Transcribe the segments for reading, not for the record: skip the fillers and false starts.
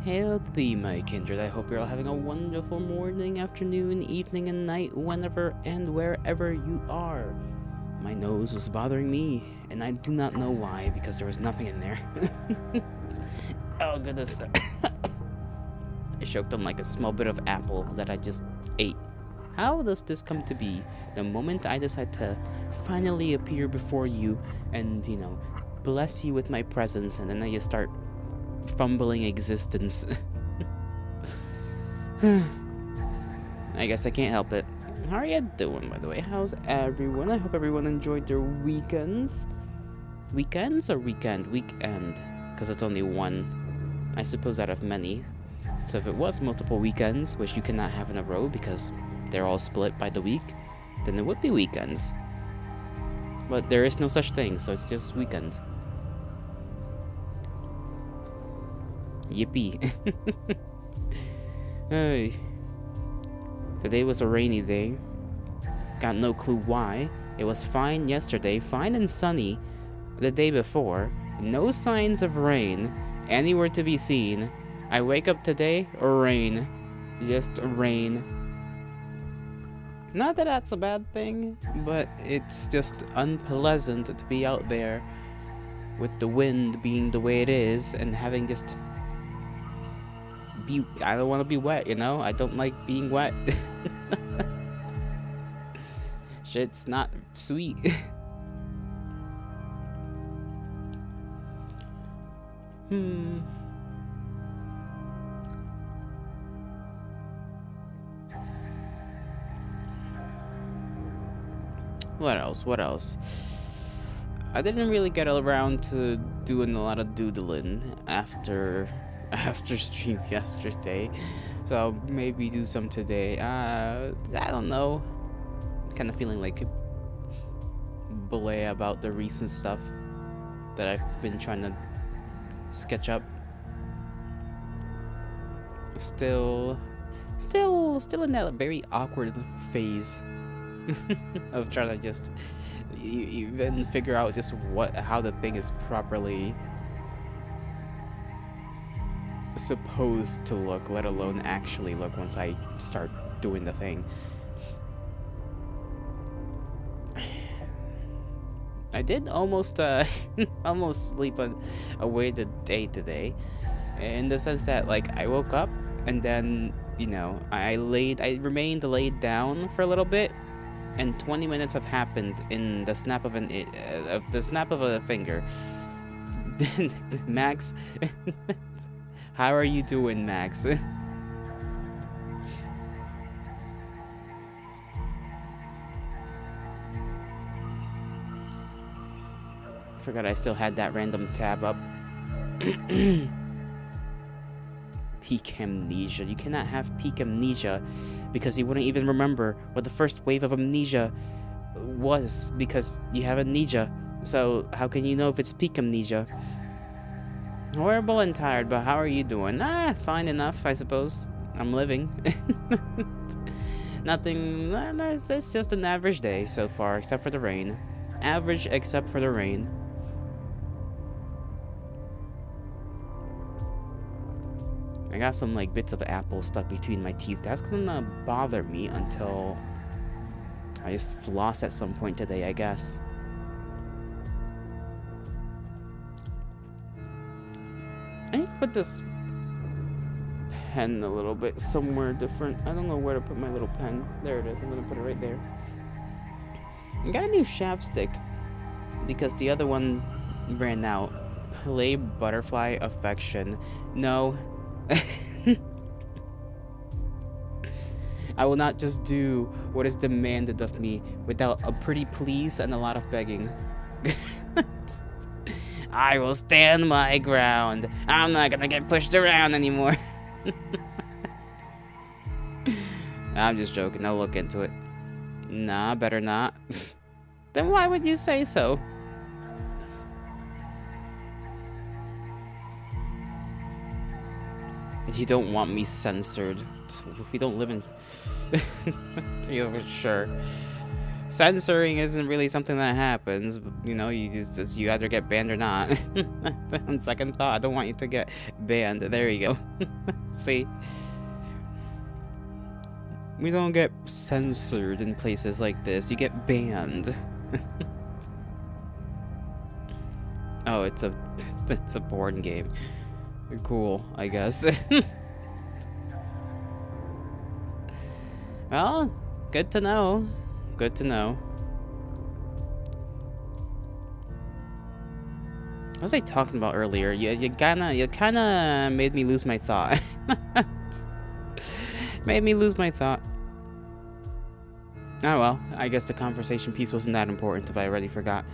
Hail thee, my kindred. I hope you're all having a wonderful morning, afternoon, evening, and night, whenever and wherever you are. My nose was bothering me, and I do not know why, because there was nothing in there. Oh, goodness. I choked on like a small bit of apple that I just ate. How does this come to be? The moment I decide to finally appear before you and, bless you with my presence, and then I just start fumbling existence. I guess I can't help it. How are you doing, by the way? How's everyone? I hope everyone enjoyed their weekends. Weekends or weekend? Weekend. Because it's only one, I suppose, out of many. So if it was multiple weekends, which you cannot have in a row because they're all split by the week, then it would be weekends. But there is no such thing, so it's just weekend. Yippee. Hey. Today was a rainy day. Got no clue why. It was fine yesterday, fine and sunny the day before. No signs of rain anywhere to be seen. I wake up today, rain. Just rain. Not that that's a bad thing, but it's just unpleasant to be out there with the wind being the way it is and having just I don't want to be wet, I don't like being wet. Shit's not sweet. What else? I didn't really get around to doing a lot of doodling after stream yesterday, so I'll maybe do some today. I don't know. Kind of feeling like belay about the recent stuff that I've been trying to sketch up. Still in that very awkward phase of trying to just even figure out just how the thing is properly supposed to look, let alone actually look once I start doing the thing. I did almost sleep away the day today, in the sense that I woke up and then I remained laid down for a little bit, and 20 minutes have happened in the snap of a finger. Max, how are you doing, Max? Forgot I still had that random tab up. Peak amnesia. You cannot have peak amnesia because you wouldn't even remember what the first wave of amnesia was because you have amnesia. So how can you know if it's peak amnesia? Horrible and tired, but how are you doing? Fine enough, I suppose. I'm living. Nothing, it's just an average day so far, except for the rain. Average except for the rain. I got some like bits of apple stuck between my teeth. That's gonna bother me until I just floss at some point today, I guess. I need to put this pen a little bit somewhere different. I don't know where to put my little pen. There it is. I'm gonna put it right there. I got a new chapstick because the other one ran out. Play butterfly affection. No. I will not just do what is demanded of me without a pretty please and a lot of begging. I will stand my ground. I'm not gonna get pushed around anymore. I'm just joking. I'll look into it. Nah, better not. Then why would you say so? You don't want me censored. We don't live in... Yeah, sure. Censoring isn't really something that happens. You know, you either get banned or not. On second thought, I don't want you to get banned. There you go. See? We don't get censored in places like this. You get banned. Oh, it's a porn game. Cool, I guess. Well, good to know. Good to know. What was I talking about earlier? You kinda made me lose my thought. Made me lose my thought. Oh well, I guess the conversation piece wasn't that important if I already forgot.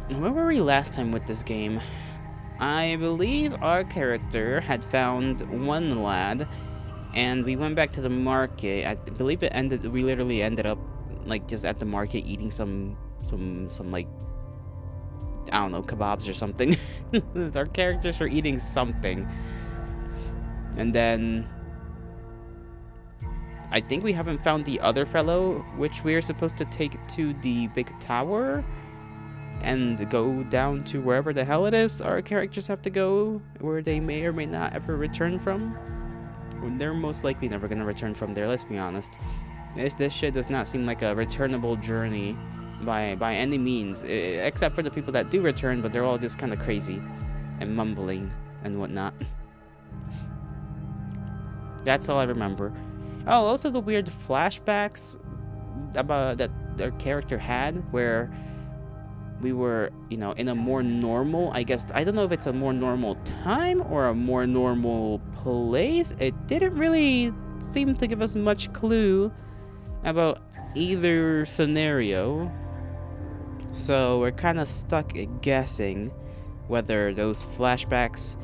Where were we last time with this game? I believe our character had found one lad, and we went back to the market. I believe we literally ended up like just at the market eating some like, I don't know, kebabs or something. Our characters were eating something. And then I think we haven't found the other fellow, which we are supposed to take to the big tower and go down to wherever the hell it is our characters have to go, where they may or may not ever return from. They're most likely never going to return from there, let's be honest. This shit does not seem like a returnable journey by any means, except for the people that do return, but they're all just kind of crazy and mumbling and whatnot. That's all I remember. Oh, also the weird flashbacks about that their character had, where we were, you know, in a more normal, I guess, I don't know if it's a more normal time or a more normal place. It didn't really seem to give us much clue about either scenario. So we're kind of stuck guessing whether those flashbacks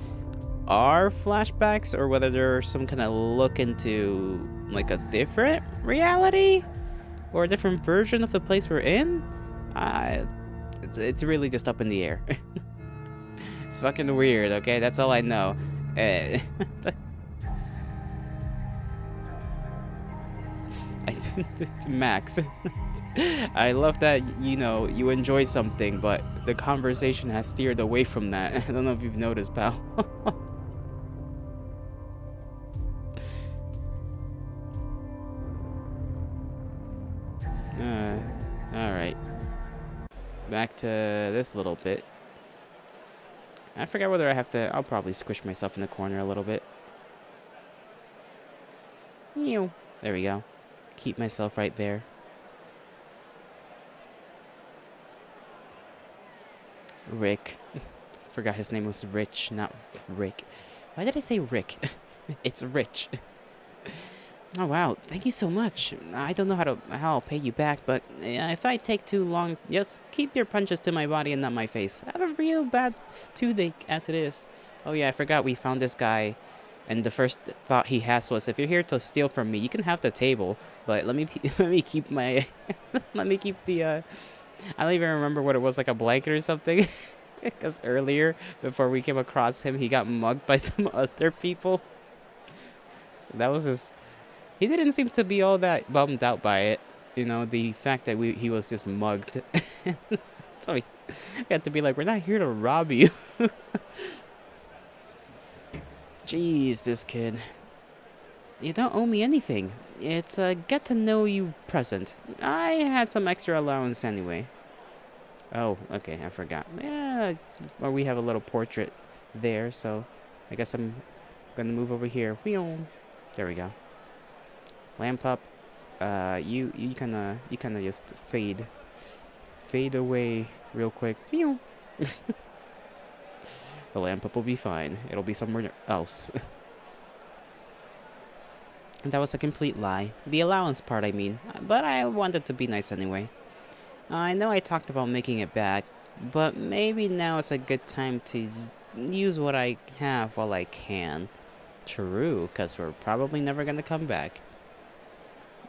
are flashbacks or whether they're some kind of look into like a different reality or a different version of the place we're in. It's really just up in the air. It's fucking weird, okay? That's all I know. Max. I love that, you know, you enjoy something, but the conversation has steered away from that. I don't know if you've noticed, pal. Alright. Back to this little bit. I forgot whether I have to... I'll probably squish myself in the corner a little bit. There we go. Keep myself right there. Rick. Forgot his name was Rich, not Rick. Why did I say Rick? It's Rich. Oh wow, thank you so much. I don't know how I'll pay you back, but if I take too long, just keep your punches to my body and not my face. I have a real bad toothache as it is. Oh yeah, I forgot we found this guy, and the first thought he has was, if you're here to steal from me, you can have the table, but let me let me keep my let me keep the I don't even remember what it was, like a blanket or something. Because earlier, before we came across him, he got mugged by some other people. That was his. He didn't seem to be all that bummed out by it. You know, the fact that he was just mugged. So we had to be like, we're not here to rob you. Jeez, this kid. You don't owe me anything. It's a get to know you present. I had some extra allowance anyway. Oh, okay, I forgot. Yeah, or we have a little portrait there, so I guess I'm gonna move over here. There we go. Lamp up. You kinda just fade away real quick. The lamp up will be fine. It'll be somewhere else. That was a complete lie. The allowance part, I mean. But I wanted to be nice anyway. I know I talked about making it back, but maybe now is a good time to use what I have while I can. True, because we're probably never gonna come back.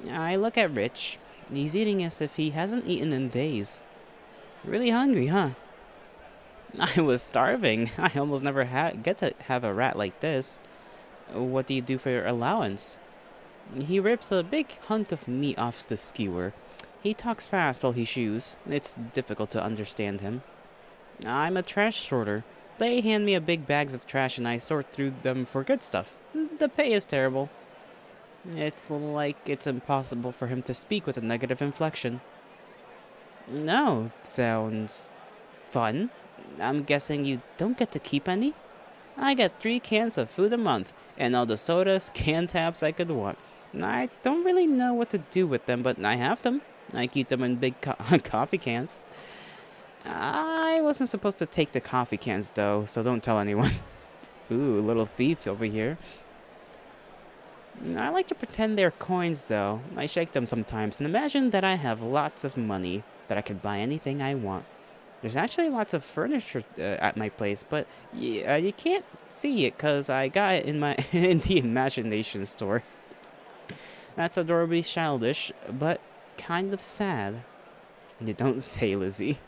I look at Rich. He's eating as if he hasn't eaten in days. Really hungry, huh? I was starving. I almost never get to have a rat like this. What do you do for your allowance? He rips a big hunk of meat off the skewer. He talks fast while he chews. It's difficult to understand him. I'm a trash sorter. They hand me a big bags of trash and I sort through them for good stuff. The pay is terrible. It's like it's impossible for him to speak with a negative inflection. No, sounds fun. I'm guessing you don't get to keep any? I get 3 cans of food a month, and all the sodas, can tabs I could want. I don't really know what to do with them, but I have them. I keep them in big coffee cans. I wasn't supposed to take the coffee cans, though, so don't tell anyone. Ooh, little thief over here. I like to pretend they're coins, though. I shake them sometimes and imagine that I have lots of money, that I could buy anything I want. There's actually lots of furniture at my place, but you can't see it because I got it in my in the imagination store. That's adorably childish, but kind of sad. You don't say, Lizzie.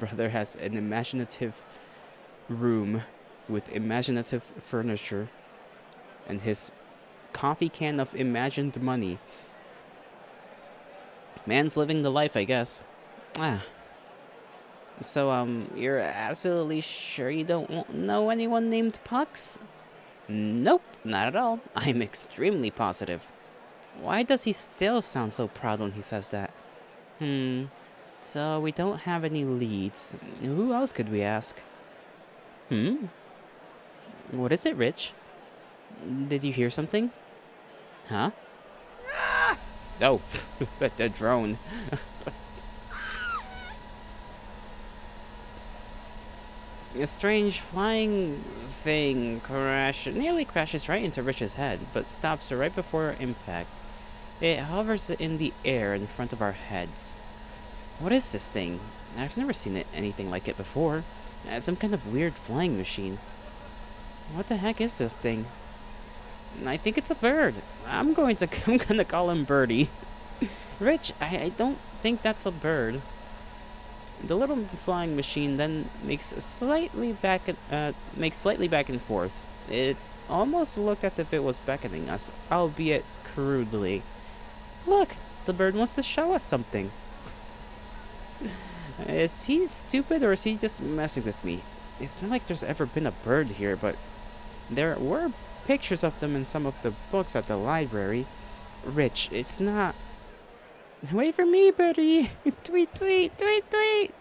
Brother has an imaginative room with imaginative furniture and his coffee can of imagined money. Man's living the life, I guess. So, you're absolutely sure you don't know anyone named Pucks? Nope, not at all. I'm extremely positive. Why does he still sound so proud when he says that? So we don't have any leads. Who else could we ask? What is it, Rich? Did you hear something? Huh? Oh, the drone. A strange flying thing nearly crashes right into Rich's head, but stops right before impact. It hovers in the air in front of our heads. What is this thing? I've never seen anything like it before. Some kind of weird flying machine. What the heck is this thing? I think it's a bird. I'm gonna call him Birdie. Rich, I don't think that's a bird. The little flying machine then makes slightly back and forth. It almost looked as if it was beckoning us, albeit crudely. Look, the bird wants to show us something. Is he stupid or is he just messing with me? It's not like there's ever been a bird here, but there were pictures of them in some of the books at the library. Rich, it's not... Wait for me, Birdie! Tweet, tweet, tweet, tweet!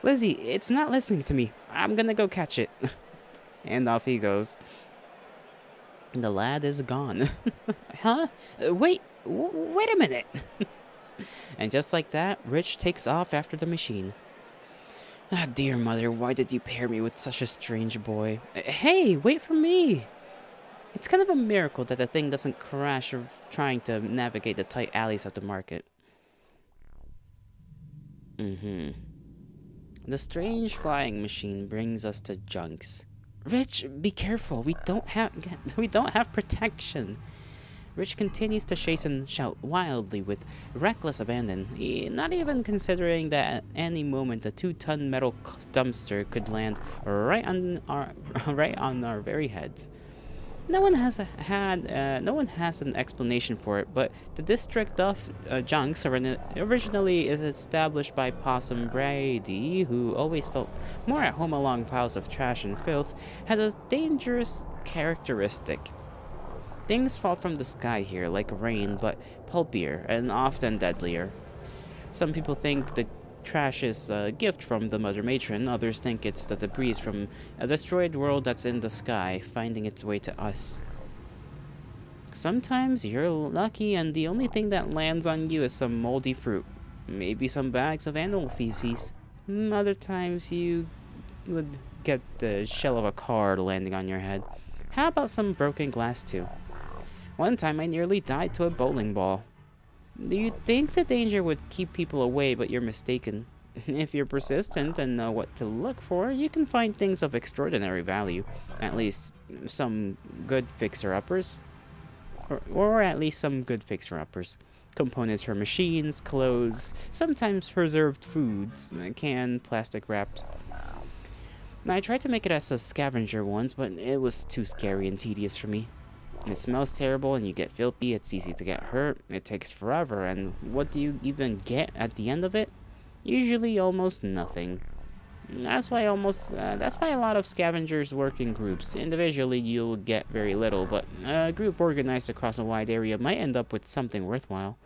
Lizzie, it's not listening to me. I'm gonna go catch it. And off he goes. The lad is gone. Huh? Wait a minute! And just like that, Rich takes off after the machine. Ah, dear mother, why did you pair me with such a strange boy? Hey, wait for me! It's kind of a miracle that the thing doesn't crash or trying to navigate the tight alleys of the market. Mm-hmm. The strange flying machine brings us to Junks. Rich, be careful. We don't have protection. Rich continues to chase and shout wildly with reckless abandon, not even considering that at any moment a 2-ton metal dumpster could land right on our very heads. No one has an explanation for it, but the district of Junks originally is established by Possum Brady, who always felt more at home along piles of trash and filth, had a dangerous characteristic. Things fall from the sky here like rain, but pulpier and often deadlier. Some people think the trash is a gift from the Mother Matron, others think it's the debris from a destroyed world that's in the sky, finding its way to us. Sometimes you're lucky and the only thing that lands on you is some moldy fruit, maybe some bags of animal feces. Other times you would get the shell of a car landing on your head. How about some broken glass too? One time I nearly died to a bowling ball. You think the danger would keep people away, but you're mistaken. If you're persistent and know what to look for, you can find things of extraordinary value. At least some good fixer-uppers. Or at least some good fixer-uppers. Components for machines, clothes, sometimes preserved foods, canned plastic wraps. I tried to make it as a scavenger once, but it was too scary and tedious for me. It smells terrible and you get filthy, it's easy to get hurt, it takes forever, and what do you even get at the end of it? Usually almost nothing. That's why a lot of scavengers work in groups. Individually you'll get very little, but a group organized across a wide area might end up with something worthwhile.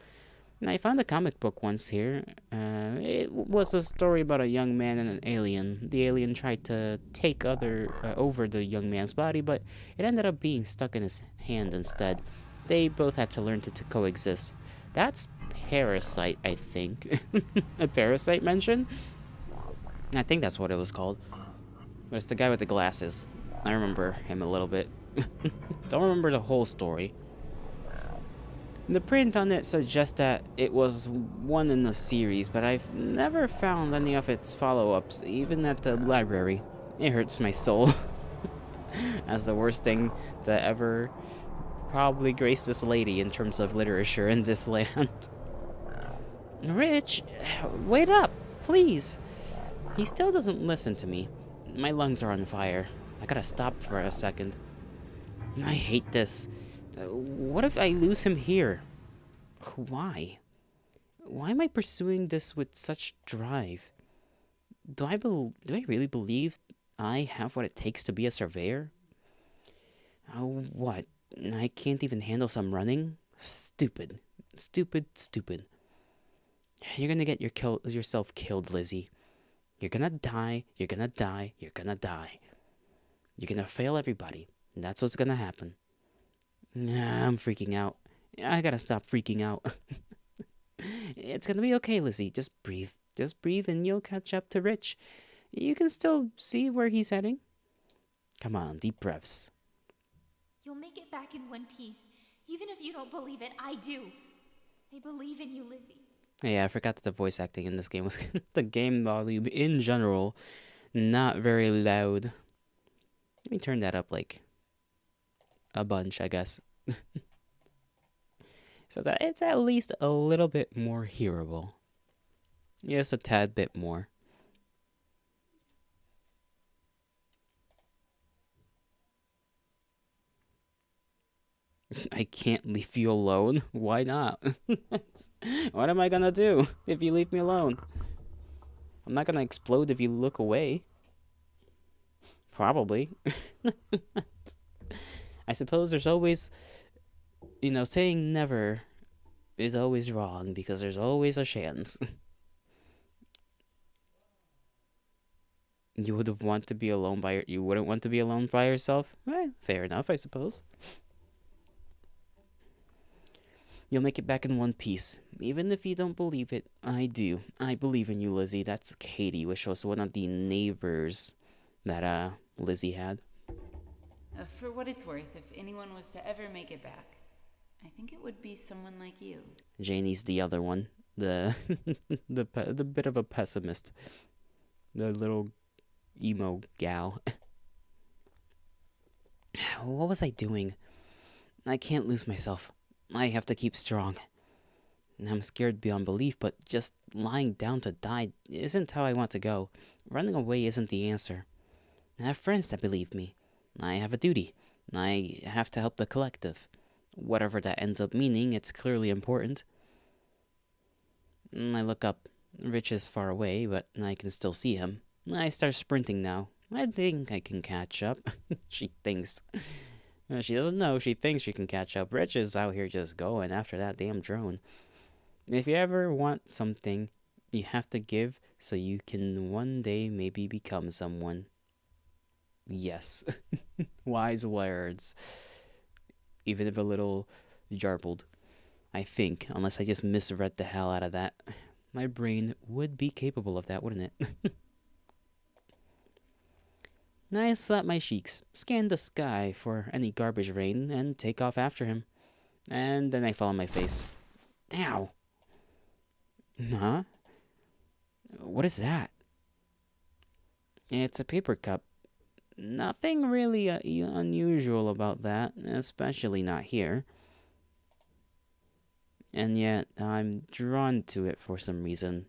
I found a comic book once here. It was a story about a young man and an alien. The alien tried to take over the young man's body, but it ended up being stuck in his hand instead. They both had to learn to coexist. That's Parasite, I think. A Parasite mention? I think that's what it was called. But it's the guy with the glasses. I remember him a little bit. Don't remember the whole story. The print on it suggests that it was one in the series, but I've never found any of its follow-ups, even at the library. It hurts my soul. As the worst thing to ever probably grace this lady in terms of literature in this land. Rich, wait up, please. He still doesn't listen to me. My lungs are on fire. I gotta stop for a second. I hate this. What if I lose him here? Why? Why am I pursuing this with such drive? Do I really believe I have what it takes to be a surveyor? Oh, what? I can't even handle some running? Stupid. Stupid, stupid. You're gonna get yourself killed, Lizzie. You're gonna die, you're gonna die, you're gonna die. You're gonna fail everybody. And that's what's gonna happen. I'm freaking out. I gotta stop freaking out. It's gonna be okay, Lizzie. Just breathe. Just breathe and you'll catch up to Rich. You can still see where he's heading. Come on, deep breaths. You'll make it back in one piece. Even if you don't believe it, I do. I believe in you, Lizzie. Yeah, I forgot that the voice acting in this game was the game volume in general, not very loud. Let me turn that up like a bunch, I guess. So that it's at least a little bit more hearable. Yes, a tad bit more. I can't leave you alone. Why not? What am I gonna do if you leave me alone? I'm not gonna explode if you look away. Probably. I suppose there's always, saying never is always wrong because there's always a chance. You wouldn't want to be alone by yourself? Fair enough, I suppose. You'll make it back in one piece. Even if you don't believe it, I do. I believe in you, Lizzie. That's Katie, which was one of the neighbors that Lizzie had. For what it's worth, if anyone was to ever make it back, I think it would be someone like you. Janie's the other one. The the bit of a pessimist. The little emo gal. What was I doing? I can't lose myself. I have to keep strong. I'm scared beyond belief, but just lying down to die isn't how I want to go. Running away isn't the answer. I have friends that believe me. I have a duty. I have to help the collective. Whatever that ends up meaning, it's clearly important. I look up. Rich is far away, but I can still see him. I start sprinting now. I think I can catch up. She thinks. She doesn't know. She thinks she can catch up. Rich is out here just going after that damn drone. If you ever want something, you have to give so you can one day maybe become someone. Yes. Wise words. Even if a little jarbled. I think, unless I just misread the hell out of that, my brain would be capable of that, wouldn't it? I slap my cheeks, scan the sky for any garbage rain, and take off after him. And then I fall on my face. Ow! Huh? What is that? It's a paper cup. Nothing really unusual about that, especially not here. And yet, I'm drawn to it for some reason.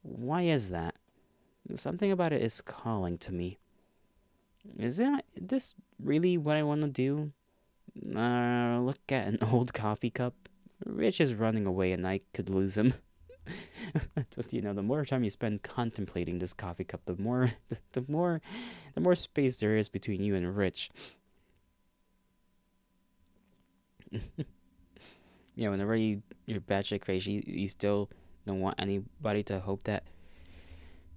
Why is that? Something about it is calling to me. Is this really what I want to do? Look at an old coffee cup. Rich is running away and I could lose him. But, the more time you spend contemplating this coffee cup, the more space there is between you and Rich. Whenever you're batshit crazy, you still don't want anybody to hope that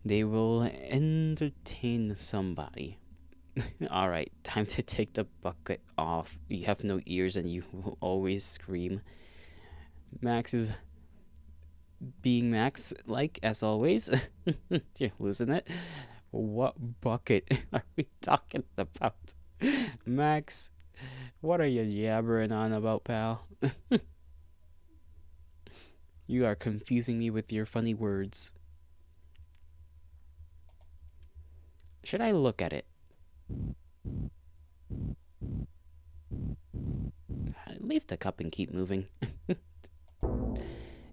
they will entertain somebody. Alright, time to take the bucket off. You have no ears and you will always scream. Max is being Max, like, as always. You're losing it. What bucket are we talking about? Max, what are you yabbering on about, pal? You are confusing me with your funny words. Should I look at it? Leave the cup and keep moving.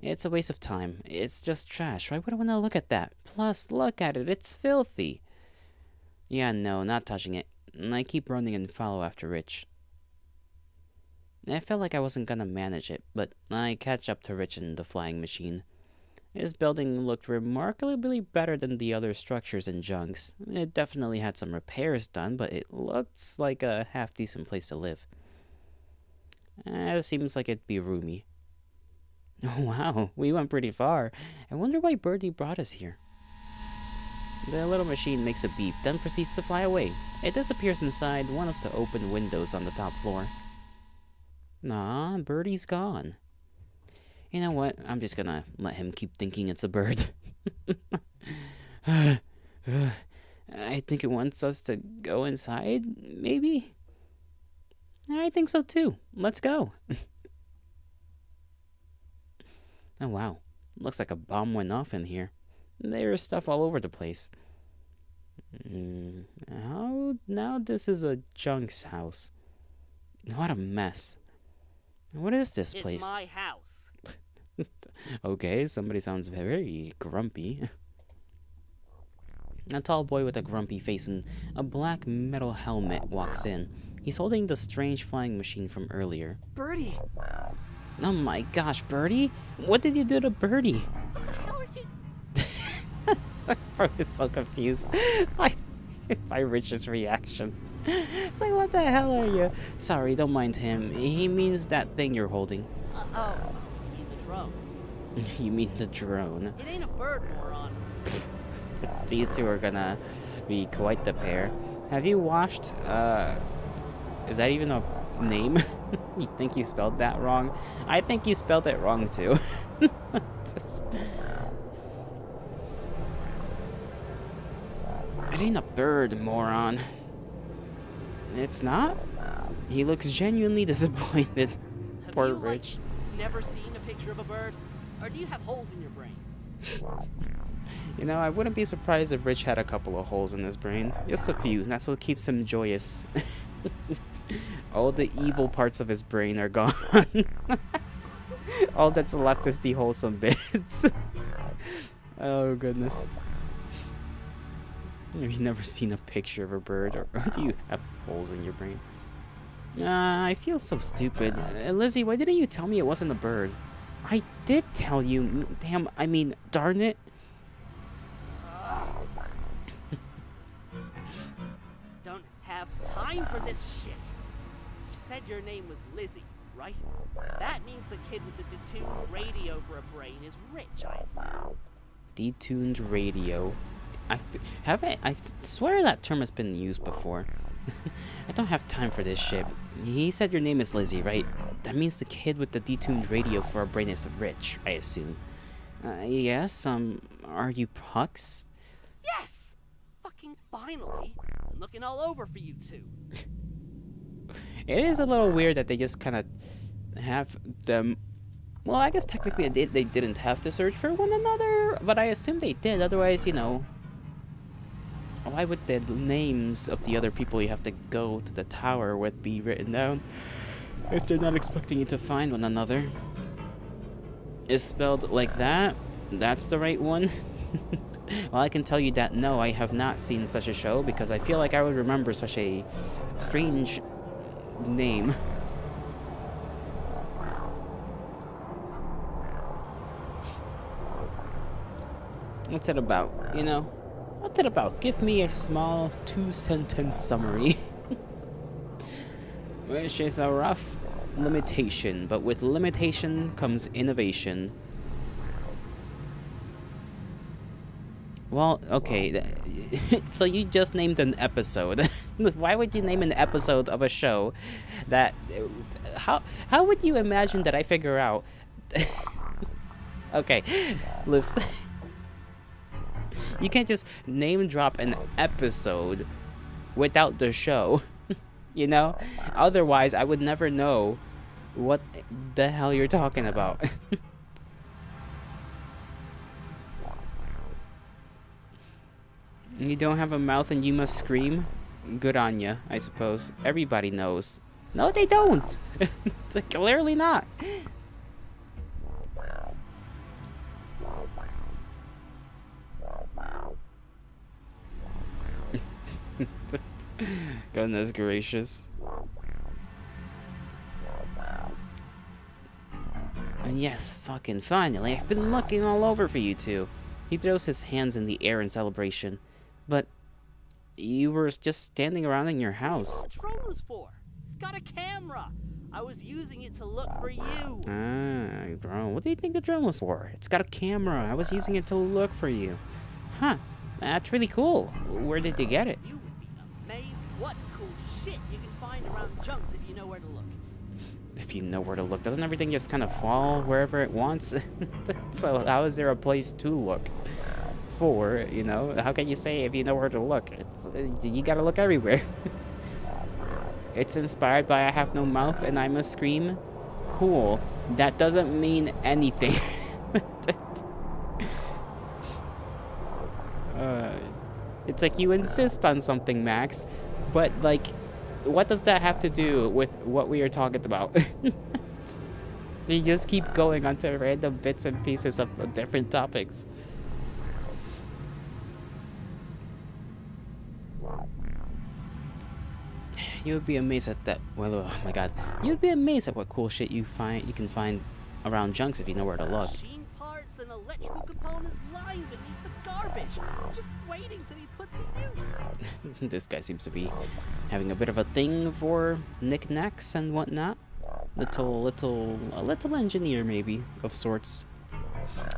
It's a waste of time. It's just trash. Why would I want to look at that? Plus, look at it. It's filthy. Yeah, no, not touching it. I keep running and follow after Rich. I felt like I wasn't gonna manage it, but I catch up to Rich in the flying machine. His building looked remarkably better than the other structures in Junks. It definitely had some repairs done, but it looks like a half-decent place to live. It seems like it'd be roomy. Oh, wow, we went pretty far. I wonder why Birdie brought us here. The little machine makes a beep, then proceeds to fly away. It disappears inside one of the open windows on the top floor. Nah, Birdie's gone. You know what? I'm just gonna let him keep thinking it's a bird. I think it wants us to go inside, maybe? I think so too. Let's go. Oh wow, looks like a bomb went off in here. There's stuff all over the place. Now this is a Junk's house. What a mess. What is this place? It's my house. Okay, somebody sounds very grumpy. A tall boy with a grumpy face and a black metal helmet walks in. He's holding the strange flying machine from earlier. Birdie! Oh my gosh, Birdie? What did you do to Birdie? What the hell are you... I was so confused by Richard's reaction. It's like, what the hell are you? Sorry, don't mind him. He means that thing you're holding. Oh, you mean the drone. You mean the drone. It ain't a bird, moron. These two are gonna be quite the pair. Have you watched, is that even a name? You think you spelled that wrong? I think you spelled it wrong too. It ain't a bird, moron. It's not? He looks genuinely disappointed. Have Poor you, Rich. never seen a picture of a bird? Or do you have holes in your brain? You know, I wouldn't be surprised if Rich had a couple of holes in his brain. Just a few. That's what keeps him joyous. All the evil parts of his brain are gone. All that's left is the wholesome bits. Oh, goodness. Have you never seen a picture of a bird? Or do you have holes in your brain? I feel so stupid. Lizzie, why didn't you tell me it wasn't a bird? I did tell you. Damn, I mean, darn it. Don't have time for this shit. You said your name was Lizzie, right? That means the kid with the detuned radio for a brain is Rich, I assume. Detuned radio. I swear that term has been used before. I don't have time for this shit. He said your name is Lizzie, right? That means the kid with the detuned radio for a brain is Rich, I assume. Yes, are you Pucks? Yes! Fucking finally! I'm looking all over for you two. It is a little weird that they just kind of have them. Well, I guess technically they didn't have to search for one another, but I assume they did. Otherwise, you know, why would the names of the other people you have to go to the tower with be written down if they're not expecting you to find one another? Is spelled like that? That's the right one? Well, I can tell you that no, I have not seen such a show because I feel like I would remember such a strange name. What's it about, you know? What's it about? Give me a small 2-sentence summary. Which is a rough limitation, but with limitation comes innovation. Well, okay, so you just named an episode. Why would you name an episode of a show that... How would you imagine that I figure out... Okay, listen. You can't just name drop an episode without the show, you know? Otherwise, I would never know what the hell you're talking about. You don't have a mouth and you must scream? Good on ya, I suppose. Everybody knows. No, they don't! Clearly not. Goodness gracious. And yes, fucking finally, I've been looking all over for you two. He throws his hands in the air in celebration. But you were just standing around in your house. That's what the drone was for. It's got a camera. I was using it to look for you. Ah, drone. What do you think the drone was for? It's got a camera. I was using it to look for you. Huh. That's really cool. Where did you get it? You would be amazed what cool shit you can find around junks if you know where to look. If you know where to look. Doesn't everything just kind of fall wherever it wants? So how is there a place to look for, you know? How can you say if you know where to look? You gotta look everywhere. It's inspired by I have no mouth and I must scream. Cool. That doesn't mean anything. It's like you insist on something, Max, but like, what does that have to do with what we are talking about? You just keep going onto random bits and pieces of different topics. You would be amazed at that. Well, oh my god, you would be amazed at what cool shit you can find around junks if you know where to look. Machine parts and electrical components lying beneath the garbage, just waiting to be put to use. This guy seems to be having a bit of a thing for knickknacks and whatnot. A little engineer maybe, of sorts.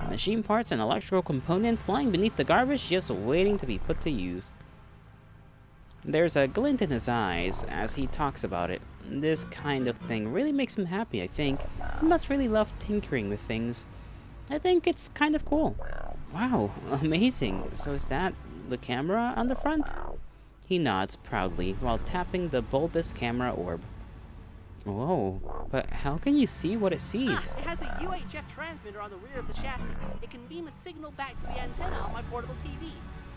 Machine parts and electrical components lying beneath the garbage, just waiting to be put to use. There's a glint in his eyes as he talks about it. This kind of thing really makes him happy, I think. He must really love tinkering with things. I think it's kind of cool. Wow, amazing. So is that the camera on the front? He nods proudly while tapping the bulbous camera orb. Whoa, but how can you see what it sees? It has a UHF transmitter on the rear of the chassis. It can beam a signal back to the antenna on my portable TV.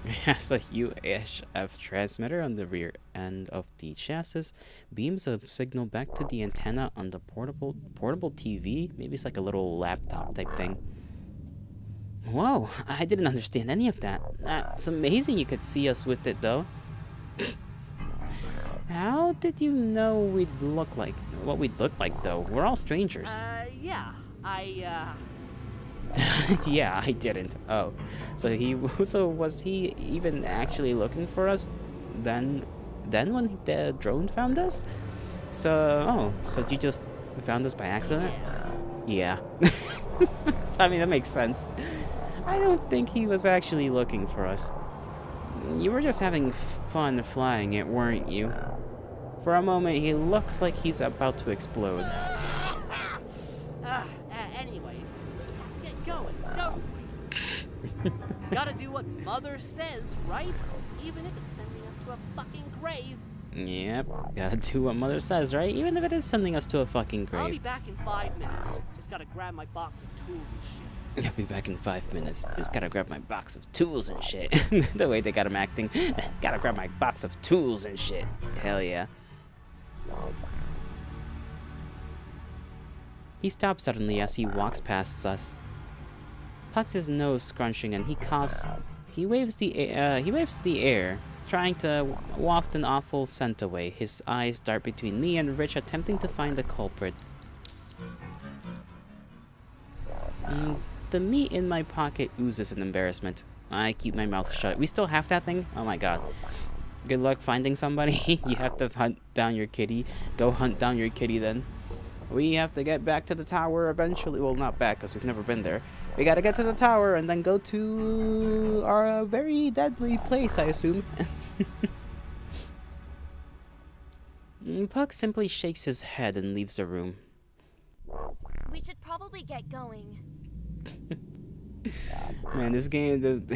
It has a UHF transmitter on the rear end of the chassis, beams a signal back to the antenna on the portable TV. Maybe it's like a little laptop type thing. Whoa, I didn't understand any of that. It's amazing you could see us with it, though. How did you know what we'd look like, though? We're all strangers. Yeah. Yeah, I didn't. Oh, so was he even actually looking for us? Then when the drone found us? So you just found us by accident? Yeah. I mean, that makes sense. I don't think he was actually looking for us. You were just having fun flying it, weren't you? For a moment, he looks like he's about to explode. Anyways, we have to get going, don't we? Gotta do what Mother says, right? Even if it's sending us to a fucking grave. Yep, gotta do what Mother says, right? Even if it is sending us to a fucking grave. I'll be back in 5 minutes. Just gotta grab my box of tools and shit. I'll be back in 5 minutes. Just gotta grab my box of tools and shit. The way they got him acting. Gotta grab my box of tools and shit. Hell yeah. He stops suddenly as he walks past us. Pucks his nose scrunching and he coughs. He waves the air, trying to waft an awful scent away. His eyes dart between me and Rich, attempting to find the culprit. The meat in my pocket oozes in embarrassment. I keep my mouth shut. We still have that thing? Oh my god. Good luck finding somebody. You have to hunt down your kitty. Go hunt down your kitty then. We have to get back to the tower eventually. Well, not back, because we've never been there. We gotta get to the tower and then go to our very deadly place, I assume. Puck simply shakes his head and leaves the room. We should probably get going. Man, this game,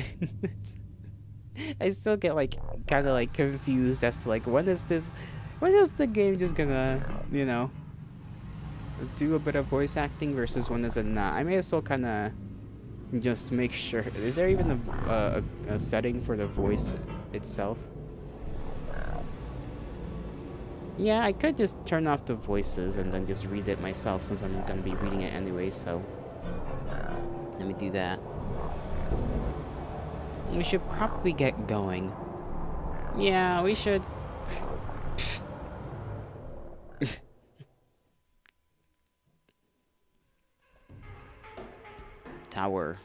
I still get kind of confused as to when is the game just gonna, do a bit of voice acting versus when is it not? I may as well kind of just make sure. Is there even a setting for the voice itself? Yeah, I could just turn off the voices and then just read it myself since I'm gonna be reading it anyway, so let me do that. We should probably get going. Yeah, we should. Tower.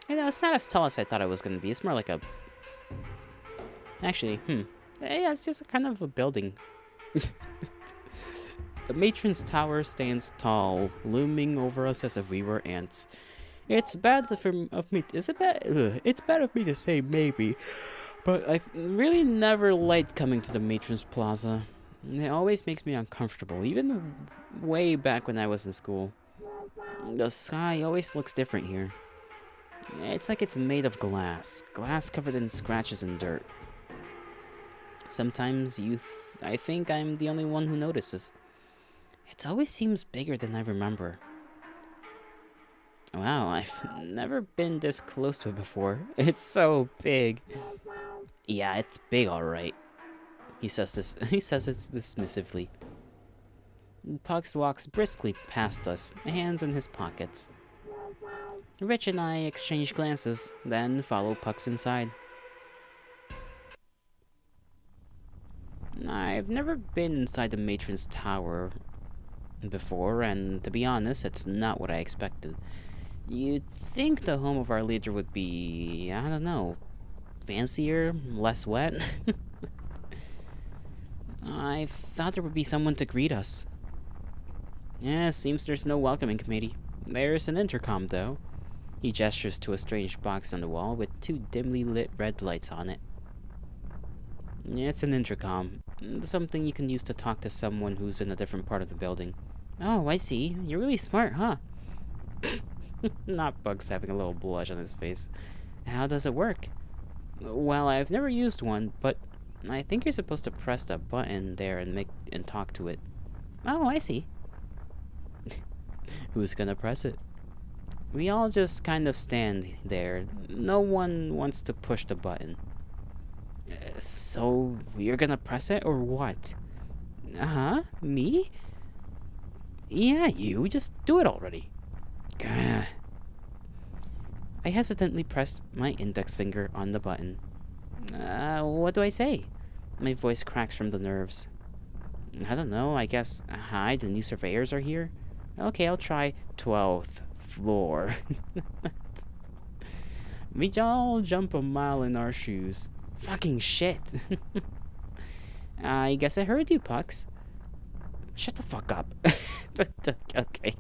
It's not as tall as I thought it was going to be. It's more like a... Actually, yeah, it's just kind of a building. The matron's tower stands tall, looming over us as if we were ants. It's bad of me to say maybe, but I really never liked coming to the matron's plaza. It always makes me uncomfortable, even way back when I was in school. The sky always looks different here. It's like it's made of glass covered in scratches and dirt. Sometimes I think I'm the only one who notices. It always seems bigger than I remember. Wow, I've never been this close to it before. It's so big. Yeah, it's big, alright. He says it dismissively. Pucks walks briskly past us, hands in his pockets. Rich and I exchange glances, then follow Pucks inside. I've never been inside the matron's tower before, and to be honest, it's not what I expected. You'd think the home of our leader would be, I don't know, fancier, less wet. I thought there would be someone to greet us. Yeah, seems there's no welcoming committee. There's an intercom, though. He gestures to a strange box on the wall with two dimly lit red lights on it. It's an intercom. Something you can use to talk to someone who's in a different part of the building. Oh, I see. You're really smart, huh? Not Bugs having a little blush on his face. How does it work? Well, I've never used one, but I think you're supposed to press the button there and talk to it. Oh, I see. Who's gonna press it? We all just kind of stand there. No one wants to push the button. So, you're gonna press it or what? Uh-huh, me? Yeah, you. Just do it already. Gah. I hesitantly pressed my index finger on the button. What do I say? My voice cracks from the nerves. I don't know, I guess, hi, the new surveyors are here? Okay, I'll try 12th floor. We all jump a mile in our shoes. Fucking shit. I guess I heard you, Pucks. Shut the fuck up. Okay.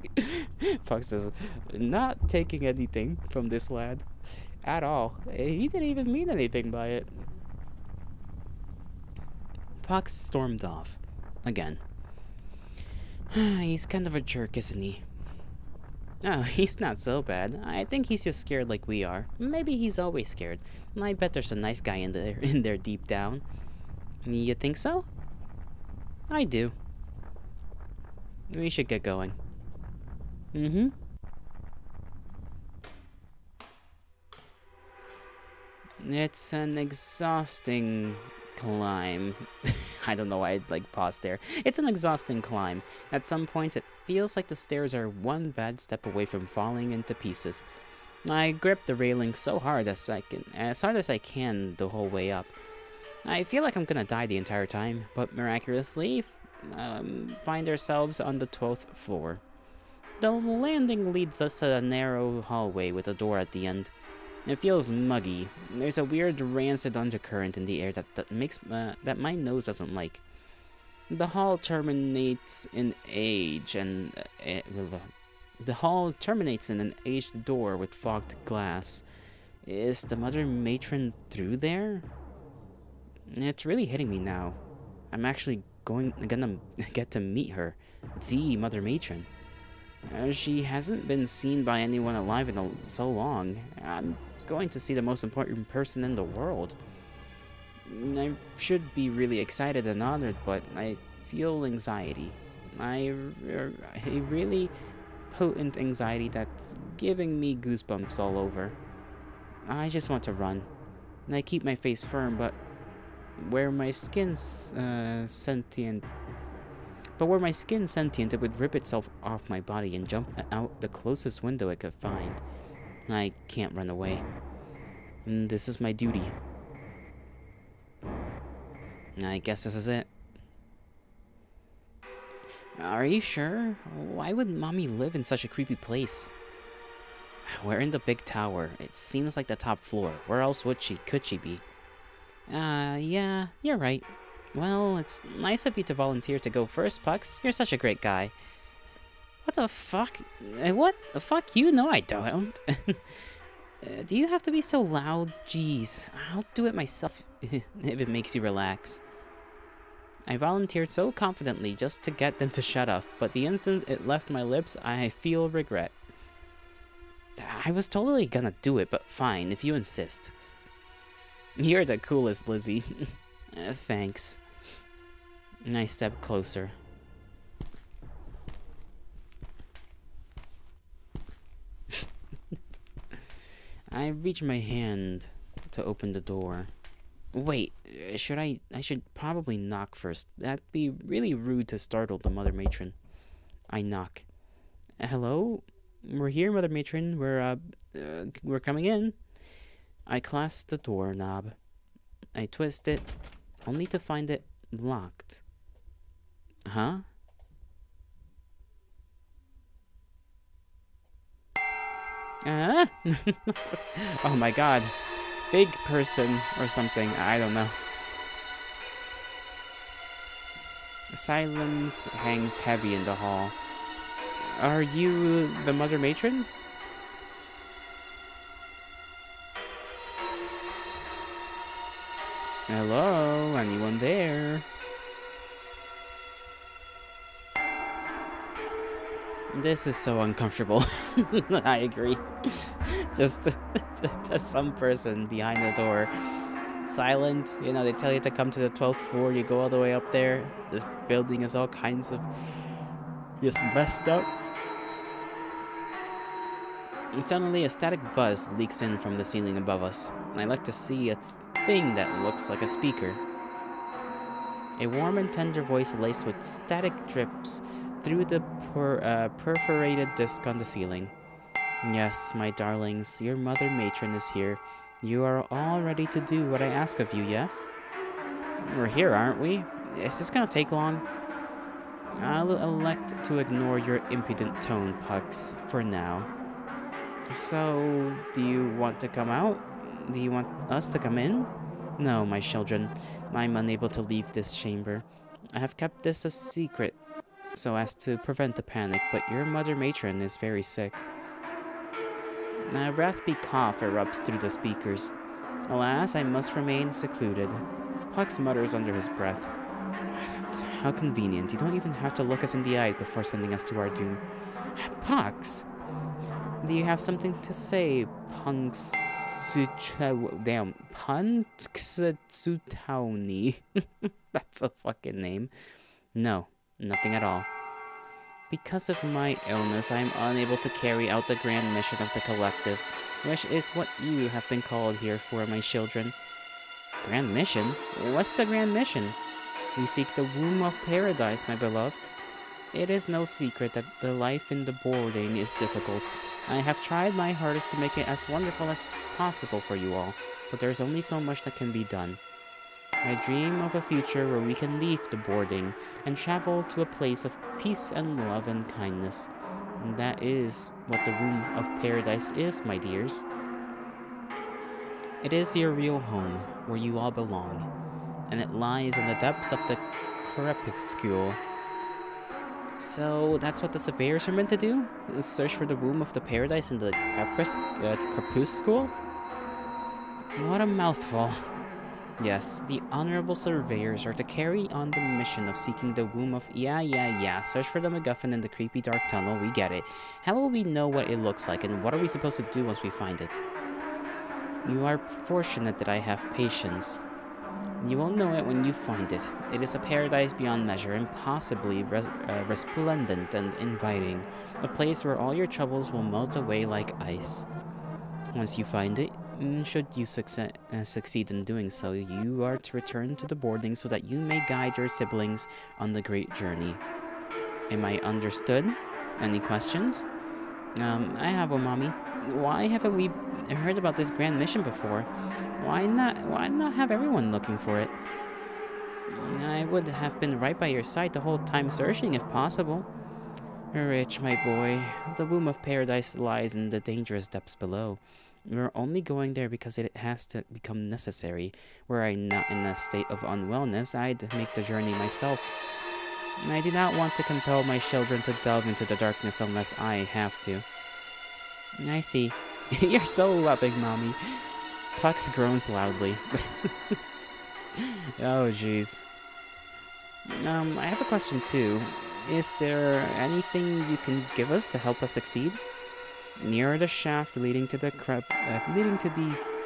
Pucks is not taking anything from this lad. At all. He didn't even mean anything by it. Pucks stormed off. Again. He's kind of a jerk, isn't he? Oh, he's not so bad. I think he's just scared like we are. Maybe he's always scared. I bet there's a nice guy in there deep down. You think so? I do. We should get going. Mm-hmm. It's an exhausting climb. I don't know why I'd paused there. It's an exhausting climb. At some points it feels like the stairs are one bad step away from falling into pieces. I grip the railing so hard as I can the whole way up. I feel like I'm gonna die the entire time, but miraculously find ourselves on the 12th floor. The landing leads us to a narrow hallway with a door at the end. It feels muggy. There's a weird rancid undercurrent in the air that my nose doesn't like. The hall terminates in an aged door with fogged glass. Is the Mother Matron through there? It's really hitting me now. I'm actually gonna get to meet her, the Mother Matron. She hasn't been seen by anyone alive in so long. I'm going to see the most important person in the world. I should be really excited and honored, but I feel anxiety. A really potent anxiety that's giving me goosebumps all over. I just want to run. And I keep my face firm, but where my skin's sentient, it would rip itself off my body and jump out the closest window it could find. I can't run away. This is my duty. I guess this is it. Are you sure? Why would Mommy live in such a creepy place? We're in the big tower. It seems like the top floor. Where else could she be? Yeah, you're right. Well, it's nice of you to volunteer to go first, Pucks. You're such a great guy. What the fuck? What the fuck? You know I don't. Do you have to be so loud? Jeez, I'll do it myself if it makes you relax. I volunteered so confidently just to get them to shut up, but the instant it left my lips, I feel regret. I was totally gonna do it, but fine, if you insist. You're the coolest, Lizzie. Thanks. And I step closer. I reach my hand to open the door. Wait, I should probably knock first. That'd be really rude to startle the Mother Matron. I knock. Hello? We're here, Mother Matron. We're coming in. I clasp the doorknob. I twist it, only to find it locked. Huh? Oh my god. Big person or something. I don't know. Silence hangs heavy in the hall. Are you the Mother Matron? Hello? Anyone there? This is so uncomfortable. I agree. Just some person behind the door silent. You know, they tell you to come to the 12th floor. You go all the way up there. This building is all kinds of just messed up. And suddenly, a static buzz leaks in from the ceiling above us. And I look to see a thing that looks like a speaker. A warm and tender voice laced with static drips through the perforated disc on the ceiling. Yes, my darlings, your Mother Matron is here. You are all ready to do what I ask of you, yes? We're here, aren't we? Is this gonna take long? I'll elect to ignore your impudent tone, Pugs, for now. So, do you want to come out? Do you want us to come in? No, my children. I'm unable to leave this chamber. I have kept this a secret so as to prevent a panic, but your Mother Matron is very sick. A raspy cough erupts through the speakers. Alas, I must remain secluded. Pugs mutters under his breath. How convenient. You don't even have to look us in the eye before sending us to our doom. Pugs! Do you have something to say, Punxsutawney? That's a fucking name. No, nothing at all. Because of my illness, I am unable to carry out the grand mission of the collective, which is what you have been called here for, my children. Grand mission? What's the grand mission? We seek the womb of paradise, my beloved. It is no secret that the life in the boarding is difficult. I have tried my hardest to make it as wonderful as possible for you all, but there's only so much that can be done. I dream of a future where we can leave the boarding and travel to a place of peace and love and kindness. And that is what the womb of paradise is, my dears. It is your real home, where you all belong, and it lies in the depths of the crepuscule. So that's what the surveyors are meant to do? Search for the womb of the paradise in the crepuscule? What a mouthful. Yes, the honorable surveyors are to carry on the mission of seeking the womb of... Yeah. Search for the MacGuffin in the creepy dark tunnel, we get it. How will we know what it looks like, and what are we supposed to do once we find it? You are fortunate that I have patience. You will know it when you find it. It is a paradise beyond measure, impossibly resplendent and inviting. A place where all your troubles will melt away like ice. Once you find it, should you succeed in doing so, you are to return to the boarding so that you may guide your siblings on the great journey. Am I understood? Any questions? I have one, Mommy. Why haven't we heard about this grand mission before? Why not have everyone looking for it? I would have been right by your side the whole time searching if possible. Rich, my boy, the womb of paradise lies in the dangerous depths below. We're only going there because it has to become necessary. Were I not in a state of unwellness, I'd make the journey myself. I do not want to compel my children to delve into the darkness unless I have to. I see. You're so loving, Mommy. Pucks groans loudly. Oh, jeez. I have a question, too. Is there anything you can give us to help us succeed? Near the shaft leading to the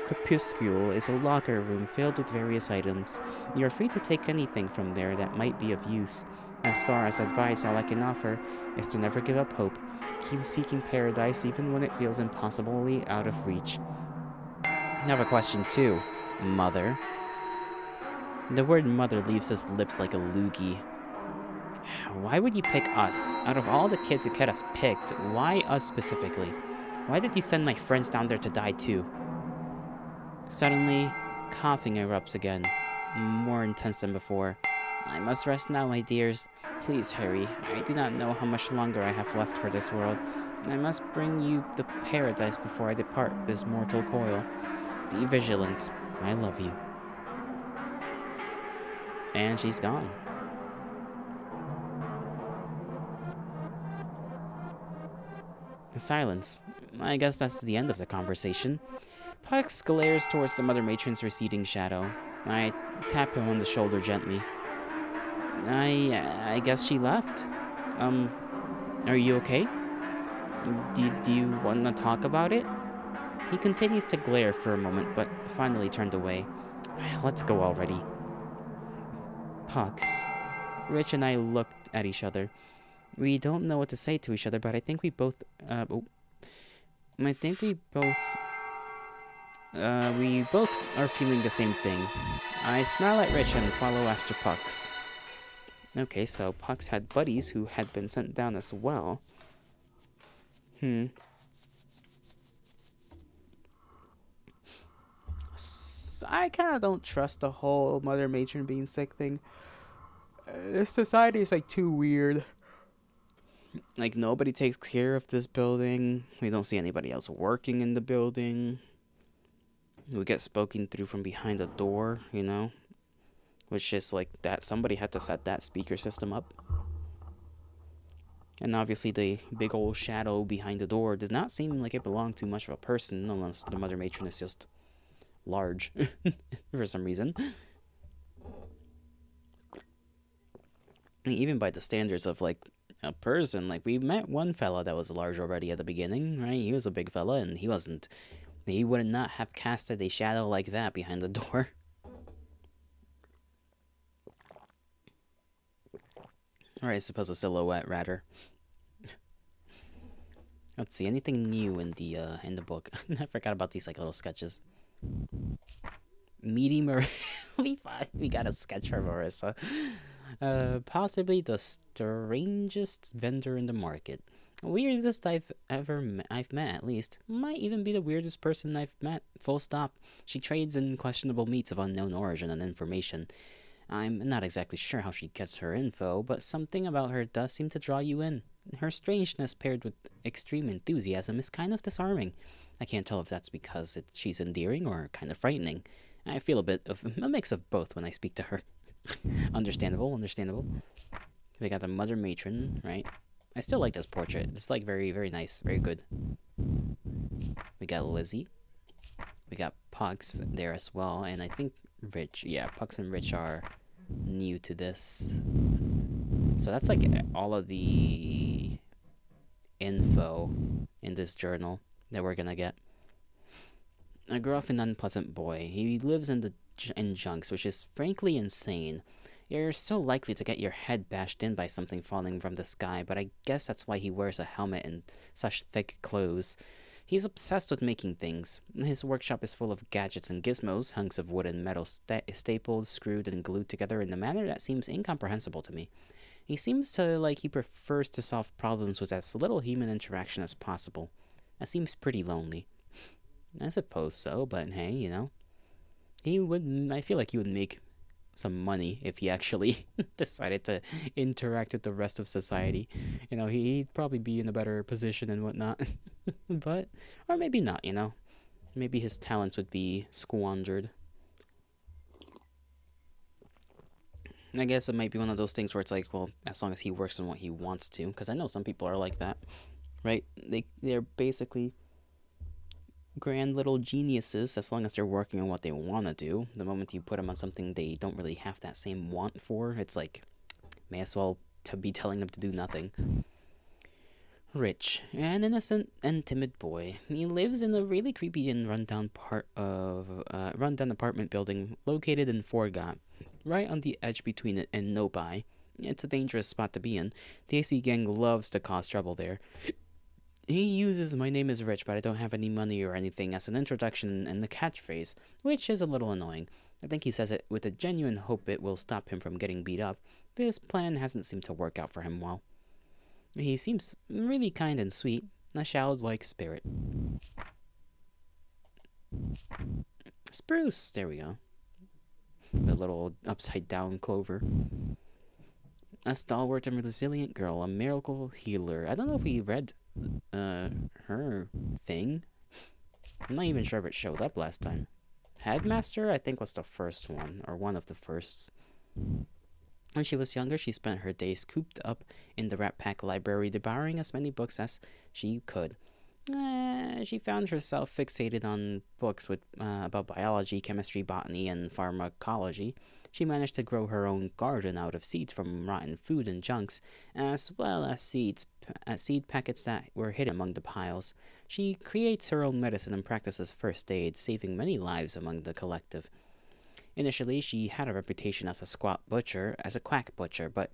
crepuscule is a locker room filled with various items. You're free to take anything from there that might be of use. As far as advice, all I can offer is to never give up hope. Keep seeking paradise even when it feels impossibly out of reach. I have a question too, Mother. The word mother leaves his lips like a loogie. Why would you pick us? Out of all the kids you could have picked, why us specifically? Why did you send my friends down there to die too? Suddenly, coughing erupts again, more intense than before. I must rest now, my dears. Please hurry. I do not know how much longer I have left for this world. I must bring you the paradise before I depart this mortal coil. Be vigilant. I love you. And she's gone. Silence. I guess that's the end of the conversation. Pucks glares towards the Mother Matron's receding shadow. I tap him on the shoulder gently. I guess she left. Are you okay? Do you want to talk about it? He continues to glare for a moment, but finally turned away. Let's go already. Pucks. Rich and I looked at each other. We don't know what to say to each other, but I think we both, I think we both are feeling the same thing. I smile at Rich and follow after Pucks. Okay, so Pucks had buddies who had been sent down as well. I kind of don't trust the whole Mother Matron being sick thing. Society is like too weird. Like nobody takes care of this building. We don't see anybody else working in the building. We get spoken through from behind a door, you know? Which is like that somebody had to set that speaker system up. And obviously the big old shadow behind the door does not seem like it belonged to much of a person unless the Mother Matron is just large for some reason. Even by the standards of like a person, like we met one fella that was large already at the beginning, right? He was a big fella and he would not have casted a shadow like that behind the door. Or I suppose a silhouette rather. Let's see, anything new in the book? I forgot about these like little sketches. Meeting we got a sketch for Marissa. Possibly the strangest vendor in the market. Weirdest I've met, at least. Might even be the weirdest person I've met. Full stop. She trades in questionable meats of unknown origin and information. I'm not exactly sure how she gets her info, but something about her does seem to draw you in. Her strangeness paired with extreme enthusiasm is kind of disarming. I can't tell if that's because she's endearing or kind of frightening. I feel a bit of a mix of both when I speak to her. Understandable. We got the Mother Matron, right? I still like this portrait. It's like very, very nice, very good. We got Lizzie. We got Pucks there as well, and I think Rich. Yeah, Pucks and Rich are new to this. So that's like all of the info in this journal that we're gonna get. A gruff and unpleasant boy. He lives in Junks, which is frankly insane. You're so likely to get your head bashed in by something falling from the sky, but I guess that's why he wears a helmet and such thick clothes. He's obsessed with making things. His workshop is full of gadgets and gizmos, hunks of wood and metal stapled, screwed, and glued together in a manner that seems incomprehensible to me. He seems to like he prefers to solve problems with as little human interaction as possible. That seems pretty lonely. I suppose so, but hey, you know. I feel like he would make some money if he actually decided to interact with the rest of society. You know, he'd probably be in a better position and whatnot. But, or maybe not, you know. Maybe his talents would be squandered. I guess it might be one of those things where it's like, well, as long as he works on what he wants to, because I know some people are like that, right? They're basically grand little geniuses as long as they're working on what they want to do. The moment you put them on something they don't really have that same want for, it's like, may as well be telling them to do nothing. Rich, an innocent and timid boy. He lives in a really creepy and rundown rundown apartment building located in Forgot, right on the edge between it and Nobi. It's a dangerous spot to be in. The AC gang loves to cause trouble there. He uses "my name is Rich, but I don't have any money or anything" as an introduction and the catchphrase, which is a little annoying. I think he says it with a genuine hope it will stop him from getting beat up. This plan hasn't seemed to work out for him well. He seems really kind and sweet, a childlike spirit. Spruce, there we go. A little upside down clover. A stalwart and resilient girl, a miracle healer. I don't know if we read her thing. I'm not even sure if it showed up last time. Headmaster, I think, was the first one, or one of the firsts. When she was younger, she spent her days cooped up in the Rat Pack library, devouring as many books as she could. She found herself fixated on books about biology, chemistry, botany, and pharmacology. She managed to grow her own garden out of seeds from rotten food and junks, as well as seed packets that were hidden among the piles. She creates her own medicine and practices first aid, saving many lives among the collective. Initially, she had a reputation as a quack butcher, but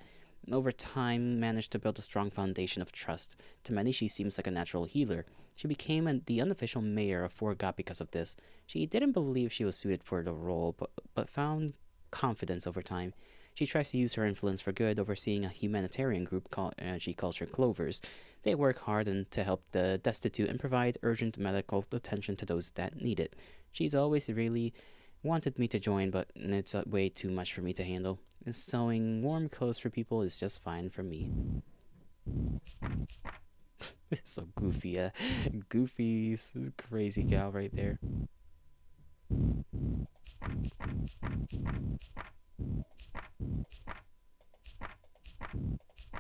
over time managed to build a strong foundation of trust. To many, she seems like a natural healer. She became the unofficial mayor of Fort God because of this. She didn't believe she was suited for the role, but found confidence over time. She tries to use her influence for good, overseeing a humanitarian group she calls her Clovers. They work hard to help the destitute and provide urgent medical attention to those that need it. She's always really wanted me to join, but it's way too much for me to handle. And sewing warm clothes for people is just fine for me. It's so goofy, goofy, crazy gal right there.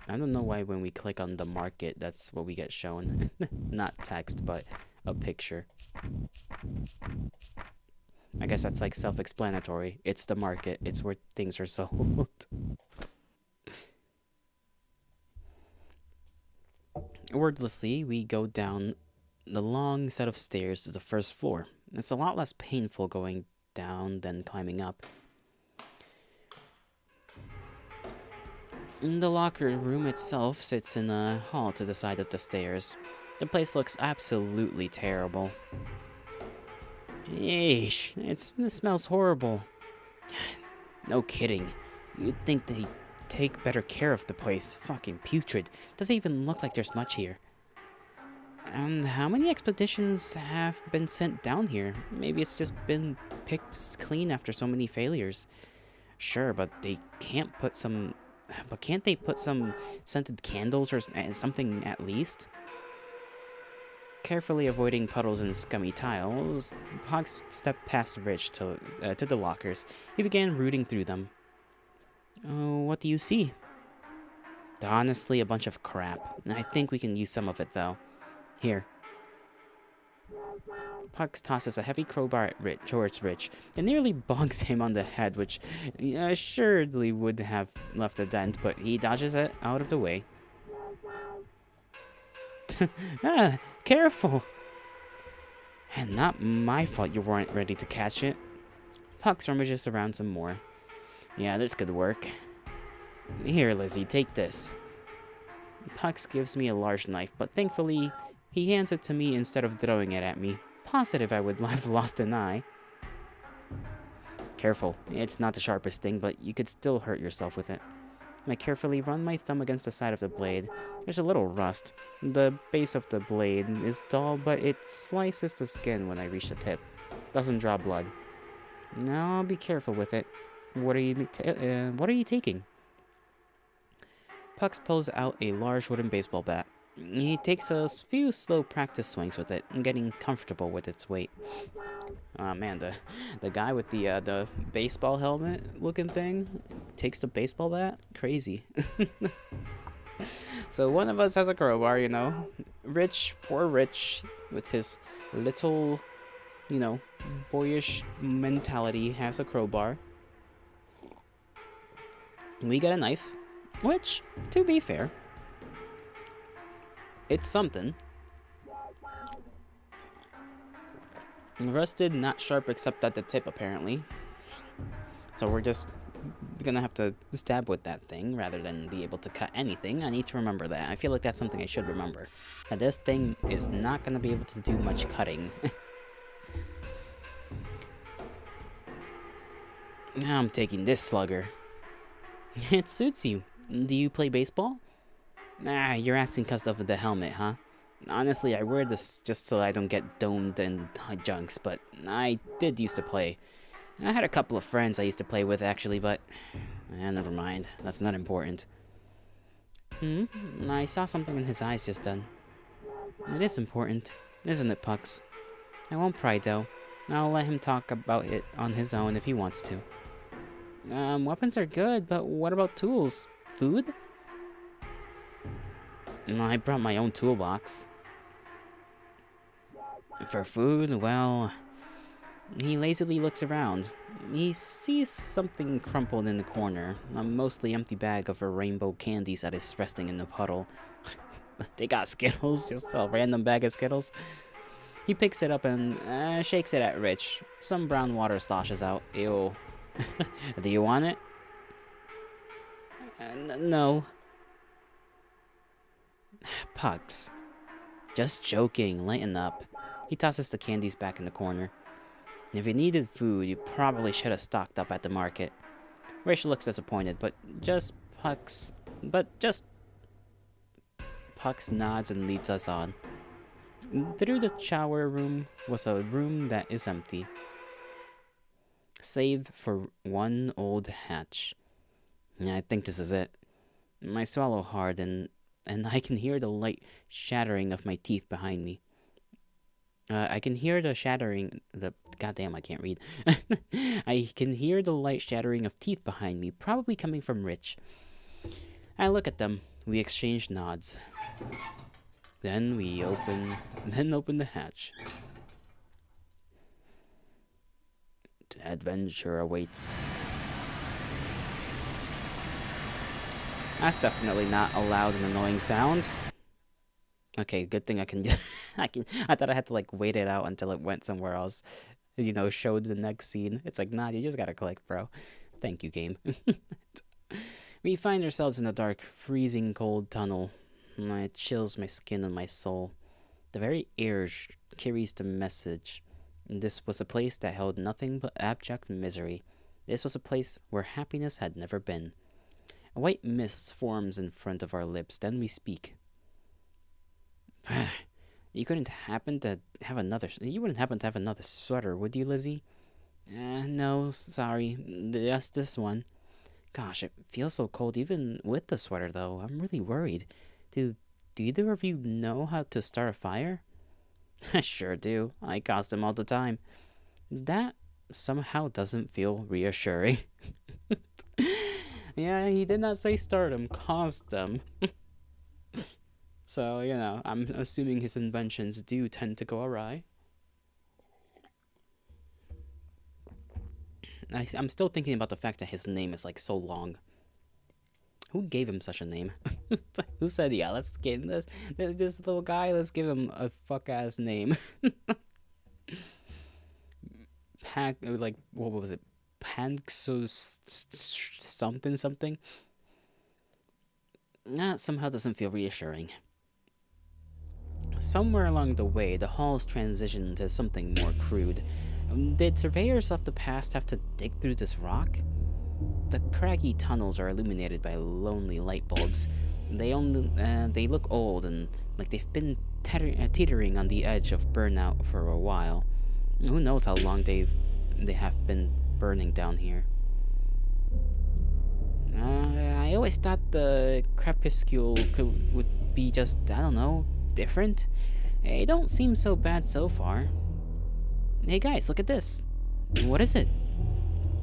I don't know why when we click on the market, that's what we get shown. Not text, but a picture. I guess that's like self-explanatory. It's the market. It's where things are sold. Wordlessly, we go down the long set of stairs to the first floor. It's a lot less painful going down than climbing up. The locker room itself sits in a hall to the side of the stairs. The place looks absolutely terrible. Yeesh, it smells horrible. No kidding. You'd think they'd take better care of the place. Fucking putrid. Doesn't even look like there's much here. And how many expeditions have been sent down here? Maybe it's just been picked clean after so many failures. Sure, but can't they put some scented candles or something at least? Carefully avoiding puddles and scummy tiles, Pogs stepped past Rich to the lockers. He began rooting through them. Oh, what do you see? Honestly, a bunch of crap. I think we can use some of it, though. Here. Pugs tosses a heavy crowbar at towards Rich and nearly bonks him on the head, which assuredly would have left a dent, but he dodges it out of the way. Ah, careful! And not my fault you weren't ready to catch it. Pugs rummages around some more. Yeah, this could work. Here, Lizzie, take this. Pugs gives me a large knife, but thankfully, he hands it to me instead of throwing it at me. Positive I would have lost an eye. Careful, it's not the sharpest thing, but you could still hurt yourself with it. I carefully run my thumb against the side of the blade. There's a little rust. The base of the blade is dull, but it slices the skin when I reach the tip. Doesn't draw blood. Now be careful with it. What are you taking? Pugs pulls out a large wooden baseball bat. He takes a few slow practice swings with it, getting comfortable with its weight. Oh man, the guy with the baseball helmet looking thing takes the baseball bat? Crazy. So one of us has a crowbar, you know. Rich, poor Rich, with his little, boyish mentality, has a crowbar. We get a knife, which, to be fair, it's something. Rusted, not sharp except at the tip, apparently. So we're just gonna have to stab with that thing rather than be able to cut anything. I need to remember that. I feel like that's something I should remember. That this thing is not gonna be able to do much cutting. Now I'm taking this slugger. It suits you. Do you play baseball? Nah, you're asking because of the helmet, huh? Honestly, I wear this just so I don't get domed and junks, but I did used to play. I had a couple of friends I used to play with, actually, but never mind. That's not important. I saw something in his eyes just then. It is important, isn't it, Pucks? I won't pry, though. I'll let him talk about it on his own if he wants to. Weapons are good, but what about tools? Food? I brought my own toolbox. For food, well... He lazily looks around. He sees something crumpled in the corner. A mostly empty bag of rainbow candies that is resting in the puddle. They got Skittles? Just a random bag of Skittles? He picks it up and shakes it at Rich. Some brown water sloshes out. Ew. Do you want it? No. Pucks. Just joking, lighten up. He tosses the candies back in the corner. If you needed food, you probably should have stocked up at the market. Rachel looks disappointed, but just Pucks nods and leads us on. Through the shower room was a room that is empty, save for one old hatch. I think this is it. I swallow hard and I can hear the light shattering of my teeth behind me. I can hear the shattering. Goddamn, I can't read. I can hear the light shattering of teeth behind me, probably coming from Rich. I look at them. We exchange nods. Then we open the hatch. Adventure awaits. That's definitely not a loud and annoying sound. Okay, good thing I can I thought I had to like wait it out until it went somewhere else. You know, showed the next scene. It's like, nah, you just gotta click, bro. Thank you, game. We find ourselves in a dark, freezing cold tunnel. It chills my skin and my soul. The very air carries the message. This was a place that held nothing but abject misery. This was a place where happiness had never been. A white mist forms in front of our lips, then we speak. You wouldn't happen to have another sweater, would you, Lizzie? No, sorry. Just this one. Gosh, it feels so cold even with the sweater, though. I'm really worried. Do either of you know how to start a fire? I sure do. I cause them all the time. That somehow doesn't feel reassuring. Yeah, he did not say start them, cause them. So, you know, I'm assuming his inventions do tend to go awry. I'm still thinking about the fact that his name is like so long. Who gave him such a name? Who said, yeah, let's get this little guy, let's give him a fuck-ass name. Like, what was it? Panksos something? That somehow doesn't feel reassuring. Somewhere along the way, the halls transitioned to something more crude. Did surveyors of the past have to dig through this rock? The craggy tunnels are illuminated by lonely light bulbs. They look old and like they've been teetering on the edge of burnout for a while. Who knows how long they have been burning down here. I always thought the crepuscule would be just, I don't know, different. It don't seem so bad so far. Hey guys, look at this. What is it?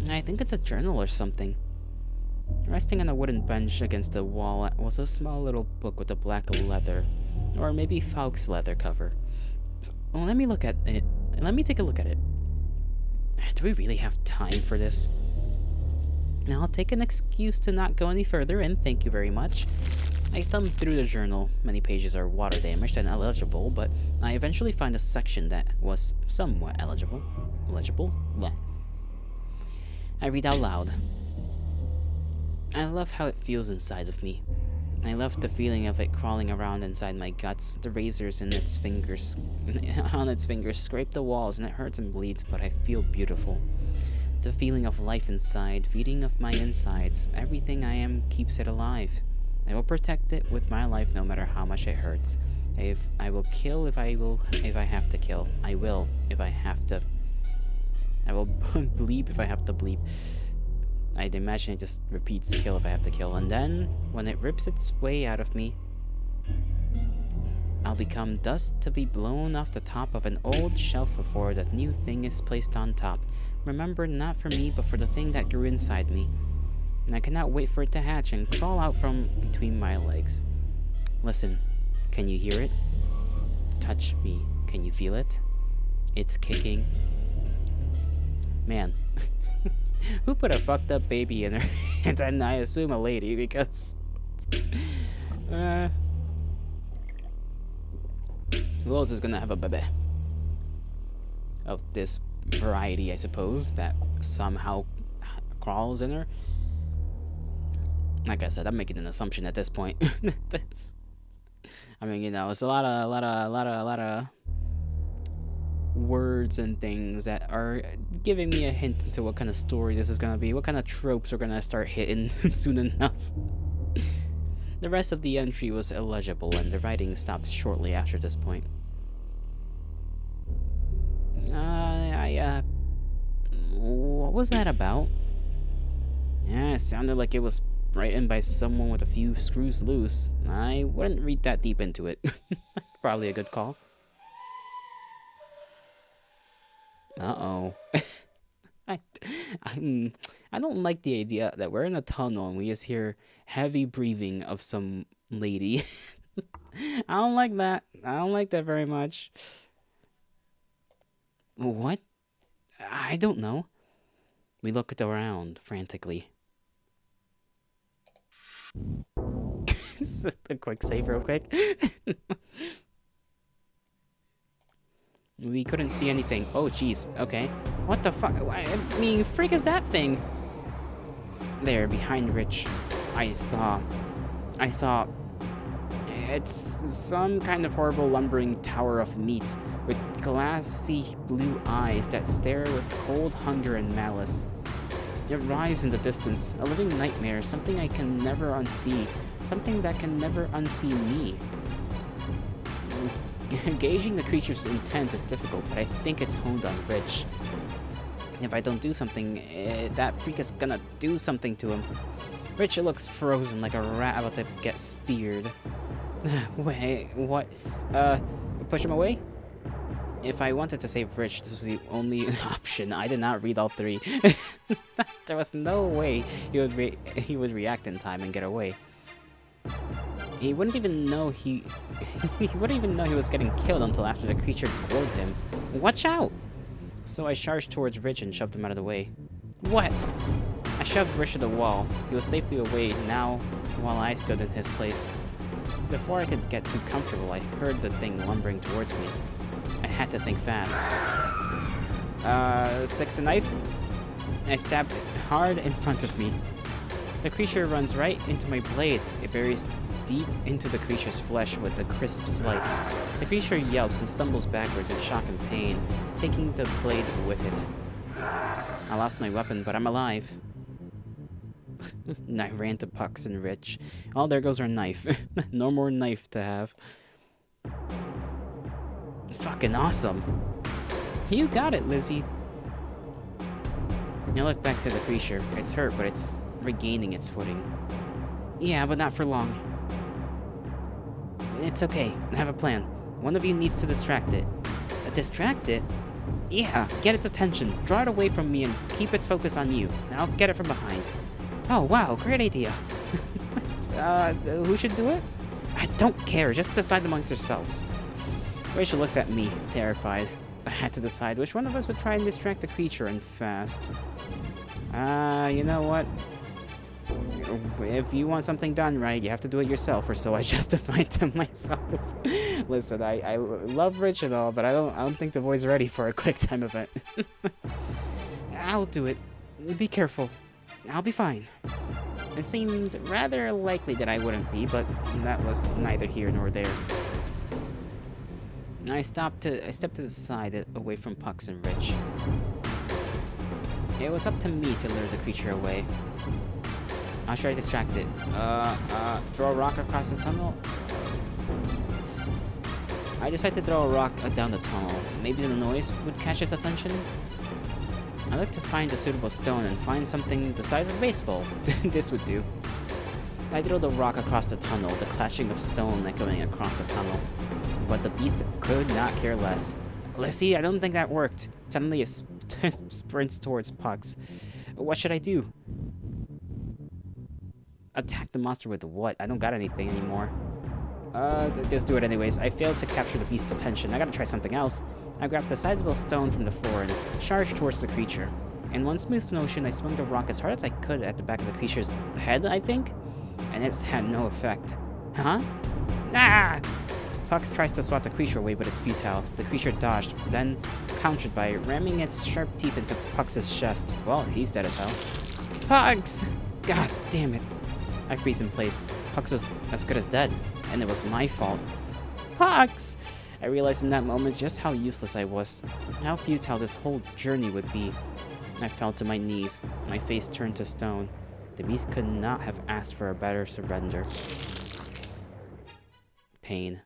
I think it's a journal or something. Resting on a wooden bench against the wall was a small little book with a black leather, or maybe Falk's leather cover. Well, let me take a look at it. Do we really have time for this? Now I'll take an excuse to not go any further, and thank you very much. I thumbed through the journal. Many pages are water damaged and illegible, but I eventually find a section that was somewhat legible. Bleh. I read out loud. I love how it feels inside of me. I love the feeling of it crawling around inside my guts. The razors on its fingers scrape the walls, and it hurts and bleeds, but I feel beautiful. The feeling of life inside, feeding of my insides. Everything I am keeps it alive. I will protect it with my life, no matter how much it hurts. I will kill if I have to kill. I will if I have to. I will bleep if I have to bleep. I'd imagine it just repeats kill if I have to kill, and then, when it rips its way out of me, I'll become dust to be blown off the top of an old shelf before that new thing is placed on top. Remember, not for me, but for the thing that grew inside me. And I cannot wait for it to hatch and crawl out from between my legs. Listen, can you hear it? Touch me, can you feel it? It's kicking. Man. Who put a fucked up baby in her? And then I assume a lady, because who else is gonna have a baby of this variety, I suppose, that somehow crawls in her. Like I said, I'm making an assumption at this point. I mean, you know, it's a lot of words and things that are giving me a hint into what kind of story this is gonna be, what kind of tropes are gonna start hitting soon enough. The rest of the entry was illegible, and the writing stopped shortly after this point. What was that about? Yeah, it sounded like it was written by someone with a few screws loose. I wouldn't read that deep into it. Probably a good call. Uh-oh. I don't like the idea that we're in a tunnel and we just hear heavy breathing of some lady. I don't like that. I don't like that very much. What? I don't know. We looked around frantically. A quick save real quick. We couldn't see anything. Oh, jeez. Okay. What the fuck? I mean, freak is that thing? There, behind Rich, I saw... It's some kind of horrible lumbering tower of meat with glassy blue eyes that stare with cold hunger and malice. It rises in the distance, a living nightmare, something I can never unsee, something that can never unsee me. Gauging the creature's intent is difficult, but I think it's honed on Rich. If I don't do something, that freak is gonna do something to him. Rich looks frozen like a rat about to get speared. Wait, what? Push him away? If I wanted to save Rich, this was the only option. I did not read all three. There was no way he would react in time and get away. He wouldn't even know he was getting killed until after the creature gored him. Watch out! So I charged towards Rich and shoved him out of the way. What? I shoved Rich to the wall. He was safely away now while I stood in his place. Before I could get too comfortable, I heard the thing lumbering towards me. I had to think fast. Stick the knife? I stabbed it hard in front of me. The creature runs right into my blade. It buries deep into the creature's flesh with a crisp slice. The creature yelps and stumbles backwards in shock and pain, taking the blade with it. I lost my weapon, but I'm alive. I ran to Pucks and Rich. Oh, there goes our knife. No more knife to have. Fucking awesome. You got it, Lizzie. I look back to the creature. It's hurt, but it's regaining its footing. Yeah, but not for long. It's okay. I have a plan. One of you needs to distract it. Distract it? Yeah, get its attention. Draw it away from me and keep its focus on you. I'll get it from behind. Oh, wow, great idea. Who should do it? I don't care. Just decide amongst yourselves. Rachel looks at me, terrified. I had to decide which one of us would try and distract the creature, and fast. You know what? If you want something done right, you have to do it yourself, or so I justified to myself. Listen, I love Rich and all, but I don't think the boy's ready for a quick time event. I'll do it. Be careful. I'll be fine. It seemed rather likely that I wouldn't be, but that was neither here nor there. I stepped to the side away from Pucks and Rich. It was up to me to lure the creature away. How should I distract it? Throw a rock across the tunnel? I decided to throw a rock down the tunnel. Maybe the noise would catch its attention? I looked to find a suitable stone and find something the size of a baseball. This would do. I threw the rock across the tunnel, the clashing of stone echoing across the tunnel. But the beast could not care less. Lissy, I don't think that worked. Suddenly it sprints towards Pucks. What should I do? Attack the monster with what? I don't got anything anymore. Just do it anyways. I failed to capture the beast's attention. I gotta try something else. I grabbed a sizable stone from the floor and charged towards the creature. In one smooth motion, I swung the rock as hard as I could at the back of the creature's head, I think? And it's had no effect. Huh? Ah! Pucks tries to swat the creature away, but it's futile. The creature dodged, then countered by ramming its sharp teeth into Pucks' chest. Well, he's dead as hell. Pugs! God damn it. I freeze in place. Pugs was as good as dead, and it was my fault. Pugs! I realized in that moment just how useless I was, how futile this whole journey would be. I fell to my knees, my face turned to stone. The beast could not have asked for a better surrender. Pain.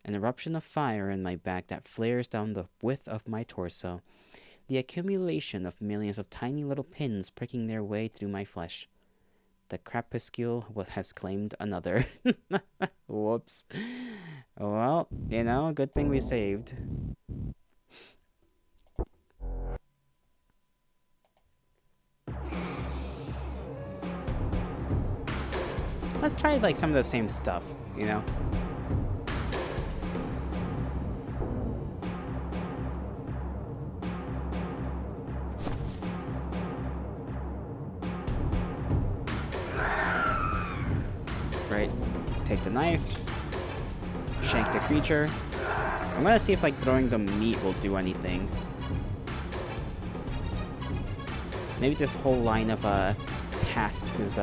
An eruption of fire in my back that flares down the width of my torso. The accumulation of millions of tiny little pins pricking their way through my flesh. The crepuscule has claimed another. Whoops. Well, you know, good thing we saved. Let's try like some of the same stuff, you know? Right, take the knife, shank the creature. I'm gonna see if like throwing the meat will do anything. Maybe this whole line of tasks is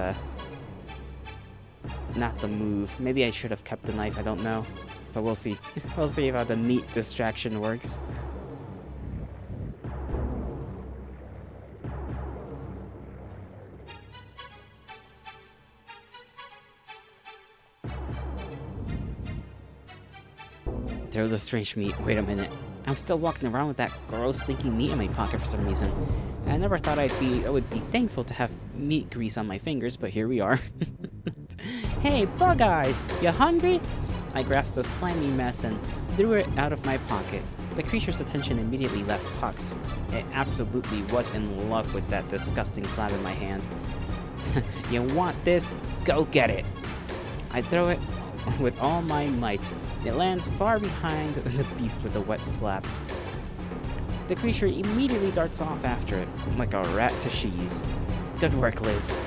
not the move. Maybe I should have kept the knife, I don't know. But we'll see. We'll see how the meat distraction works. Throw the strange meat. Wait a minute. I'm still walking around with that gross stinking meat in my pocket for some reason. I never thought I would be thankful to have meat grease on my fingers, but here we are. Hey, Bug Eyes! You hungry? I grasped the slimy mess and threw it out of my pocket. The creature's attention immediately left Pucks. It absolutely was in love with that disgusting slab in my hand. You want this? Go get it! I throw it with all my might. It lands far behind the beast with a wet slap. The creature immediately darts off after it, like a rat to cheese. Good work, Liz.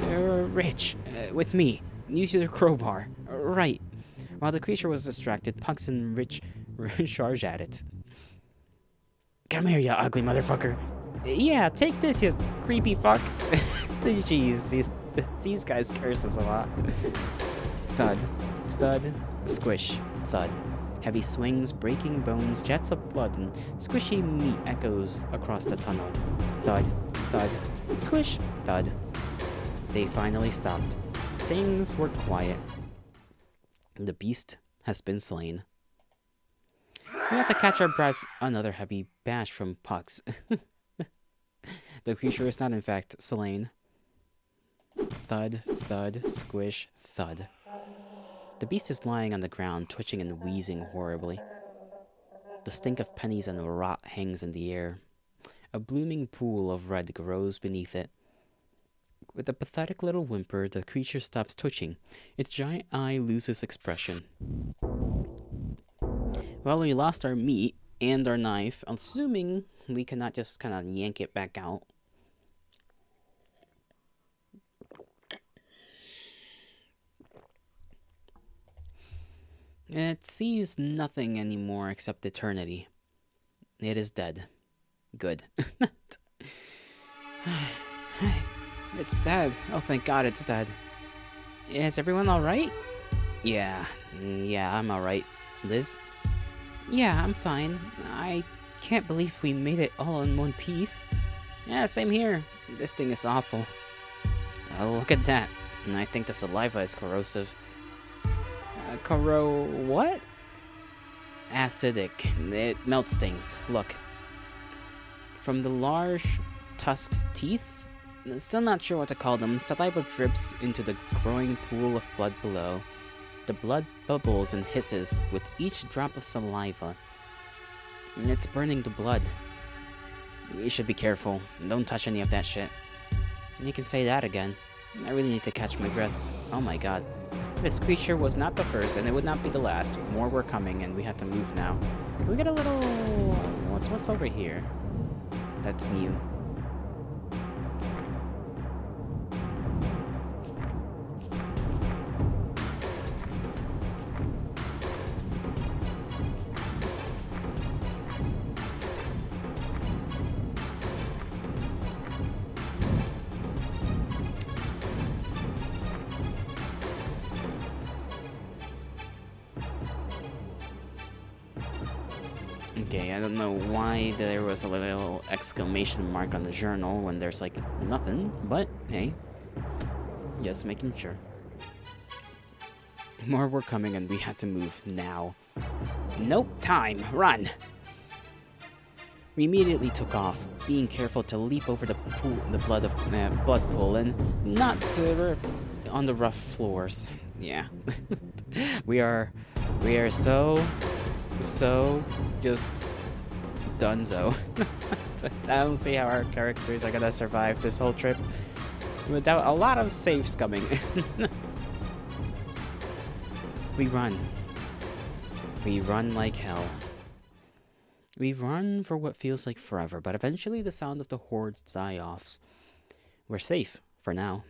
Rich, with me. Use your crowbar. Right. While the creature was distracted, Pucks and Rich charged at it. Come here, you ugly motherfucker. Yeah, take this, you creepy fuck. Jeez, these guys curse us a lot. Thud. Thud. Squish. Thud. Heavy swings, breaking bones, jets of blood, and squishy meat echoes across the tunnel. Thud. Thud. Squish. Thud. They finally stopped. Things were quiet. The beast has been slain. We have to catch our breaths. Another heavy bash from Pucks. The creature is not in fact slain. Thud, thud, squish, thud. The beast is lying on the ground, twitching and wheezing horribly. The stink of pennies and rot hangs in the air. A blooming pool of red grows beneath it. With a pathetic little whimper, the creature stops twitching. Its giant eye loses expression. Well, we lost our meat and our knife, assuming we cannot just kind of yank it back out. It sees nothing anymore except eternity. It is dead. Good. It's dead. Oh, thank God it's dead. Is everyone alright? Yeah, I'm alright. Liz? Yeah, I'm fine. I can't believe we made it all in one piece. Yeah, same here. This thing is awful. Oh, look at that. And I think the saliva is corrosive. What? Acidic. It melts things. Look. From the large tusk's teeth? Still not sure what to call them. Saliva drips into the growing pool of blood below. The blood bubbles and hisses with each drop of saliva. It's burning the blood. We should be careful. Don't touch any of that shit. You can say that again. I really need to catch my breath. Oh my God. This creature was not the first, and it would not be the last. More were coming, and we have to move now. Can we get a little... What's over here? That's new. Okay, I don't know why there was a little exclamation mark on the journal when there's like nothing, but hey, just making sure. More were coming and we had to move now. Nope, time, run! We immediately took off, being careful to leap over the pool, the blood pool, and not to on the rough floors. Yeah, we are so just donezo. I don't see how our characters are gonna survive this whole trip without a lot of saves coming. We run. We run like hell. We run for what feels like forever, but eventually the sound of the hordes die off. We're safe, for now.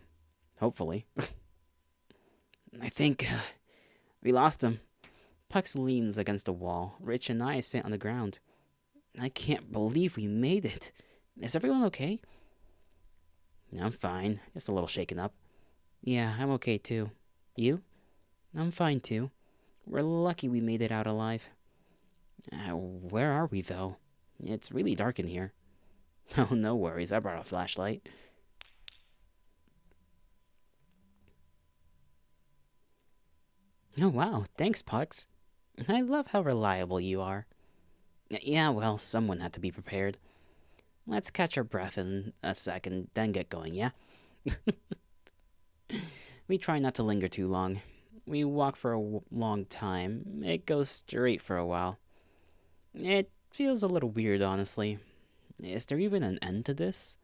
Hopefully. I think we lost him. Pucks leans against the wall. Rich and I sit on the ground. I can't believe we made it. Is everyone okay? I'm fine. Just a little shaken up. Yeah, I'm okay too. You? I'm fine too. We're lucky we made it out alive. Where are we, though? It's really dark in here. Oh, no worries. I brought a flashlight. Oh, wow. Thanks, Pucks. I love how reliable you are. Yeah, well, someone had to be prepared. Let's catch our breath in a second, then get going, yeah? We try not to linger too long. We walk for a long time. It goes straight for a while. It feels a little weird, honestly. Is there even an end to this?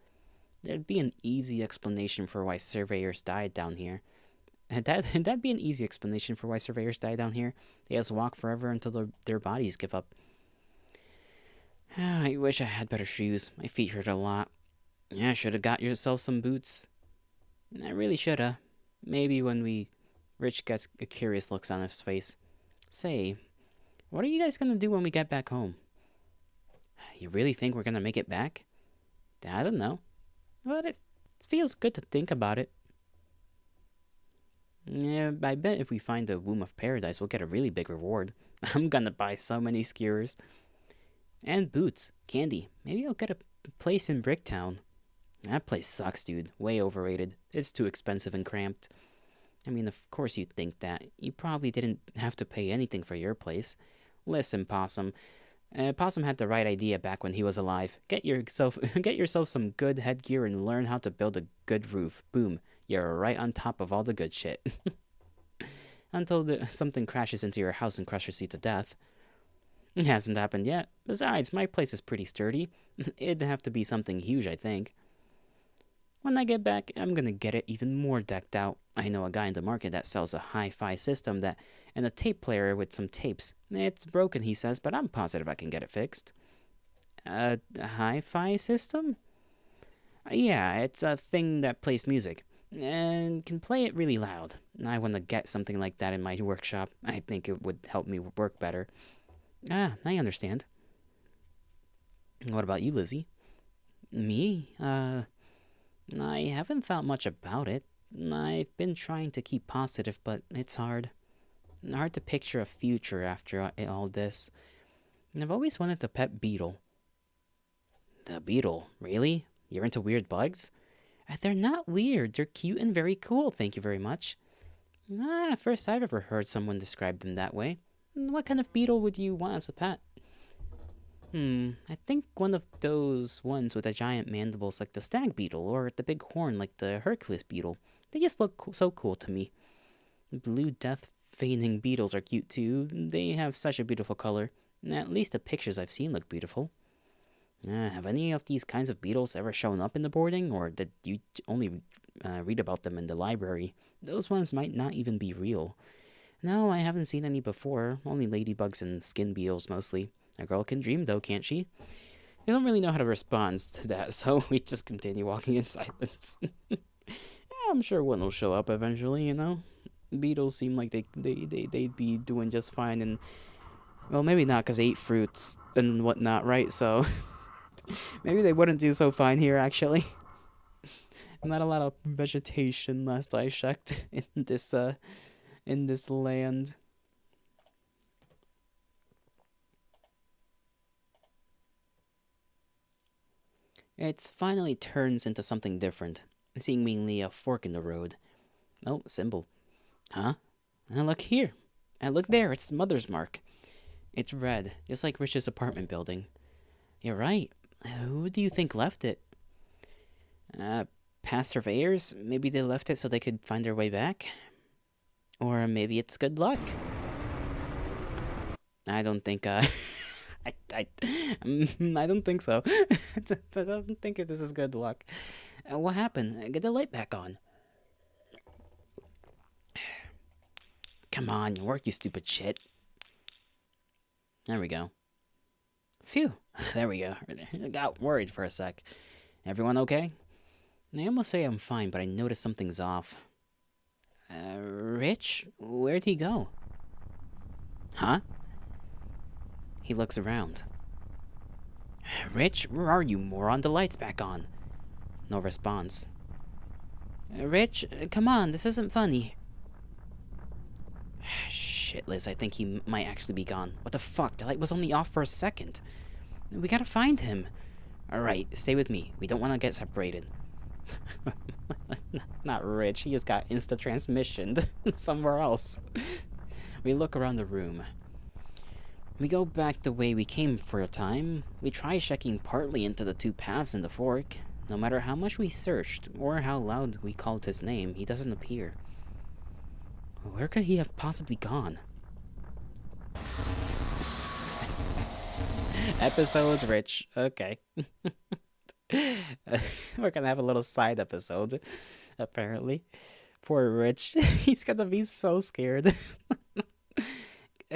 There'd be an easy explanation for why surveyors died down here. That'd be an easy explanation for why surveyors die down here. They just walk forever until their bodies give up. I wish I had better shoes. My feet hurt a lot. Yeah, should have got yourself some boots. I really shoulda. Maybe when Rich gets a curious look on his face. Say, what are you guys gonna do when we get back home? You really think we're gonna make it back? I don't know. But it feels good to think about it. Yeah, I bet if we find the Womb of Paradise, we'll get a really big reward. I'm gonna buy so many skewers. And boots. Candy. Maybe I'll get a place in Bricktown. That place sucks, dude. Way overrated. It's too expensive and cramped. I mean, of course you'd think that. You probably didn't have to pay anything for your place. Listen, Possum. Possum had the right idea back when he was alive. Get yourself some good headgear and learn how to build a good roof. Boom. You're right on top of all the good shit. Until something crashes into your house and crushes you to death. It hasn't happened yet. Besides, my place is pretty sturdy. It'd have to be something huge, I think. When I get back, I'm gonna get it even more decked out. I know a guy in the market that sells a hi-fi system and a tape player with some tapes. It's broken, he says, but I'm positive I can get it fixed. A hi-fi system? Yeah, it's a thing that plays music and can play it really loud. I want to get something like that in my workshop. I think it would help me work better. Ah, I understand. What about you, Lizzie? Me? I haven't thought much about it. I've been trying to keep positive, but it's hard. Hard to picture a future after all this. And I've always wanted to pet beetle. The beetle? Really? You're into weird bugs? They're not weird. They're cute and very cool, thank you very much. First I've ever heard someone describe them that way. What kind of beetle would you want as a pet? I think one of those ones with the giant mandibles like the stag beetle, or the big horn like the Hercules beetle. They just look so cool to me. Blue death feigning beetles are cute too. They have such a beautiful color. At least the pictures I've seen look beautiful. Have any of these kinds of beetles ever shown up in the boarding, or did you only read about them in the library? Those ones might not even be real. No, I haven't seen any before. Only ladybugs and skin beetles mostly. A girl can dream though, can't she? They don't really know how to respond to that, so we just continue walking in silence. I'm sure one will show up eventually, you know? Beetles seem like they'd be doing just fine, and well, maybe not because they eat fruits and whatnot, right? So maybe they wouldn't do so fine here, actually. Not a lot of vegetation last I checked in this land. It finally turns into something different, seemingly a fork in the road. Oh, symbol. Huh? And look here. And look there, it's Mother's mark. It's red, just like Rich's apartment building. You're right. Who do you think left it? Past surveyors? Maybe they left it so they could find their way back? Or maybe it's good luck? I don't think, I don't think so. I don't think this is good luck. What happened? Get the light back on. Come on, work, you stupid shit. There we go. Phew. There we go. I got worried for a sec. Everyone okay? I almost say I'm fine, but I notice something's off. Rich? Where'd he go? Huh? He looks around. Rich, where are you, moron? The light's back on. No response. Rich, come on, this isn't funny. Shit, Liz, I think he might actually be gone. What the fuck? The light was only off for a second. We gotta find him. Alright, stay with me. We don't want to get separated. Not Rich, he just got insta-transmissioned somewhere else. We look around the room. We go back the way we came for a time. We try checking partly into the two paths in the fork. No matter how much we searched, or how loud we called his name, he doesn't appear. Where could he have possibly gone? Episode Rich. Okay. We're gonna have a little side episode, apparently. Poor Rich. He's gonna be so scared.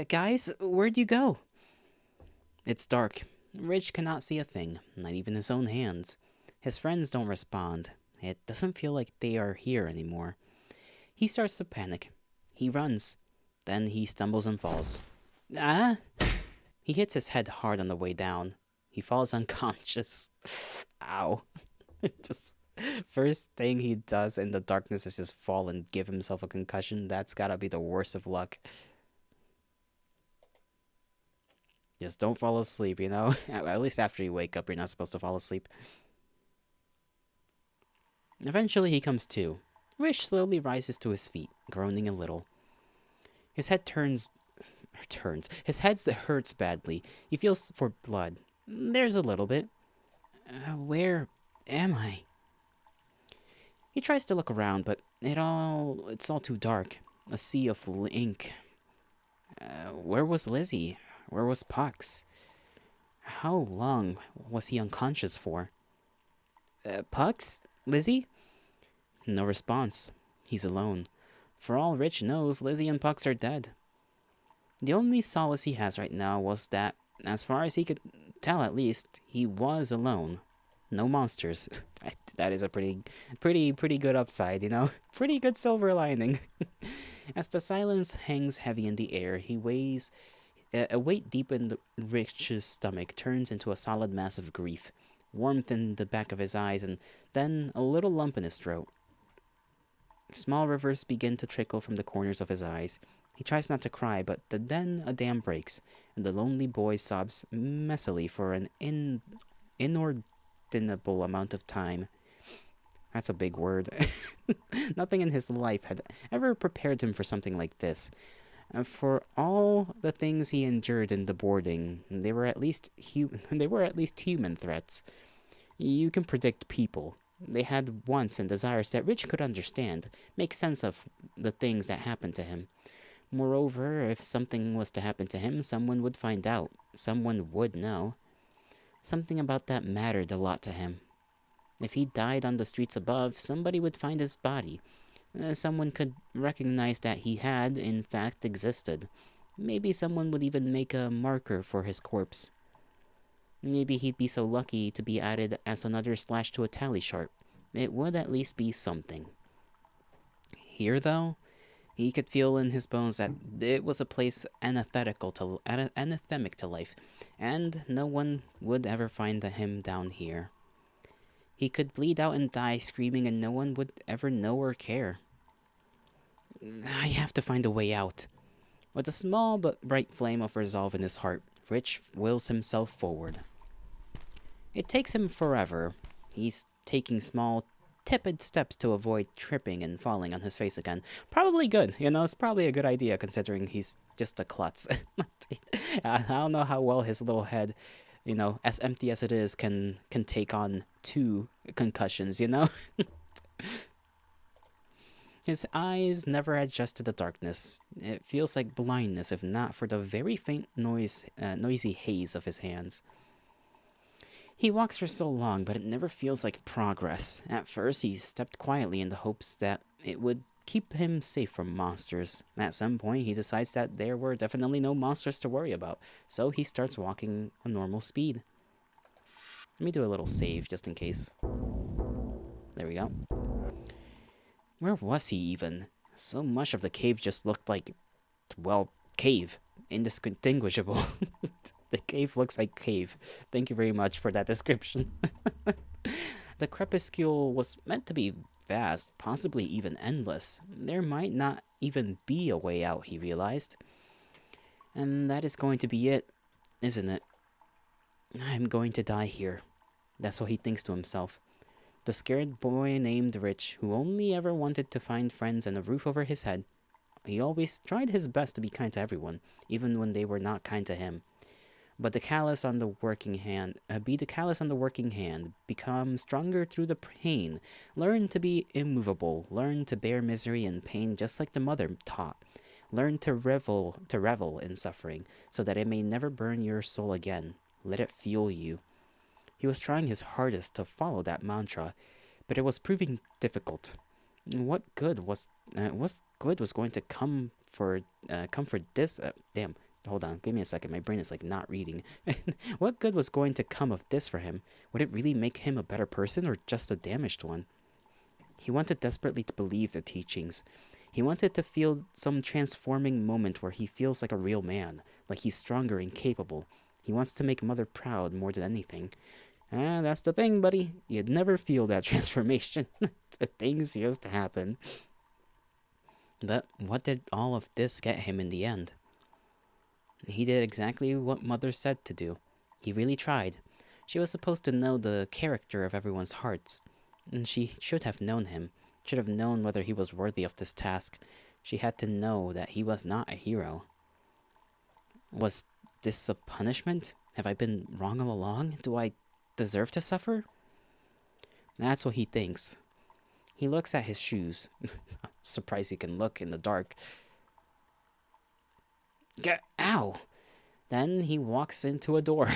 Guys, where'd you go? It's dark. Rich cannot see a thing, not even his own hands. His friends don't respond. It doesn't feel like they are here anymore. He starts to panic. He runs. Then he stumbles and falls. Ah! He hits his head hard on the way down. He falls unconscious. Ow. Just first thing he does in the darkness is just fall and give himself a concussion. That's gotta be the worst of luck. Just don't fall asleep, you know? At least after you wake up, you're not supposed to fall asleep. Eventually he comes to. Rich slowly rises to his feet, groaning a little. His head His head hurts badly. He feels for blood. There's a little bit. Where am I? He tries to look around, but it's all too dark. A sea of ink. Where was Lizzie? Where was Pucks? How long was he unconscious for? Pucks? Lizzie? No response. He's alone. For all Rich knows, Lizzie and Pucks are dead. The only solace he has right now was that, as far as he could tell at least, he was alone. No monsters. That is a pretty good upside, you know? Pretty good silver lining. As the silence hangs heavy in the air, he weighs... A weight deep in Rich's stomach turns into a solid mass of grief, warmth in the back of his eyes, and then a little lump in his throat. Small rivers begin to trickle from the corners of his eyes. He tries not to cry, but then a dam breaks, and the lonely boy sobs messily for an inordinable amount of time. That's a big word. Nothing in his life had ever prepared him for something like this. For all the things he endured in the boarding, they were at least human threats. You can predict people. They had wants and desires that Rich could understand, make sense of the things that happened to him. Moreover, if something was to happen to him, someone would find out. Someone would know. Something about that mattered a lot to him. If he died on the streets above, somebody would find his body. Someone could recognize that he had, in fact, existed. Maybe someone would even make a marker for his corpse. Maybe he'd be so lucky to be added as another slash to a tally chart. It would at least be something. Here, though, he could feel in his bones that it was a place anathemic to life, and no one would ever find him down here. He could bleed out and die screaming and no one would ever know or care. I have to find a way out. With a small but bright flame of resolve in his heart, Rich wills himself forward. It takes him forever, He's taking small, tepid steps to avoid tripping and falling on his face again. Probably good, you know, it's probably a good idea considering he's just a klutz. I don't know how well his little head, you know, as empty as it is, can take on 2 concussions, you know? His eyes never adjust to the darkness. It feels like blindness if not for the very faint noisy haze of his hands. He walks for so long, but it never feels like progress. At first, he stepped quietly in the hopes that it would keep him safe from monsters. At some point, he decides that there were definitely no monsters to worry about, so he starts walking a normal speed. Let me do a little save just in case. There we go. Where was he even? So much of the cave just looked like, well, cave. Indistinguishable. The cave looks like cave. Thank you very much for that description. The crepuscule was meant to be vast, possibly even endless. There might not even be a way out, he realized. And that is going to be it, isn't it? I'm going to die here. That's what he thinks to himself. The scared boy named Rich, who only ever wanted to find friends and a roof over his head. He always tried his best to be kind to everyone, even when they were not kind to him. But the callous on the working hand, become stronger through the pain, learn to be immovable, learn to bear misery and pain just like the mother taught. Learn to revel in suffering, so that it may never burn your soul again. Let it fuel you. He was trying his hardest to follow that mantra, but it was proving difficult. What good was going to come for this? Damn, hold on, give me a second. My brain is like not reading. What good was going to come of this for him? Would it really make him a better person or just a damaged one? He wanted desperately to believe the teachings. He wanted to feel some transforming moment where he feels like a real man, like he's stronger and capable. He wants to make Mother proud more than anything. That's the thing, buddy. You'd never feel that transformation. The things used to happen. But what did all of this get him in the end? He did exactly what Mother said to do. He really tried. She was supposed to know the character of everyone's hearts. And she should have known him. Should have known whether he was worthy of this task. She had to know that he was not a hero. Was this a punishment? Have I been wrong all along? Do I deserve to suffer? That's what he thinks. He looks at his shoes. I'm surprised he can look in the dark. Ow! Then he walks into a door.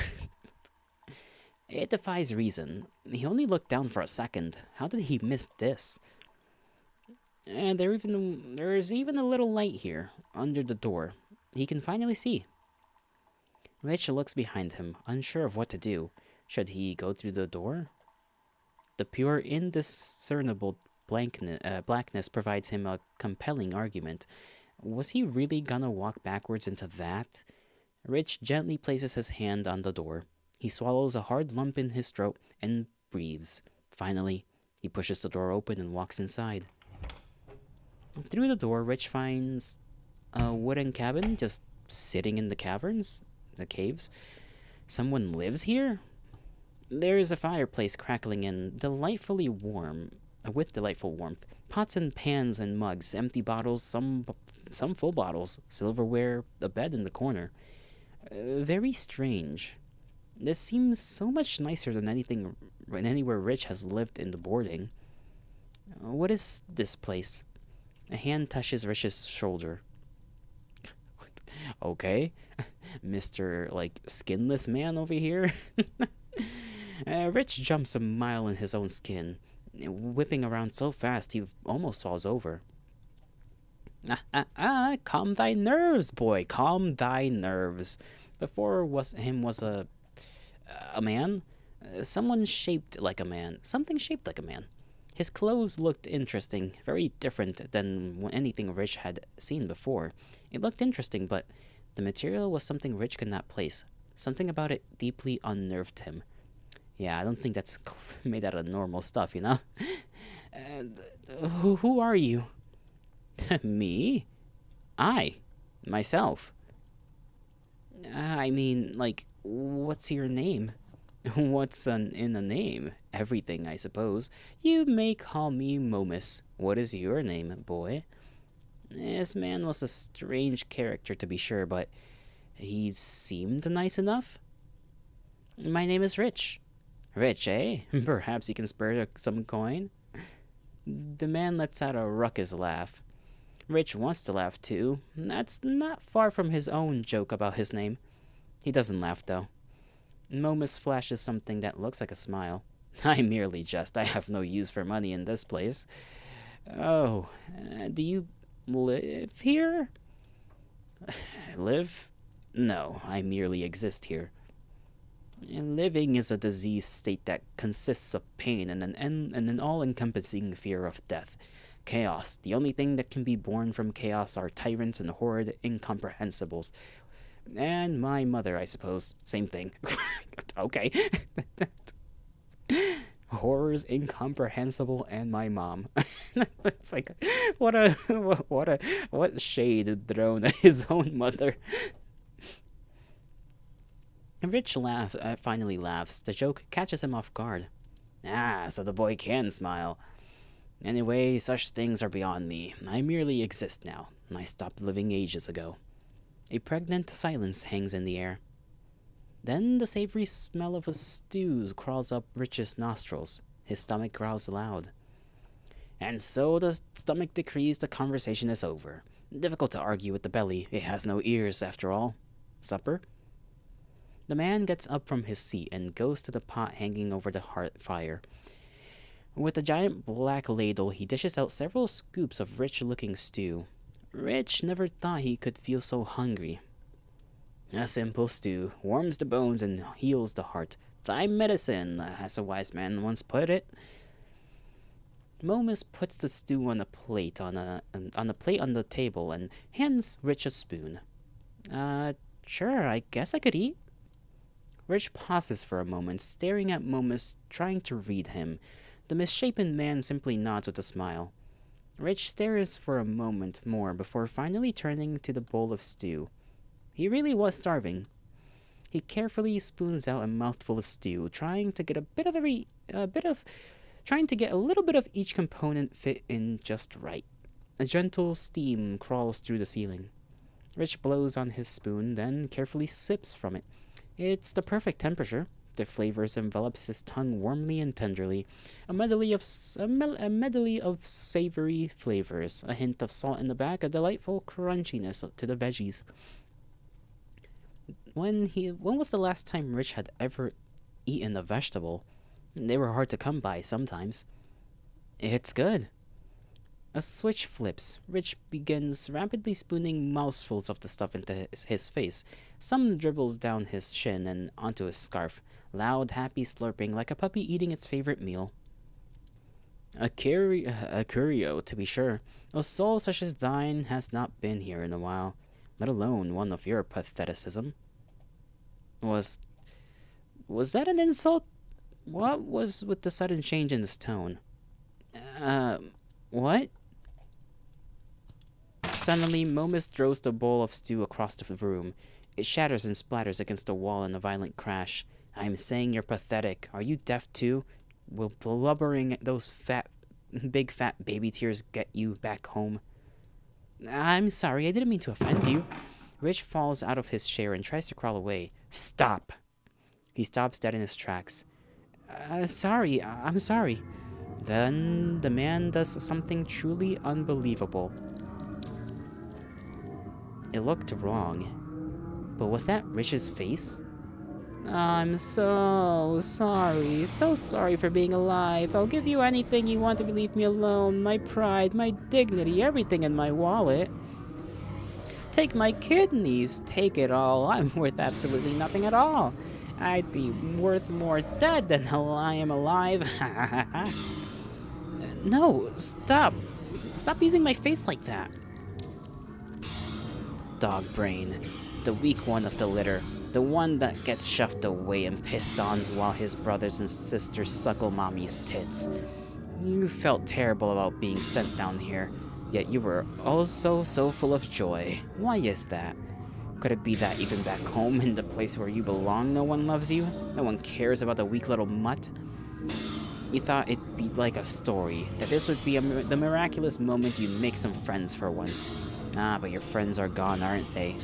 It defies reason. He only looked down for a second. How did he miss this? And there's even a little light here, under the door. He can finally see. Rich looks behind him, unsure of what to do. Should he go through the door? The pure, indiscernible blackness provides him a compelling argument. Was he really gonna walk backwards into that? Rich gently places his hand on the door. He swallows a hard lump in his throat and breathes. Finally, he pushes the door open and walks inside. Through the door, Rich finds a wooden cabin just sitting in the caves. Someone lives here? There is a fireplace crackling and with delightful warmth. Pots and pans and mugs, empty bottles, some full bottles, silverware, a bed in the corner. Very strange. This seems so much nicer than anywhere Rich has lived in the boarding. What is this place? A hand touches Rich's shoulder. Okay, Mr. Skinless man over here. Rich jumps a mile in his own skin, whipping around so fast he almost falls over. Calm thy nerves, boy, calm thy nerves. Before him was a man, something shaped like a man. His clothes looked interesting, very different than anything Rich had seen before. It looked interesting, but the material was something Rich could not place. Something about it deeply unnerved him. Yeah, I don't think that's made out of normal stuff, you know? Who are you? Me? Myself. I mean, what's your name? What's in a name? Everything, I suppose. You may call me Momus. What is your name, boy? This man was a strange character, to be sure, but he seemed nice enough. My name is Rich. Rich, eh? Perhaps you can spare some coin? The man lets out a ruckus laugh. Rich wants to laugh too. That's not far from his own joke about his name. He doesn't laugh, though. Momus flashes something that looks like a smile. I merely jest. I have no use for money in this place. Oh, do you live here? Live? No, I merely exist here. Living is a diseased state that consists of pain and an all-encompassing fear of death. Chaos. The only thing that can be born from chaos are tyrants and horrid incomprehensibles. And my mother, I suppose. Same thing. Okay. Horrors, incomprehensible, and my mom. It's like, what shade thrown at his own mother. Rich finally laughs. The joke catches him off guard. Ah, so the boy can smile. Anyway, such things are beyond me. I merely exist now. I stopped living ages ago. A pregnant silence hangs in the air. Then the savory smell of a stew crawls up Rich's nostrils. His stomach growls aloud. And so the stomach decrees the conversation is over. Difficult to argue with the belly. It has no ears, after all. Supper? The man gets up from his seat and goes to the pot hanging over the hearth fire. With a giant black ladle, he dishes out several scoops of rich-looking stew. Rich never thought he could feel so hungry. A simple stew warms the bones and heals the heart. Thy medicine, as a wise man once put it. Momus puts the stew on a plate on the table and hands Rich a spoon. Sure, I guess I could eat. Rich pauses for a moment, staring at Momus, trying to read him. The misshapen man simply nods with a smile. Rich stares for a moment more before finally turning to the bowl of stew. He really was starving. He carefully spoons out a mouthful of stew, trying to get a little bit of each component fit in just right. A gentle steam crawls through the ceiling. Rich blows on his spoon, then carefully sips from it. It's the perfect temperature. The flavors envelops his tongue warmly and tenderly. A medley of savory flavors, a hint of salt in the back, a delightful crunchiness to the veggies. When was the last time Rich had ever eaten a vegetable? They were hard to come by sometimes. It's good. A switch flips. Rich begins rapidly spooning mouthfuls of the stuff into his face. Some dribbles down his chin and onto his scarf. Loud, happy slurping like a puppy eating its favorite meal. A curio, to be sure. A soul such as thine has not been here in a while, let alone one of your patheticism. Was that an insult? What was with the sudden change in his tone? What? Suddenly, Momus throws the bowl of stew across the room. It shatters and splatters against the wall in a violent crash. I'm saying you're pathetic. Are you deaf too? Will blubbering those big fat baby tears get you back home? I'm sorry, I didn't mean to offend you. Rich falls out of his chair and tries to crawl away. Stop! He stops dead in his tracks. I'm sorry. Then the man does something truly unbelievable. It looked wrong. But was that Rich's face? I'm so sorry for being alive. I'll give you anything you want to leave me alone. My pride, my dignity, everything in my wallet. Take my kidneys, take it all. I'm worth absolutely nothing at all. I'd be worth more dead than I am alive. No, stop. Stop using my face like that. Dog brain. The weak one of the litter. The one that gets shoved away and pissed on while his brothers and sisters suckle mommy's tits. You felt terrible about being sent down here, yet you were also so full of joy. Why is that? Could it be that even back home in the place where you belong, no one loves you? No one cares about the weak little mutt? You thought it'd be like a story, that this would be the miraculous moment you make some friends for once. Ah, but your friends are gone, aren't they?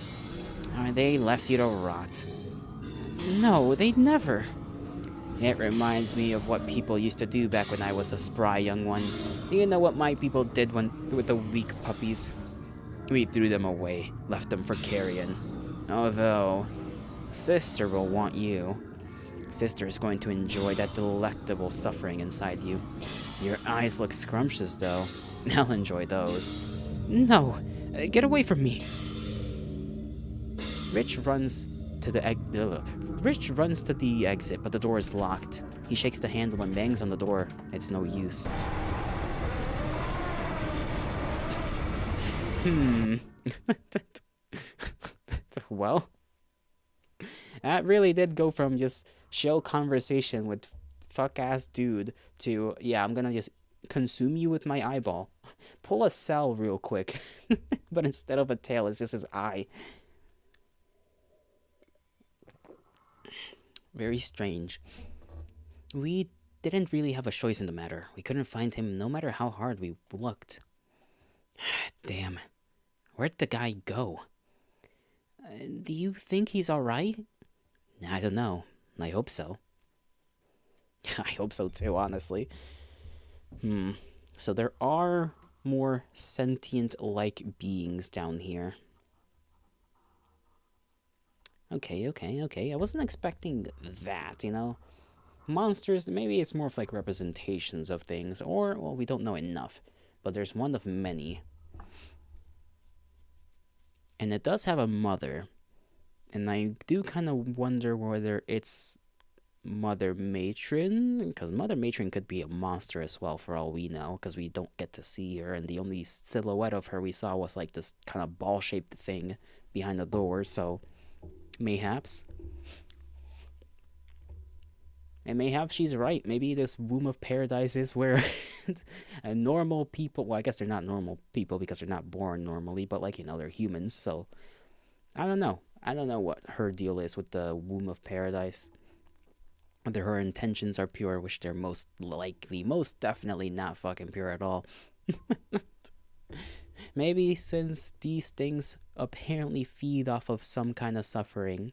They left you to rot. No, they'd never. It reminds me of what people used to do back when I was a spry young one. Do you know what my people did with the weak puppies? We threw them away, left them for carrion. Although, Sister will want you. Sister is going to enjoy that delectable suffering inside you. Your eyes look scrumptious, though. I'll enjoy those. No! Get away from me! Rich runs to the exit, but the door is locked. He shakes the handle and bangs on the door. It's no use. Well, that really did go from just chill conversation with fuck-ass dude to, yeah, I'm gonna just consume you with my eyeball. Pull a cell real quick. But instead of a tail, it's just his eye. Very strange. We didn't really have a choice in the matter. We couldn't find him no matter how hard we looked. Damn. Where'd the guy go? Do you think he's alright? I don't know. I hope so. I hope so too, honestly. So there are more sentient-like beings down here. Okay. I wasn't expecting that, you know? Monsters, maybe it's more of like representations of things, or, well, we don't know enough. But there's one of many. And it does have a mother. And I do kind of wonder whether it's Mother Matron, because Mother Matron could be a monster as well for all we know, because we don't get to see her, and the only silhouette of her we saw was like this kind of ball-shaped thing behind the door, so mayhaps. And mayhaps she's right. Maybe this womb of paradise is where normal people, well, I guess they're not normal people because they're not born normally, but like, you know, they're humans, so I don't know. I don't know what her deal is with the womb of paradise. Whether her intentions are pure, which they're most definitely not fucking pure at all. Maybe since these things apparently feed off of some kind of suffering,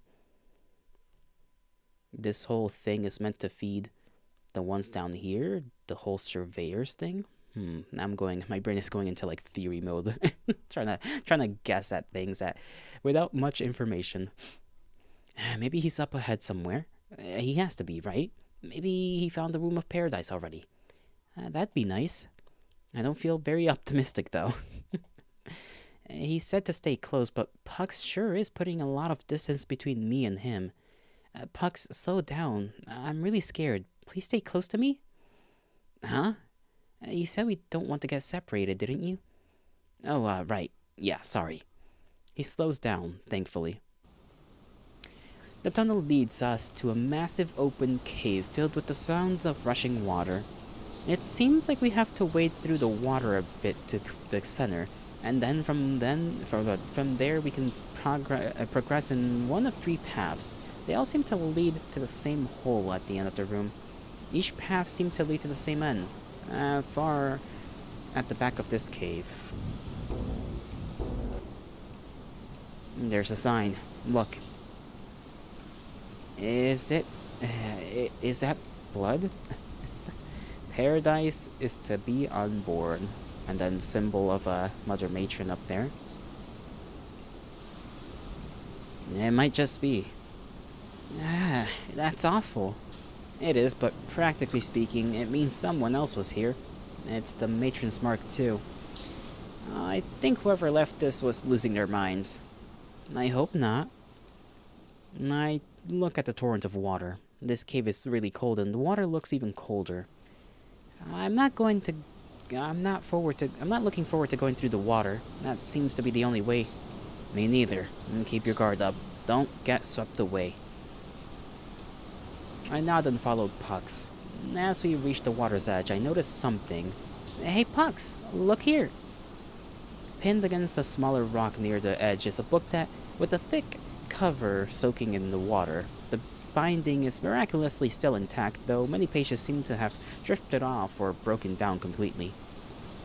this whole thing is meant to feed the ones down here, the whole surveyors thing. My brain is going into like theory mode, trying to guess at things without much information. Maybe he's up ahead somewhere. He has to be, right? Maybe he found the womb of paradise already. That'd be nice. I don't feel very optimistic though. He said to stay close, but Pucks sure is putting a lot of distance between me and him. Pucks, slow down. I'm really scared. Please stay close to me? Huh? You said we don't want to get separated, didn't you? Oh, right. Yeah, sorry. He slows down, thankfully. The tunnel leads us to a massive open cave filled with the sounds of rushing water. It seems like we have to wade through the water a bit to the center, and then from there we can progress in one of three paths. They all seem to lead to the same hole at the end of the room. Each path seemed to lead to the same end, far at the back of this cave. There's a sign. Look. Is that blood? Paradise is to be unborn. And then symbol of a Mother Matron up there. It might just be. That's awful. It is, but practically speaking, it means someone else was here. It's the Matron's mark too. I think whoever left this was losing their minds. I hope not. I look at the torrent of water. This cave is really cold, and the water looks even colder. I'm not looking forward to going through the water. That seems to be the only way. Me neither. And keep your guard up. Don't get swept away. I nod and followed Pucks. As we reached the water's edge, I noticed something. Hey Pucks, look here! Pinned against a smaller rock near the edge is a book that With a thick cover soaking in the water, the binding is miraculously still intact, though many pages seem to have drifted off or broken down completely.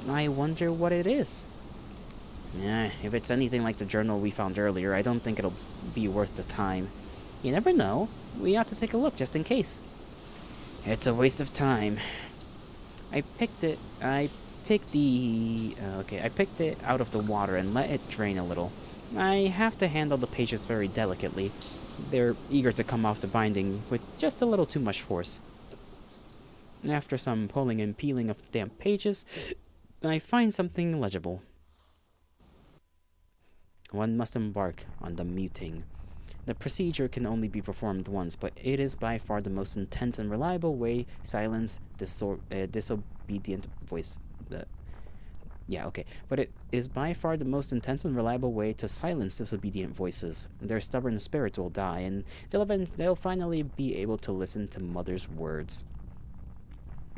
I wonder what it is. If it's anything like the journal we found earlier, I don't think it'll be worth the time. You never know. We ought to take a look just in case. It's a waste of time. I picked it out of the water and let it drain a little. I have to handle the pages very delicately. They're eager to come off the binding with just a little too much force. After some pulling and peeling of damp pages, I find something legible. One must embark on the muting. The procedure can only be performed once, but it is by far the most intense and reliable way silence disobedient voice. But it is by far the most intense and reliable way to silence disobedient voices. Their stubborn spirits will die, and they'll finally be able to listen to Mother's words.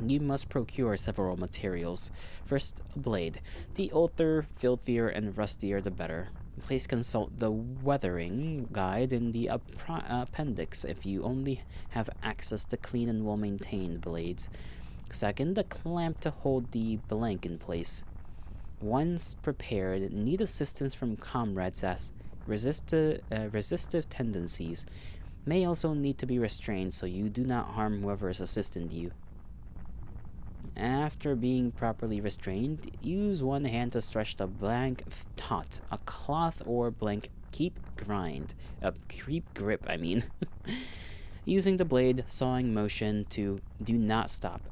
You must procure several materials. First, a blade. The older, filthier, and rustier the better. Please consult the weathering guide in the appendix if you only have access to clean and well-maintained blades. Second, a clamp to hold the blank in place. Once prepared, need assistance from comrades as resistive tendencies may also need to be restrained so you do not harm whoever is assisting you. After being properly restrained, use one hand to stretch the blank taut, a cloth or blank keep grip, using the blade sawing motion to do not stop.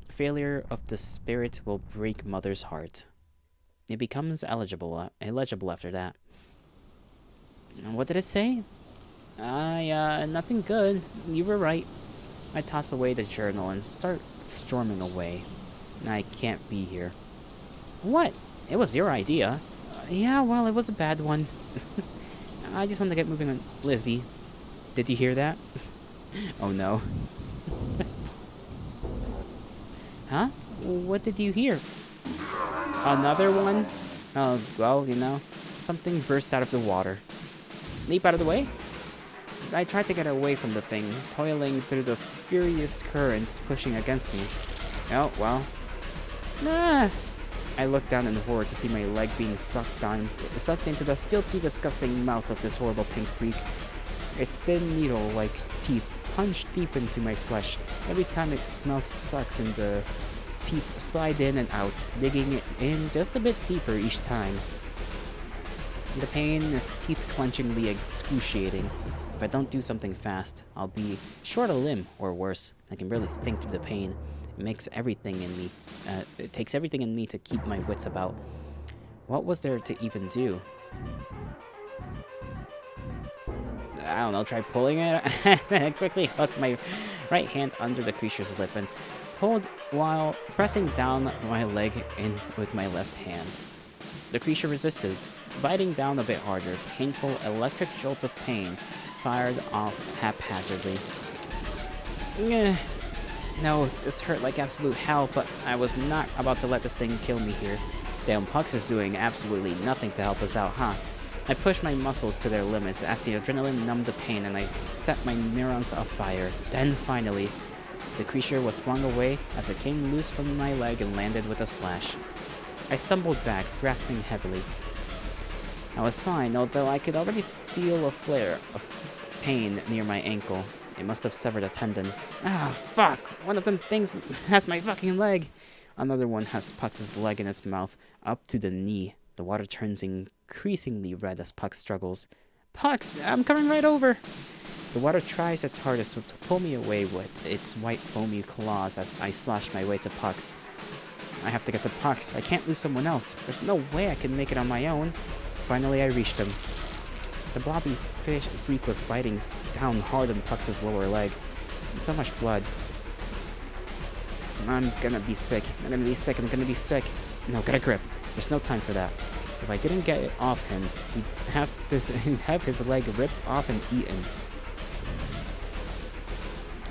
Failure of the spirit will break Mother's heart. It becomes illegible after that. What did it say? Nothing good. You were right. I toss away the journal and start storming away. I can't be here. What? It was your idea. Yeah, well, it was a bad one. I just want to get moving on. Lizzie, did you hear that? Oh no. Huh? What did you hear? Another one? Oh, well, something burst out of the water. Leap out of the way? I tried to get away from the thing, toiling through the furious current pushing against me. Oh, well. I looked down in horror to see my leg being sucked into the filthy, disgusting mouth of this horrible pink freak. Its thin needle-like teeth punched deep into my flesh. Every time its mouth sucks and the teeth slide in and out, digging it in just a bit deeper each time. The pain is teeth-clenchingly excruciating. If I don't do something fast, I'll be short a limb, or worse. I can barely think through the pain. It takes everything in me to keep my wits about. What was there to even do? I don't know, try pulling it? I quickly hooked my right hand under the creature's lip and pulled while pressing down my leg in with my left hand. The creature resisted, biting down a bit harder. Painful electric jolts of pain fired off haphazardly. No, this hurt like absolute hell, but I was not about to let this thing kill me here. Damn, Pucks is doing absolutely nothing to help us out, huh? I pushed my muscles to their limits as the adrenaline numbed the pain and I set my neurons afire. Then, finally, the creature was flung away as it came loose from my leg and landed with a splash. I stumbled back, grasping heavily. I was fine, although I could already feel a flare of pain near my ankle. It must have severed a tendon. Ah, fuck! One of them things has my fucking leg! Another one has Pux's leg in its mouth, up to the knee. The water turns increasingly red as Puck struggles. Pucks! I'm coming right over! The water tries its hardest to pull me away with its white foamy claws as I slash my way to Pucks. I have to get to Pucks. I can't lose someone else. There's no way I can make it on my own. Finally, I reached him. The blobby fish freak was biting down hard on Pux's lower leg. So much blood. I'm gonna be sick. I'm gonna be sick. No, get a grip. There's no time for that. If I didn't get it off him, he'd have his leg ripped off and eaten.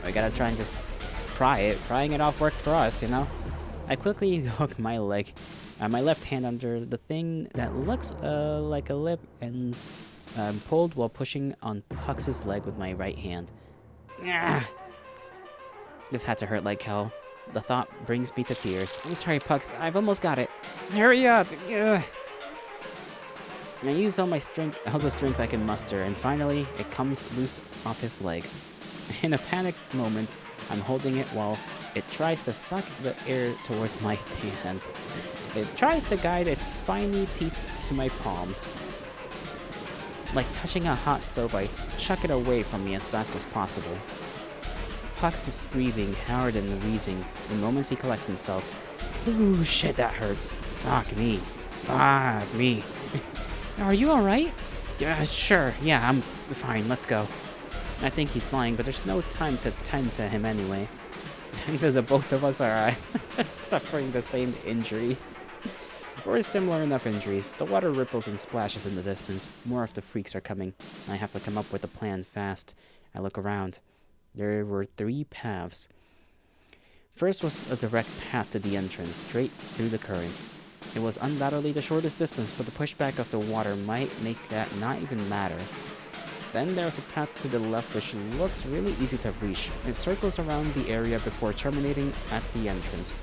I gotta try and just pry it. Prying it off worked for us, I quickly hook my leg, my left hand under the thing that looks like a lip and pulled while pushing on Pux's leg with my right hand. Ah! This had to hurt like hell. The thought brings me to tears. I'm sorry, Pux. I've almost got it. Hurry up! Ugh. I use all the strength I can muster, and finally, it comes loose off his leg. In a panicked moment, I'm holding it while it tries to suck the air towards my hand. It tries to guide its spiny teeth to my palms. Like touching a hot stove, I chuck it away from me as fast as possible. Pux is breathing hard and wheezing. In moments he collects himself. Ooh, shit, that hurts. Fuck me. Fuck me. Are you alright? Yeah, sure. Yeah, I'm fine. Let's go. I think he's lying, but there's no time to tend to him anyway. Because the both of us are suffering the same injury. Or similar enough injuries. The water ripples and splashes in the distance. More of the freaks are coming. I have to come up with a plan fast. I look around. There were 3 paths. First was a direct path to the entrance, straight through the current. It was undoubtedly the shortest distance, but the pushback of the water might make that not even matter. Then there was a path to the left which looks really easy to reach. It circles around the area before terminating at the entrance.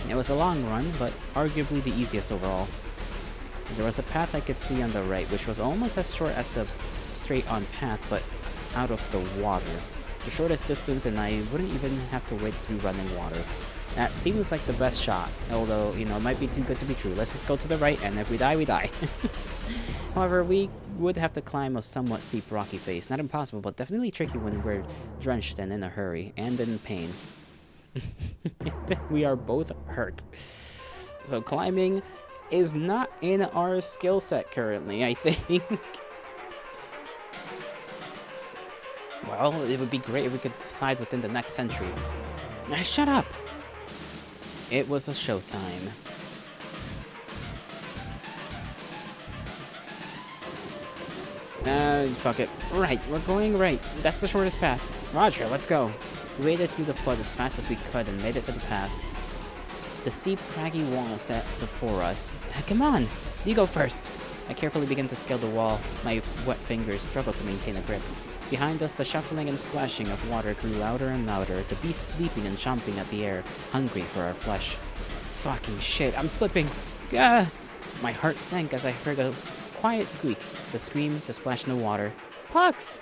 It was a long run, but arguably the easiest overall. There was a path I could see on the right, which was almost as short as the straight-on path, but out of the water. The shortest distance, and I wouldn't even have to wade through running water. That seems like the best shot, although, you know, it might be too good to be true. Let's just go to the right, and if we die, we die. However, we would have to climb a somewhat steep rocky face. Not impossible, but definitely tricky when we're drenched and in a hurry, and in pain. We are both hurt. So climbing is not in our skill set currently, I think. Well, it would be great if we could decide within the next century. Shut up! It was a showtime. Fuck it. Right, we're going right. That's the shortest path. Roger, let's go. We waded through the flood as fast as we could and made it to the path. The steep, craggy wall set before us. Come on, you go first. I carefully began to scale the wall. My wet fingers struggled to maintain a grip. Behind us, the shuffling and splashing of water grew louder and louder, the beast leaping and chomping at the air, hungry for our flesh. Fucking shit, I'm slipping! Gah! My heart sank as I heard a quiet squeak, the scream, the splash in the water. Pux!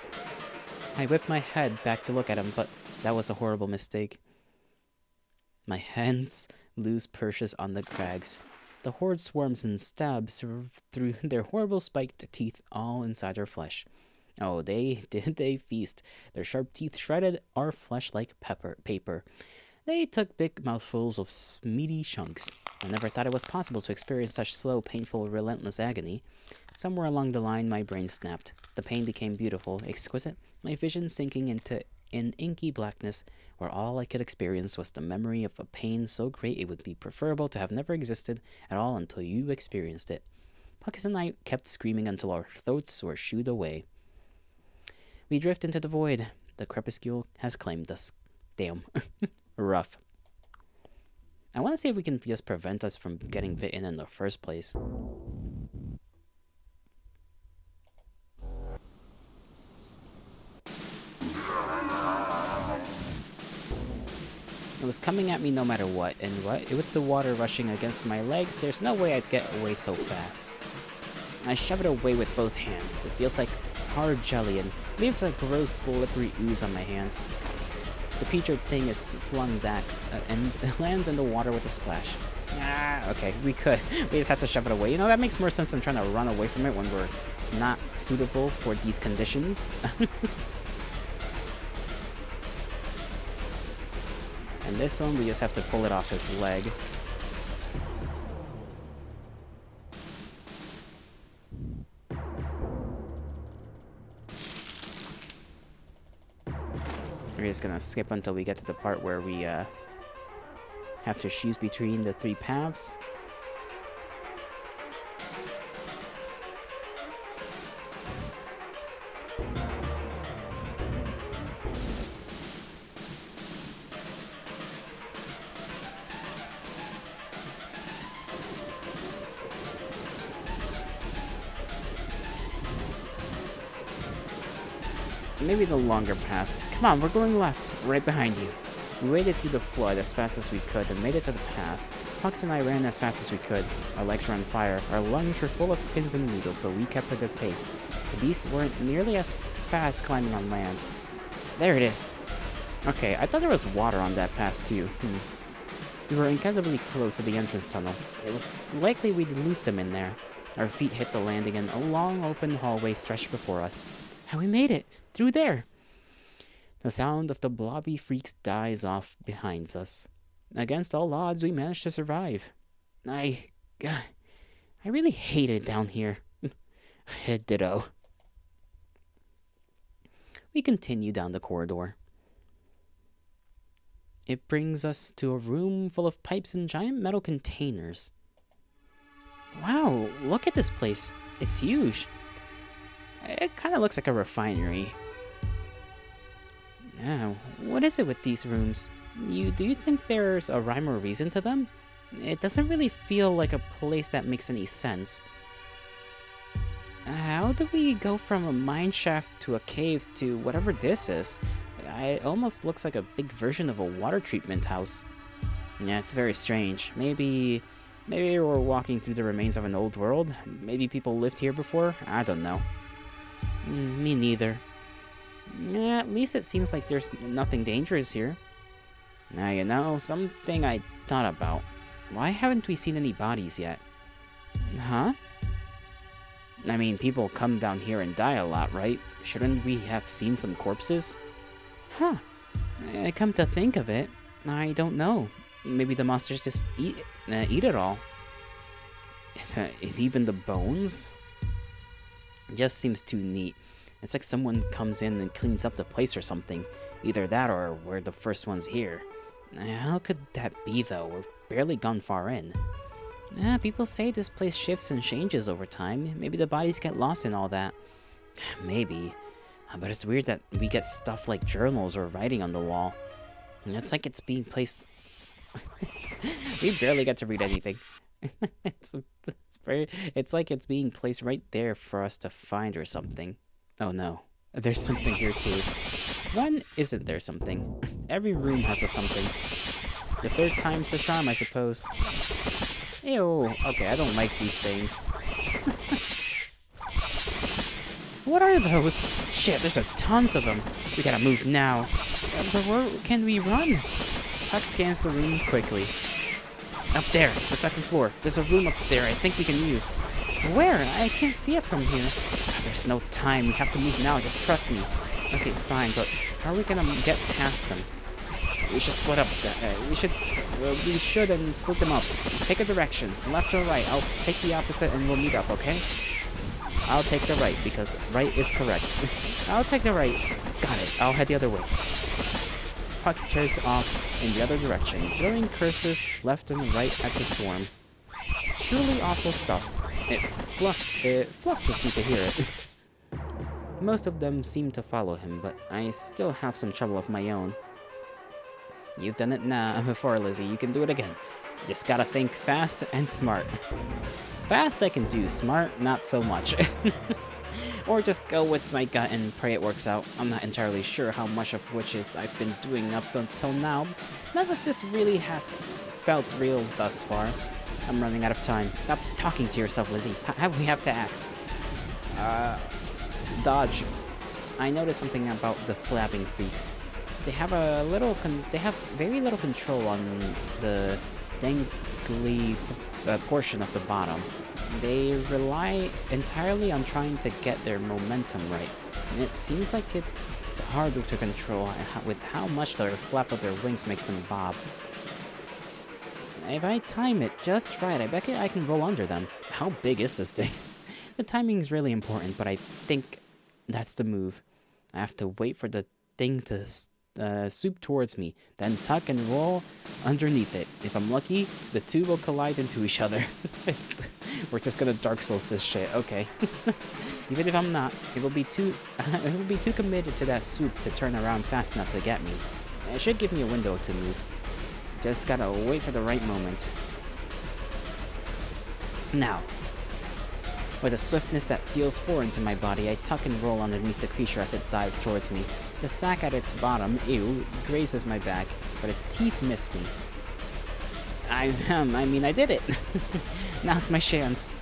I whipped my head back to look at him, but that was a horrible mistake. My hands lose purchase on the crags. The horde swarms and stabs through their horrible spiked teeth all inside our flesh. Oh, they feast. Their sharp teeth shredded our flesh like paper. They took big mouthfuls of meaty chunks. I never thought it was possible to experience such slow, painful, relentless agony. Somewhere along the line, my brain snapped. The pain became beautiful, exquisite, my vision sinking into an inky blackness, where all I could experience was the memory of a pain so great it would be preferable to have never existed at all until you experienced it. Puckus and I kept screaming until our throats were shooed away. We drift into the void. The crepuscule has claimed us. Damn. Rough. I want to see if we can just prevent us from getting bitten in the first place. It was coming at me no matter what, and with the water rushing against my legs, there's no way I'd get away so fast. I shove it away with both hands. It feels like hard jelly and leaves a gross slippery ooze on my hands. The putrid thing is flung back and lands in the water with a splash. Okay, we just have to shove it away. You know, that makes more sense than trying to run away from it when we're not suitable for these conditions. And this one, we just have to pull it off his leg. We're just gonna skip until we get to the part where we have to choose between the 3 paths. maybe the longer path. Come on, we're going left. Right behind you. We waded through the flood as fast as we could and made it to the path. Fox and I ran as fast as we could. Our legs were on fire. Our lungs were full of pins and needles, but we kept a good pace. The beasts weren't nearly as fast climbing on land. There it is. Okay, I thought there was water on that path too. We were incredibly close to the entrance tunnel. It was likely we'd lose them in there. Our feet hit the landing and a long open hallway stretched before us. And we made it! Through there! The sound of the blobby freaks dies off behind us. Against all odds, we managed to survive. I really hate it down here. Ditto. We continue down the corridor. It brings us to a room full of pipes and giant metal containers. Wow, look at this place. It's huge. It kind of looks like a refinery. Now, what is it with these rooms? Do you think there's a rhyme or reason to them? It doesn't really feel like a place that makes any sense. How do we go from a mine shaft to a cave to whatever this is? It almost looks like a big version of a water treatment house. Yeah, it's very strange. Maybe we're walking through the remains of an old world. Maybe people lived here before. I don't know. Me neither. Yeah, at least it seems like there's nothing dangerous here. Now, you know, something I thought about. Why haven't we seen any bodies yet? Huh? I mean, people come down here and die a lot, right? Shouldn't we have seen some corpses? Huh. Come to think of it, I don't know. Maybe the monsters just eat it all. And even the bones? It just seems too neat. It's like someone comes in and cleans up the place or something. Either that or we're the first ones here. How could that be, though? We've barely gone far in. People say this place shifts and changes over time. Maybe the bodies get lost in all that. Maybe. But it's weird that we get stuff like journals or writing on the wall. It's like it's being placed... We barely get to read anything. It's like it's being placed right there for us to find or something. Oh no, there's something here too. When isn't there something? Every room has a something. The third time's the charm, I suppose. Ew, okay, I don't like these things. What are those? Shit, there's tons of them. We gotta move now. But where can we run? Huck scans the room quickly. Up there, the second floor. There's a room up there I think we can use. Where? I can't see it from here. There's no time. We have to move now. Just trust me. Okay, fine, but how are we gonna get past them? We should split up. We should and split them up. Pick a direction, left or right. I'll take the opposite and we'll meet up, okay? I'll take the right because right is correct. I'll take the right. Got it. I'll head the other way. Puck tears off in the other direction, throwing curses left and right at the swarm. Truly awful stuff. It flusters me to hear it. Most of them seem to follow him, but I still have some trouble of my own. You've done it before, Lizzie. You can do it again. Just gotta think fast and smart. Fast I can do, smart not so much. Or just go with my gut and pray it works out. I'm not entirely sure how much of which is I've been doing up until now. None of this really has felt real thus far. I'm running out of time. Stop talking to yourself, Lizzie. How we have to act? Dodge. I noticed something about the flapping freaks. They have very little control on the dangly portion of the bottom. They rely entirely on trying to get their momentum right. And it seems like it's harder to control with how much the flap of their wings makes them bob. If I time it just right, I bet I can roll under them. How big is this thing? The timing is really important, but I think that's the move. I have to wait for the thing to swoop towards me, then tuck and roll underneath it. If I'm lucky, the two will collide into each other. We're just gonna Dark Souls this shit, okay. Even if I'm not, it will be too committed to that swoop to turn around fast enough to get me. It should give me a window to move. Just gotta wait for the right moment. Now. With a swiftness that feels foreign to my body, I tuck and roll underneath the creature as it dives towards me. The sack at its bottom, ew, grazes my back, but its teeth miss me. I mean, I did it! Now's my chance.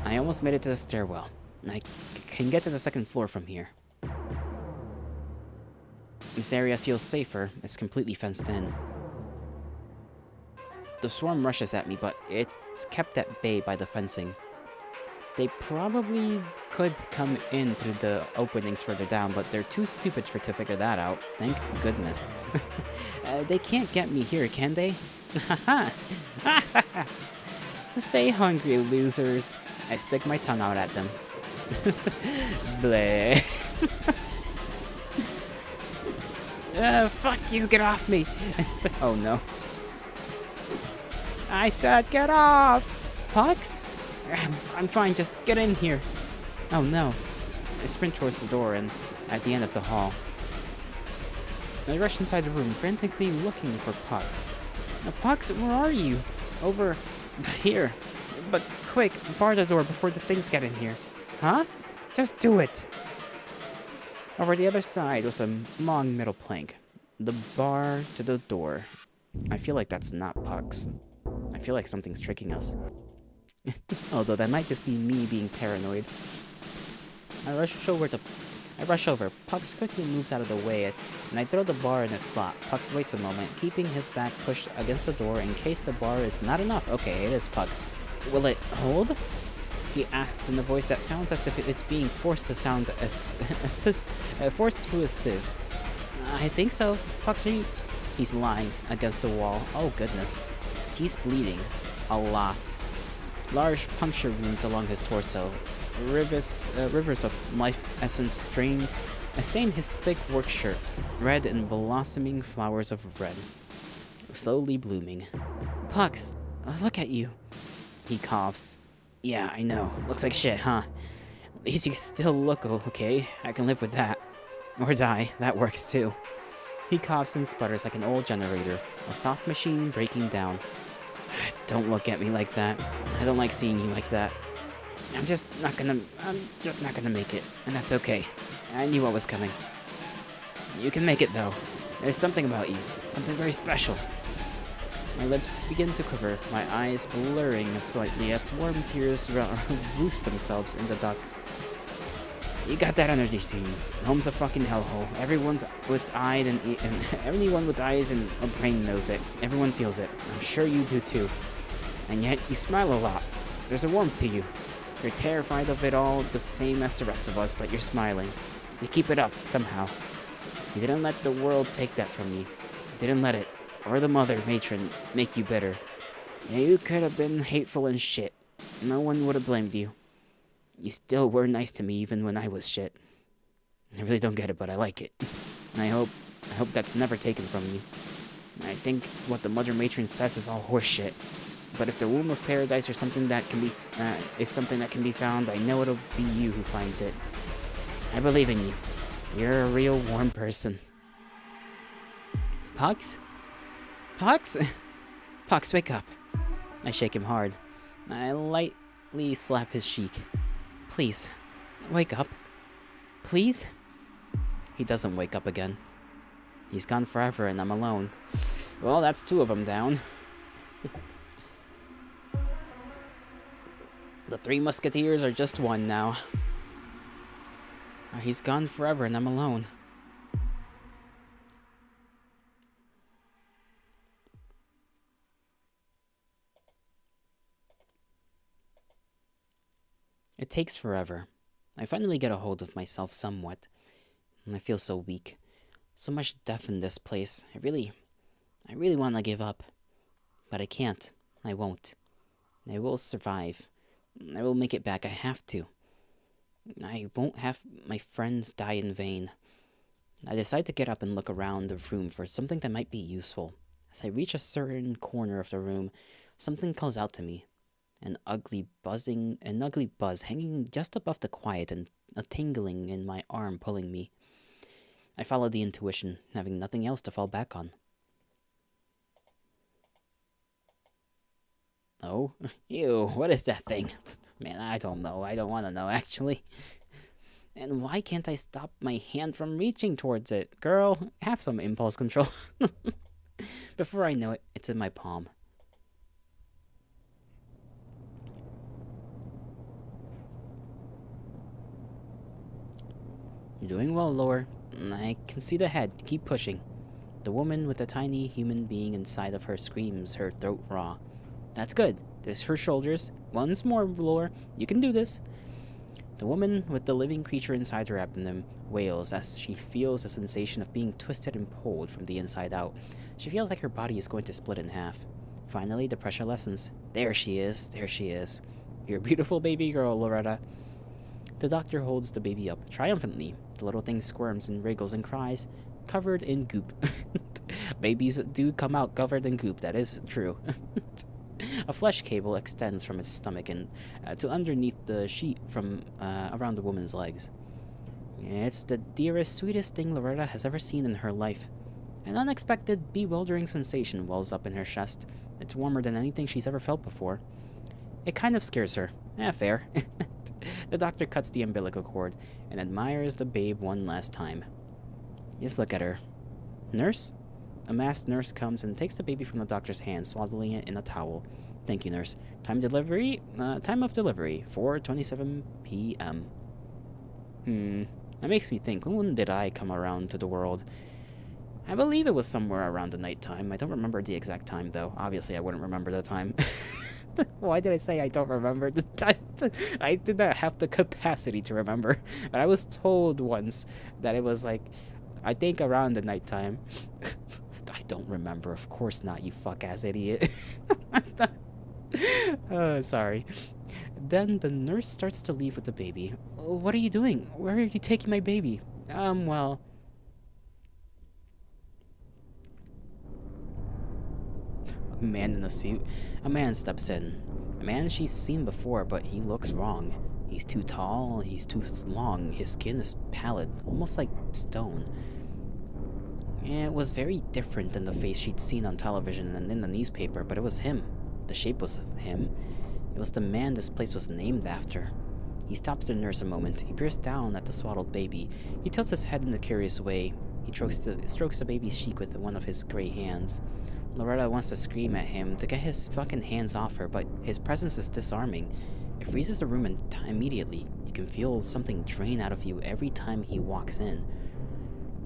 I almost made it to the stairwell. I can get to the second floor from here. This area feels safer. It's completely fenced in. The swarm rushes at me, but it's kept at bay by the fencing. They probably could come in through the openings further down, but they're too stupid to figure that out. Thank goodness. They can't get me here, can they? Haha! Stay hungry, losers. I stick my tongue out at them. Bleh. Fuck you, get off me! Oh no. I said get off! Pucks? I'm fine, just get in here. Oh no. I sprint towards the door and at the end of the hall. I rush inside the room, frantically looking for Pucks. Now, Pucks, where are you? Over here. But quick, bar the door before the things get in here. Huh? Just do it! Over the other side was a long metal plank. The bar to the door. I feel like that's not Pucks. I feel like something's tricking us. Although that might just be me being paranoid. I rush over. Pucks quickly moves out of the way, and I throw the bar in its slot. Pucks waits a moment, keeping his back pushed against the door in case the bar is not enough. Okay, it is Pucks. Will it hold? He asks in a voice that sounds as if it's being forced to sound forced through a sieve. I think so. Pucks, are you? He's lying against the wall. Oh goodness. He's bleeding. A lot. Large puncture wounds along his torso. Rivers of life essence stain his thick work shirt. Red and blossoming flowers of red. Slowly blooming. Pucks, look at you. He coughs. Yeah, I know. Looks like shit, huh? At least you still look okay. I can live with that. Or die. That works too. He coughs and sputters like an old generator. A soft machine breaking down. Don't look at me like that. I don't like seeing you like that. I'm just not gonna make it. And that's okay. I knew what was coming. You can make it though. There's something about you. Something very special. My lips begin to quiver, my eyes blurring slightly as warm tears roost themselves in the dark. You got that energy, team. Home's a fucking hellhole. Everyone with eyes and a brain knows it. Everyone feels it. I'm sure you do too. And yet you smile a lot. There's a warmth to you. You're terrified of it all the same as the rest of us, but you're smiling. You keep it up somehow. You didn't let the world take that from you. You didn't let it, or the Mother Matron, make you bitter. Yeah, you could have been hateful and shit. No one would have blamed you. You still were nice to me even when I was shit. I really don't get it, but I like it. And I hope that's never taken from you. I think what the Mother Matron says is all horseshit. But if the womb of paradise or something that can be is something that can be found, I know it'll be you who finds it. I believe in you. You're a real warm person. Pucks? Pucks? Pucks, wake up. I shake him hard. I lightly slap his cheek. Please, wake up. Please? He doesn't wake up again. He's gone forever and I'm alone. Well, that's two of them down. The Three Musketeers are just one now. He's gone forever and I'm alone. It takes forever. I finally get a hold of myself somewhat. And I feel so weak. So much death in this place. I really want to give up. But I can't. I won't. I will survive. I will make it back. I have to. I won't have my friends die in vain. I decide to get up and look around the room for something that might be useful. As I reach a certain corner of the room, something calls out to me. An ugly buzz hanging just above the quiet and a tingling in my arm pulling me. I follow the intuition, having nothing else to fall back on. Oh, ew, what is that thing? Man, I don't know. I don't want to know, actually. And why can't I stop my hand from reaching towards it? Girl, have some impulse control. Before I know it, it's in my palm. You're doing well, Lore. I can see the head. Keep pushing. The woman with the tiny human being inside of her screams, her throat raw. That's good. There's her shoulders. Once more, Lore. You can do this. The woman with the living creature inside her abdomen wails as she feels the sensation of being twisted and pulled from the inside out. She feels like her body is going to split in half. Finally, the pressure lessens. There she is. There she is. You're a beautiful baby girl, Loretta. The doctor holds the baby up triumphantly. The little thing squirms and wriggles and cries, covered in goop. Babies do come out covered in goop, that is true. A flesh cable extends from its stomach and to underneath the sheet from around the woman's legs. It's the dearest, sweetest thing Loretta has ever seen in her life. An unexpected, bewildering sensation wells up in her chest. It's warmer than anything she's ever felt before. It kind of scares her. Fair. The doctor cuts the umbilical cord and admires the babe one last time. Just look at her. Nurse? A masked nurse comes and takes the baby from the doctor's hand, swaddling it in a towel. Thank you, nurse. Time of delivery, 4:27 p.m. That makes me think, when did I come around to the world? I believe it was somewhere around the nighttime. I don't remember the exact time, though. Obviously, I wouldn't remember the time. Why did I say I don't remember the time? I did not have the capacity to remember. But I was told once that it was like, I think around the nighttime. I don't remember. Of course not, you fuck-ass idiot. Sorry. Then the nurse starts to leave with the baby. What are you doing? Where are you taking my baby? Well... A man in a suit. A man steps in. A man she's seen before, but he looks wrong. He's too tall, he's too long, his skin is pallid, almost like stone. It was very different than the face she'd seen on television and in the newspaper, but it was him. The shape was him. It was the man this place was named after. He stops the nurse a moment. He peers down at the swaddled baby. He tilts his head in a curious way. He strokes the baby's cheek with one of his gray hands. Loretta wants to scream at him to get his fucking hands off her, but his presence is disarming. It freezes the room immediately. You can feel something drain out of you every time he walks in.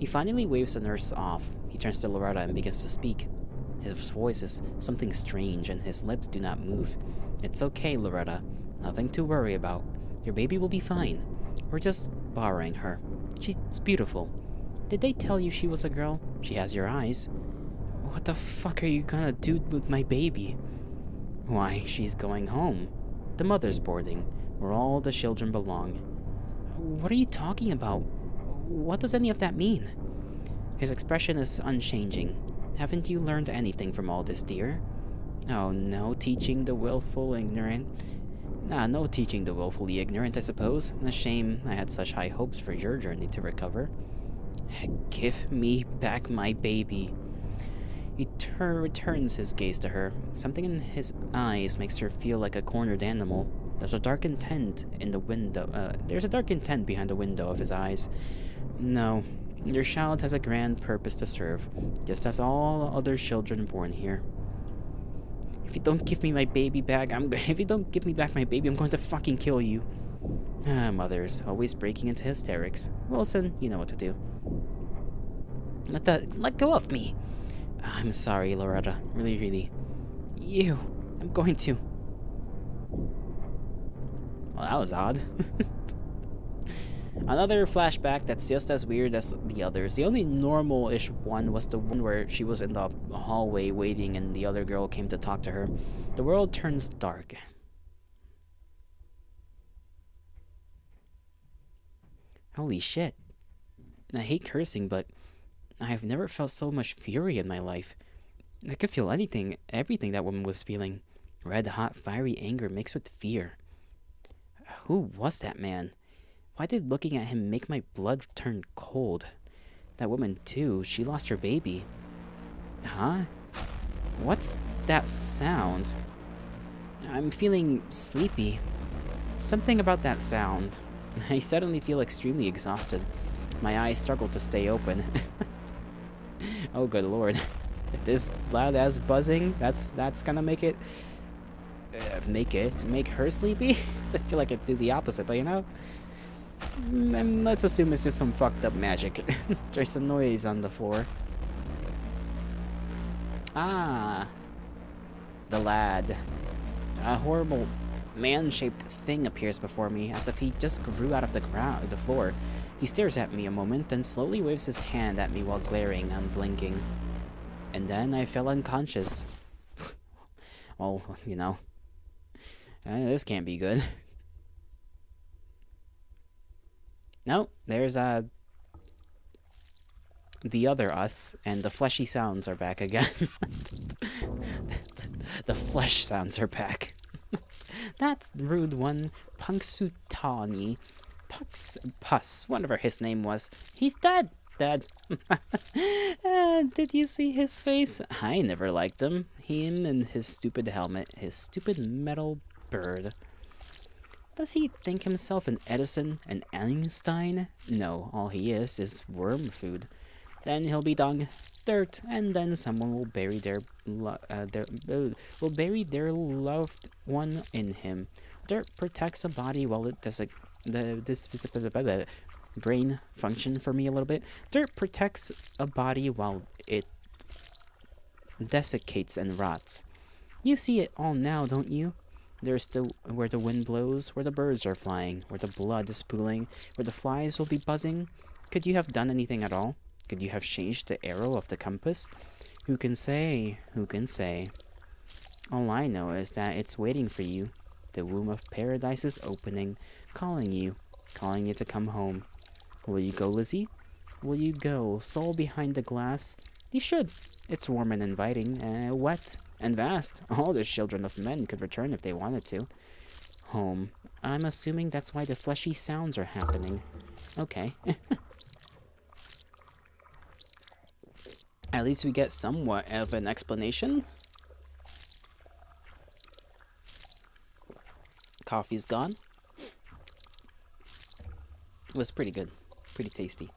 He finally waves the nurse off. He turns to Loretta and begins to speak. His voice is something strange, and his lips do not move. It's okay, Loretta. Nothing to worry about. Your baby will be fine. We're just borrowing her. She's beautiful. Did they tell you she was a girl? She has your eyes. What the fuck are you gonna do with my baby? Why, she's going home. The mother's boarding, where all the children belong. What are you talking about? What does any of that mean? His expression is unchanging. Haven't you learned anything from all this, dear? Oh, no teaching the willful ignorant. No teaching the willfully ignorant, I suppose. A shame I had such high hopes for your journey to recover. Give me back my baby. He returns his gaze to her. Something in his eyes makes her feel like a cornered animal. There's a dark intent in the window. There's a dark intent behind the window of his eyes. No, your child has a grand purpose to serve, just as all other children born here. If you don't give me my baby back, if you don't give me back my baby, I'm going to fucking kill you. Mothers, always breaking into hysterics. Wilson, you know what to do. Let go of me. I'm sorry, Loretta. Really. I'm going to. Well, that was odd. Another flashback that's just as weird as the others. The only normal-ish one was the one where she was in the hallway waiting and the other girl came to talk to her. The world turns dark. Holy shit. I hate cursing, but I've never felt so much fury in my life. I could feel everything that woman was feeling. Red-hot, fiery anger mixed with fear. Who was that man? Why did looking at him make my blood turn cold? That woman, too, she lost her baby. Huh? What's that sound? I'm feeling sleepy. Something about that sound. I suddenly feel extremely exhausted. My eyes struggle to stay open. Oh, good lord. If this loud ass buzzing, that's gonna make it... make her sleepy? I feel like I'd do the opposite, but you know? Let's assume it's just some fucked up magic. There's a noise on the floor. Ah. The lad. A horrible man-shaped thing appears before me, as if he just grew out of the floor. He stares at me a moment, then slowly waves his hand at me while glaring and blinking. And then I fell unconscious. Well, you know. This can't be good. No, there's the other us, and the fleshy sounds are back again. The flesh sounds are back. That's the rude one, Punxsutawney. Puss, whatever his name was. He's dead. Dead. Did you see his face? I never liked him. Him and his stupid helmet, his stupid metal bird. Does he think himself an Edison, an Einstein? No, all he is worm food. Then he'll be dung, dirt, and then someone will bury their loved one in him. Dirt protects a body while it does brain function for me a little bit. Dirt protects a body while it desiccates and rots. You see it all now, don't you? There's where the wind blows, where the birds are flying, where the blood is pooling, where the flies will be buzzing. Could you have done anything at all? Could you have changed the arrow of the compass? Who can say? Who can say? All I know is that it's waiting for you. The womb of paradise is opening, calling you to come home. Will you go, Lizzie? Will you go, soul behind the glass? You should. It's warm and inviting, wet and vast. All the children of men could return if they wanted to. Home. I'm assuming that's why the fleshy sounds are happening. Okay. At least we get somewhat of an explanation. Coffee's gone. It was pretty good. Pretty tasty.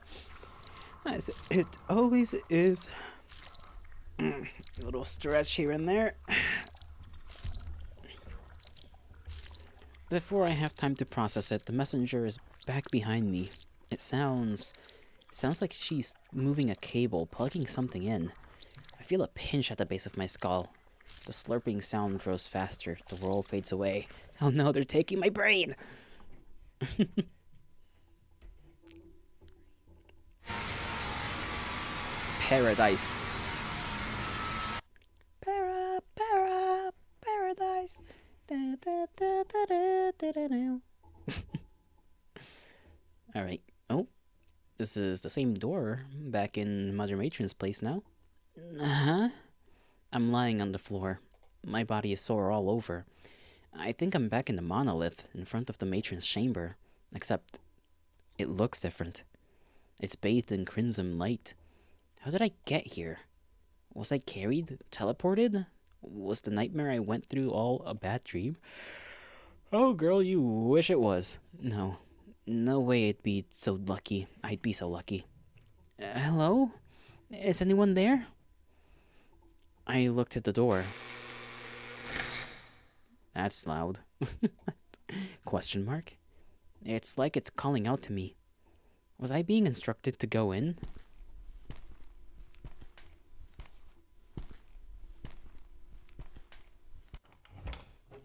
As it always is. A little stretch here and there. Before I have time to process it, the messenger is back behind me. It sounds like she's moving a cable, plugging something in. I feel a pinch at the base of my skull. The slurping sound grows faster. The world fades away. Oh no, they're taking my brain! Paradise. Paradise. Alright. Oh. This is the same door back in Mother Matron's place now. Uh-huh. I'm lying on the floor. My body is sore all over. I think I'm back in the monolith in front of the matron's chamber. Except, it looks different. It's bathed in crimson light. How did I get here? Was I carried? Teleported? Was the nightmare I went through all a bad dream? Oh, girl, you wish it was. No. No way I'd be so lucky. Hello? Is anyone there? I looked at the door. That's loud. Question mark? It's like it's calling out to me. Was I being instructed to go in?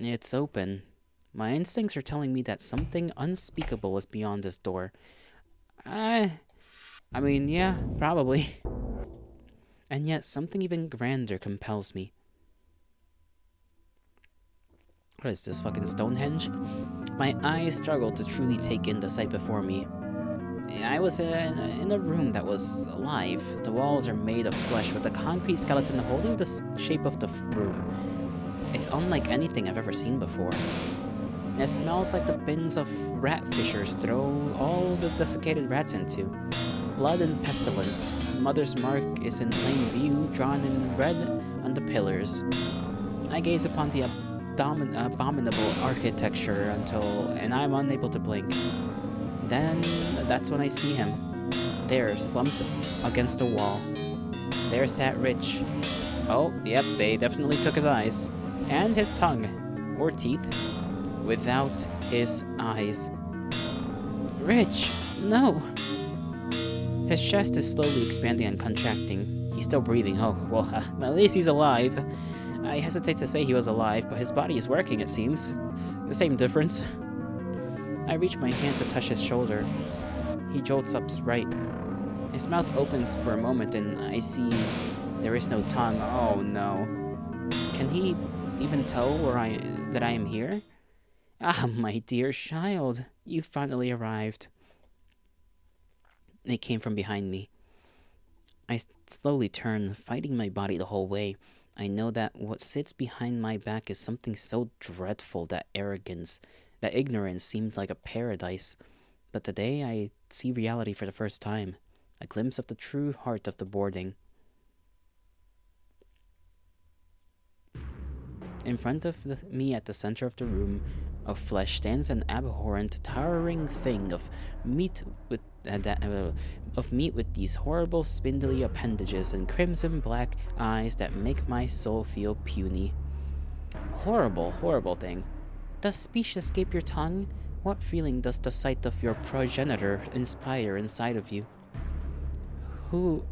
It's open. My instincts are telling me that something unspeakable is beyond this door. I mean, yeah, probably. And yet, something even grander compels me. What is this, fucking Stonehenge? My eyes struggled to truly take in the sight before me. I was in a room that was alive. The walls are made of flesh with a concrete skeleton holding the shape of the room. It's unlike anything I've ever seen before. It smells like the bins of rat fishers throw all the desiccated rats into. Blood and pestilence. Mother's mark is in plain view, drawn in red on the pillars. I gaze upon the abominable architecture and I'm unable to blink. Then that's when I see him. There, slumped against the wall. There sat Rich. Oh, yep, they definitely took his eyes. And his tongue. Or teeth. Without his eyes. Rich! No! His chest is slowly expanding and contracting. He's still breathing. Oh, well, at least he's alive. I hesitate to say he was alive, but his body is working, it seems. The same difference. I reach my hand to touch his shoulder. He jolts upright. His mouth opens for a moment, and I see there is no tongue. Oh no. Can he even tell that I am here? Ah, my dear child, you finally arrived. It came from behind me. I slowly turn, fighting my body the whole way. I know that what sits behind my back is something so dreadful that ignorance seemed like a paradise. But today I see reality for the first time. A glimpse of the true heart of the boarding. In front of me at the center of the room of flesh stands an abhorrent, towering thing of meat with these horrible, spindly appendages and crimson black eyes that make my soul feel puny. Horrible, horrible thing. Does speech escape your tongue? What feeling does the sight of your progenitor inspire inside of you? Who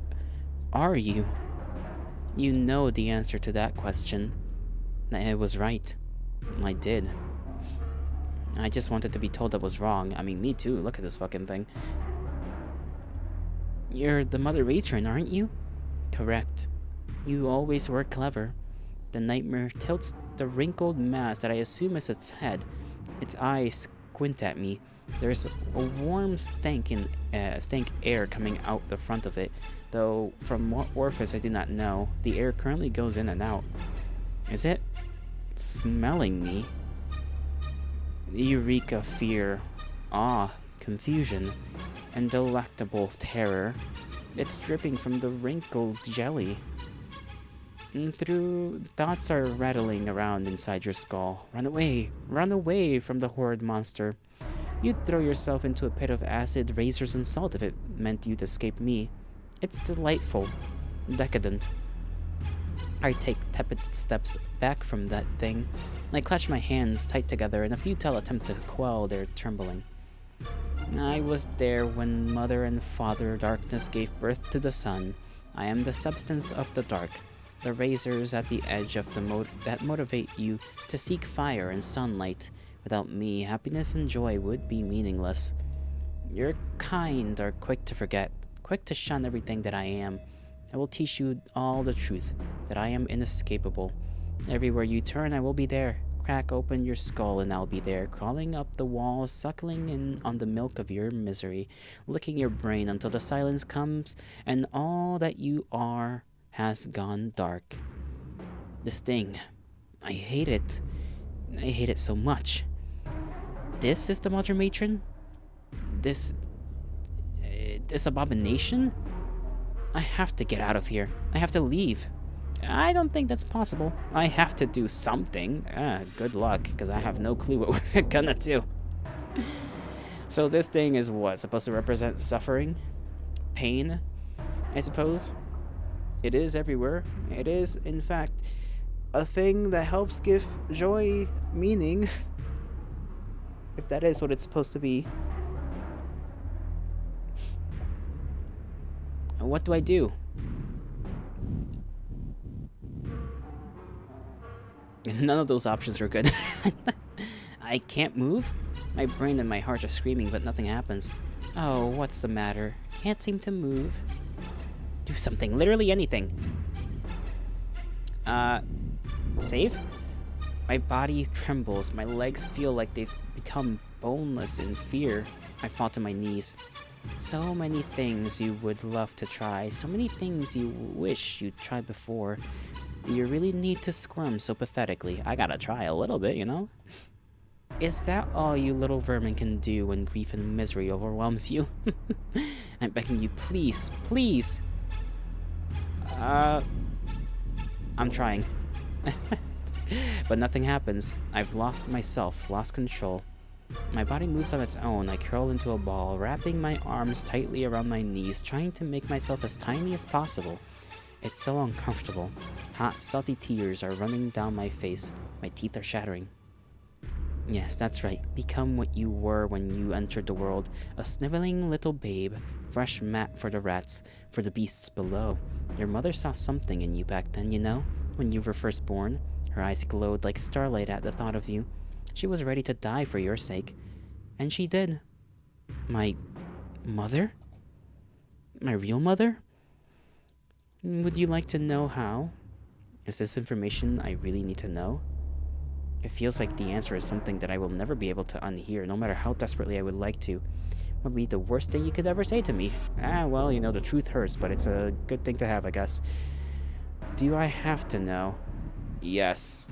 are you? You know the answer to that question. I was right. I did. I just wanted to be told I was wrong. I mean, me too. Look at this fucking thing. You're the Mother Matron, aren't you? Correct. You always were clever. The nightmare tilts the wrinkled mass that I assume is its head. Its eyes squint at me. There's a warm stank air coming out the front of it, though from what orifice I do not know. The air currently goes in and out. Is it smelling me? Eureka, fear, awe, confusion, and delectable terror. It's dripping from the wrinkled jelly. Thoughts are rattling around inside your skull. Run away from the horrid monster. You'd throw yourself into a pit of acid, razors, and salt if it meant you'd escape me. It's delightful, decadent. I take tepid steps back from that thing. I clutch my hands tight together in a futile attempt to quell their trembling. I was there when Mother and Father Darkness gave birth to the sun. I am the substance of the dark, the razors at the edge of that motivate you to seek fire and sunlight. Without me, happiness and joy would be meaningless. Your kind are quick to forget, quick to shun everything that I am. I will teach you all the truth, that I am inescapable. Everywhere you turn, I will be there. Crack open your skull and I'll be there, crawling up the walls, suckling in on the milk of your misery, licking your brain until the silence comes and all that you are has gone dark. This thing, I hate it. I hate it so much. This is the Mother Matron? This abomination? I have to get out of here. I have to leave. I don't think that's possible. I have to do something. Good luck, because I have no clue what we're gonna do. So this thing is what? Supposed to represent suffering? Pain? I suppose? It is everywhere. It is, in fact, a thing that helps give joy meaning. If that is what it's supposed to be. What do I do? None of those options are good. I can't move? My brain and my heart are screaming, but nothing happens. Oh, what's the matter? Can't seem to move. Do something, literally anything. Save? My body trembles, my legs feel like they've become boneless in fear. I fall to my knees. So many things you would love to try, so many things you wish you'd tried before. Do you really need to squirm so pathetically? I gotta try a little bit, you know? Is that all you little vermin can do when grief and misery overwhelms you? I'm begging you, please, please! I'm trying. But nothing happens. I've lost myself, lost control. My body moves on its own. I curl into a ball, wrapping my arms tightly around my knees, trying to make myself as tiny as possible. It's so uncomfortable. Hot, salty tears are running down my face. My teeth are shattering. Yes, that's right. Become what you were when you entered the world. A sniveling little babe. Fresh mat for the rats, for the beasts below. Your mother saw something in you back then, you know? When you were first born. Her eyes glowed like starlight at the thought of you. She was ready to die for your sake. And she did. My mother? My real mother? Would you like to know how? Is this information I really need to know? It feels like the answer is something that I will never be able to unhear, no matter how desperately I would like to. What would be the worst thing you could ever say to me? Well, you know, the truth hurts, but it's a good thing to have, I guess. Do I have to know? Yes.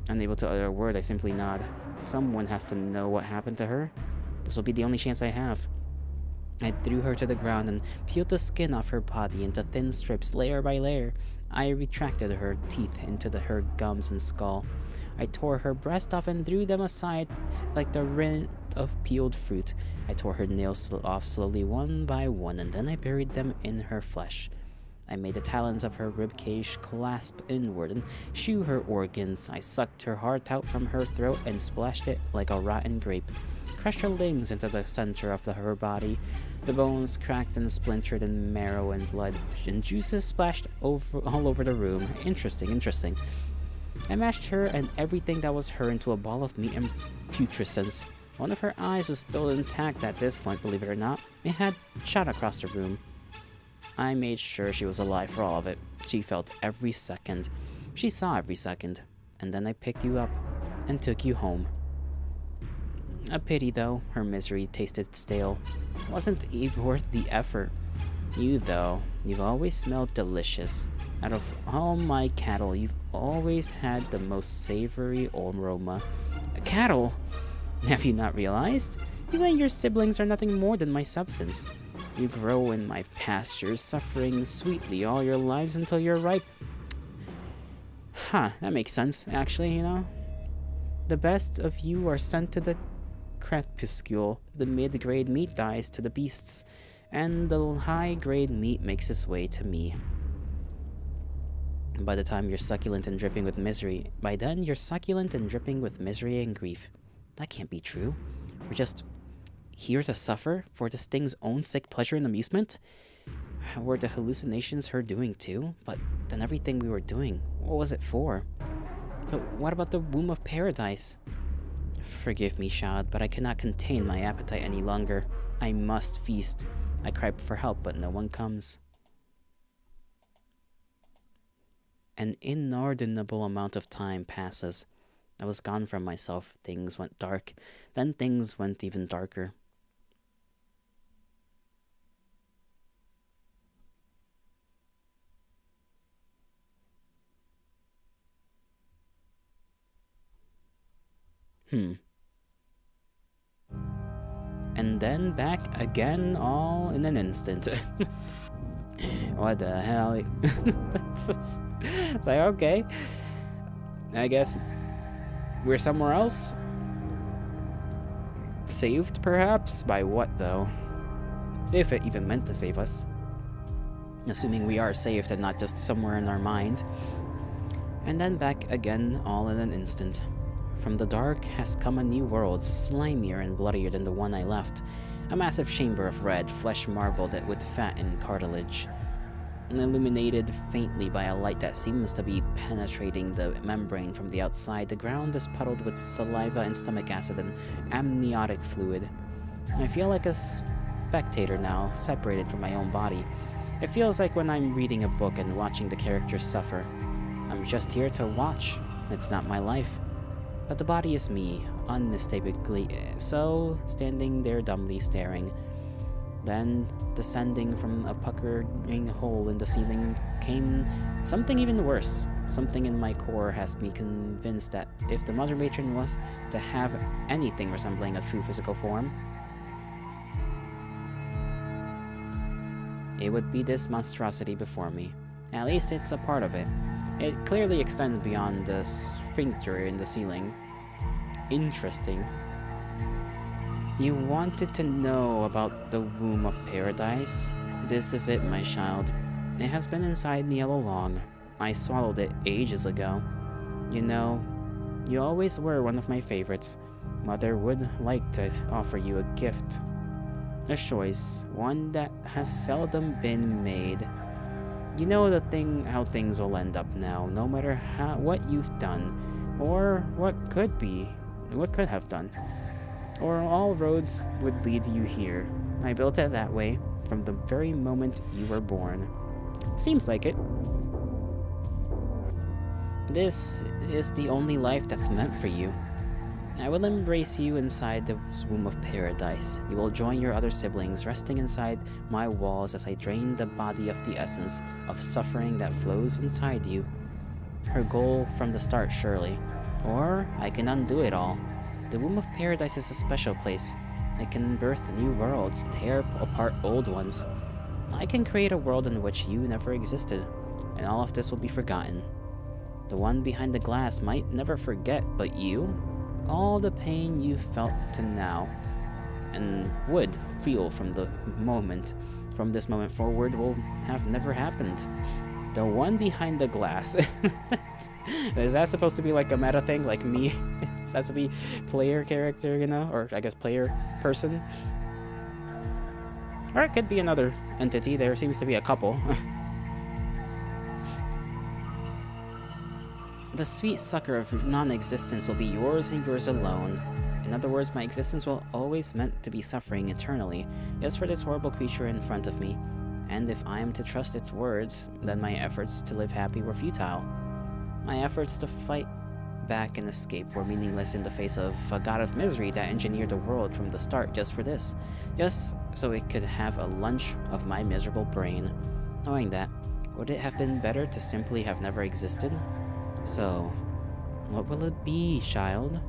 Unable to utter a word, I simply nod. Someone has to know what happened to her. This will be the only chance I have. I threw her to the ground and peeled the skin off her body into thin strips, layer by layer. I retracted her teeth into her gums and skull. I tore her breast off and threw them aside like the rind of peeled fruit. I tore her nails off slowly one by one, and then I buried them in her flesh. I made the talons of her ribcage clasp inward and chew her organs. I sucked her heart out from her throat and splashed it like a rotten grape. Crushed her limbs into the center of her body. The bones cracked and splintered, and marrow and blood and juices splashed all over the room. Interesting. I mashed her and everything that was her into a ball of meat and putrescence. One of her eyes was still intact at this point, believe it or not. It had shot across the room. I made sure she was alive for all of it. She felt every second. She saw every second. And then I picked you up and took you home. A pity, though. Her misery tasted stale. Wasn't even worth the effort. You, though, you've always smelled delicious. Out of all my cattle, you've always had the most savory aroma. Cattle? Have you not realized? You and your siblings are nothing more than my substance. You grow in my pastures, suffering sweetly all your lives until you're ripe. That makes sense, actually, you know? The best of you are sent to the crepuscule. The mid-grade meat dies to the beasts, and the high-grade meat makes its way to me. By the time you're succulent and dripping with misery, by then you're succulent and dripping with misery and grief. That can't be true. We're just here to suffer for this thing's own sick pleasure and amusement? Were the hallucinations her doing too? But then everything we were doing, what was it for? But what about the womb of paradise? Forgive me, child, but I cannot contain my appetite any longer. I must feast. I cry for help, but no one comes. An inordinable amount of time passes. I was gone from myself. Things went dark. Then things went even darker. And then back again all in an instant. What the hell? It's like, okay. I guess we're somewhere else? Saved, perhaps? By what, though? If it even meant to save us. Assuming we are saved and not just somewhere in our mind. And then back again all in an instant. From the dark has come a new world, slimier and bloodier than the one I left. A massive chamber of red, flesh marbled with fat and cartilage. And illuminated faintly by a light that seems to be penetrating the membrane from the outside, the ground is puddled with saliva and stomach acid and amniotic fluid. I feel like a spectator now, separated from my own body. It feels like when I'm reading a book and watching the characters suffer. I'm just here to watch. It's not my life. But the body is me, unmistakably so, standing there dumbly staring. Then, descending from a puckering hole in the ceiling, came something even worse. Something in my core has me convinced that if the Mother Matron was to have anything resembling a true physical form, it would be this monstrosity before me. At least it's a part of it. It clearly extends beyond the sphincter in the ceiling. Interesting. You wanted to know about the womb of paradise? This is it, my child. It has been inside me all along. I swallowed it ages ago. You know, you always were one of my favorites. Mother would like to offer you a gift. A choice, one that has seldom been made. You know how things will end up now, no matter what you've done, or what could have done. Or all roads would lead you here. I built it that way from the very moment you were born. Seems like it. This is the only life that's meant for you. I will embrace you inside the womb of paradise. You will join your other siblings, resting inside my walls as I drain the body of the essence of suffering that flows inside you. Her goal from the start, surely. Or I can undo it all. The womb of paradise is a special place. It can birth new worlds, tear apart old ones. I can create a world in which you never existed, and all of this will be forgotten. The one behind the glass might never forget, but you? All the pain you felt to now, and would feel from this moment forward, will have never happened. The one behind the glass. Is that supposed to be like a meta thing, like me? Is that to be player character, you know? Or I guess player person? Or it could be another entity. There seems to be a couple. The sweet sucker of non-existence will be yours and yours alone. In other words, my existence will always meant to be suffering eternally, just for this horrible creature in front of me. And if I am to trust its words, then my efforts to live happy were futile. My efforts to fight back and escape were meaningless in the face of a god of misery that engineered the world from the start just for this. Just so it could have a lunch of my miserable brain. Knowing that, would it have been better to simply have never existed? So, what will it be, child?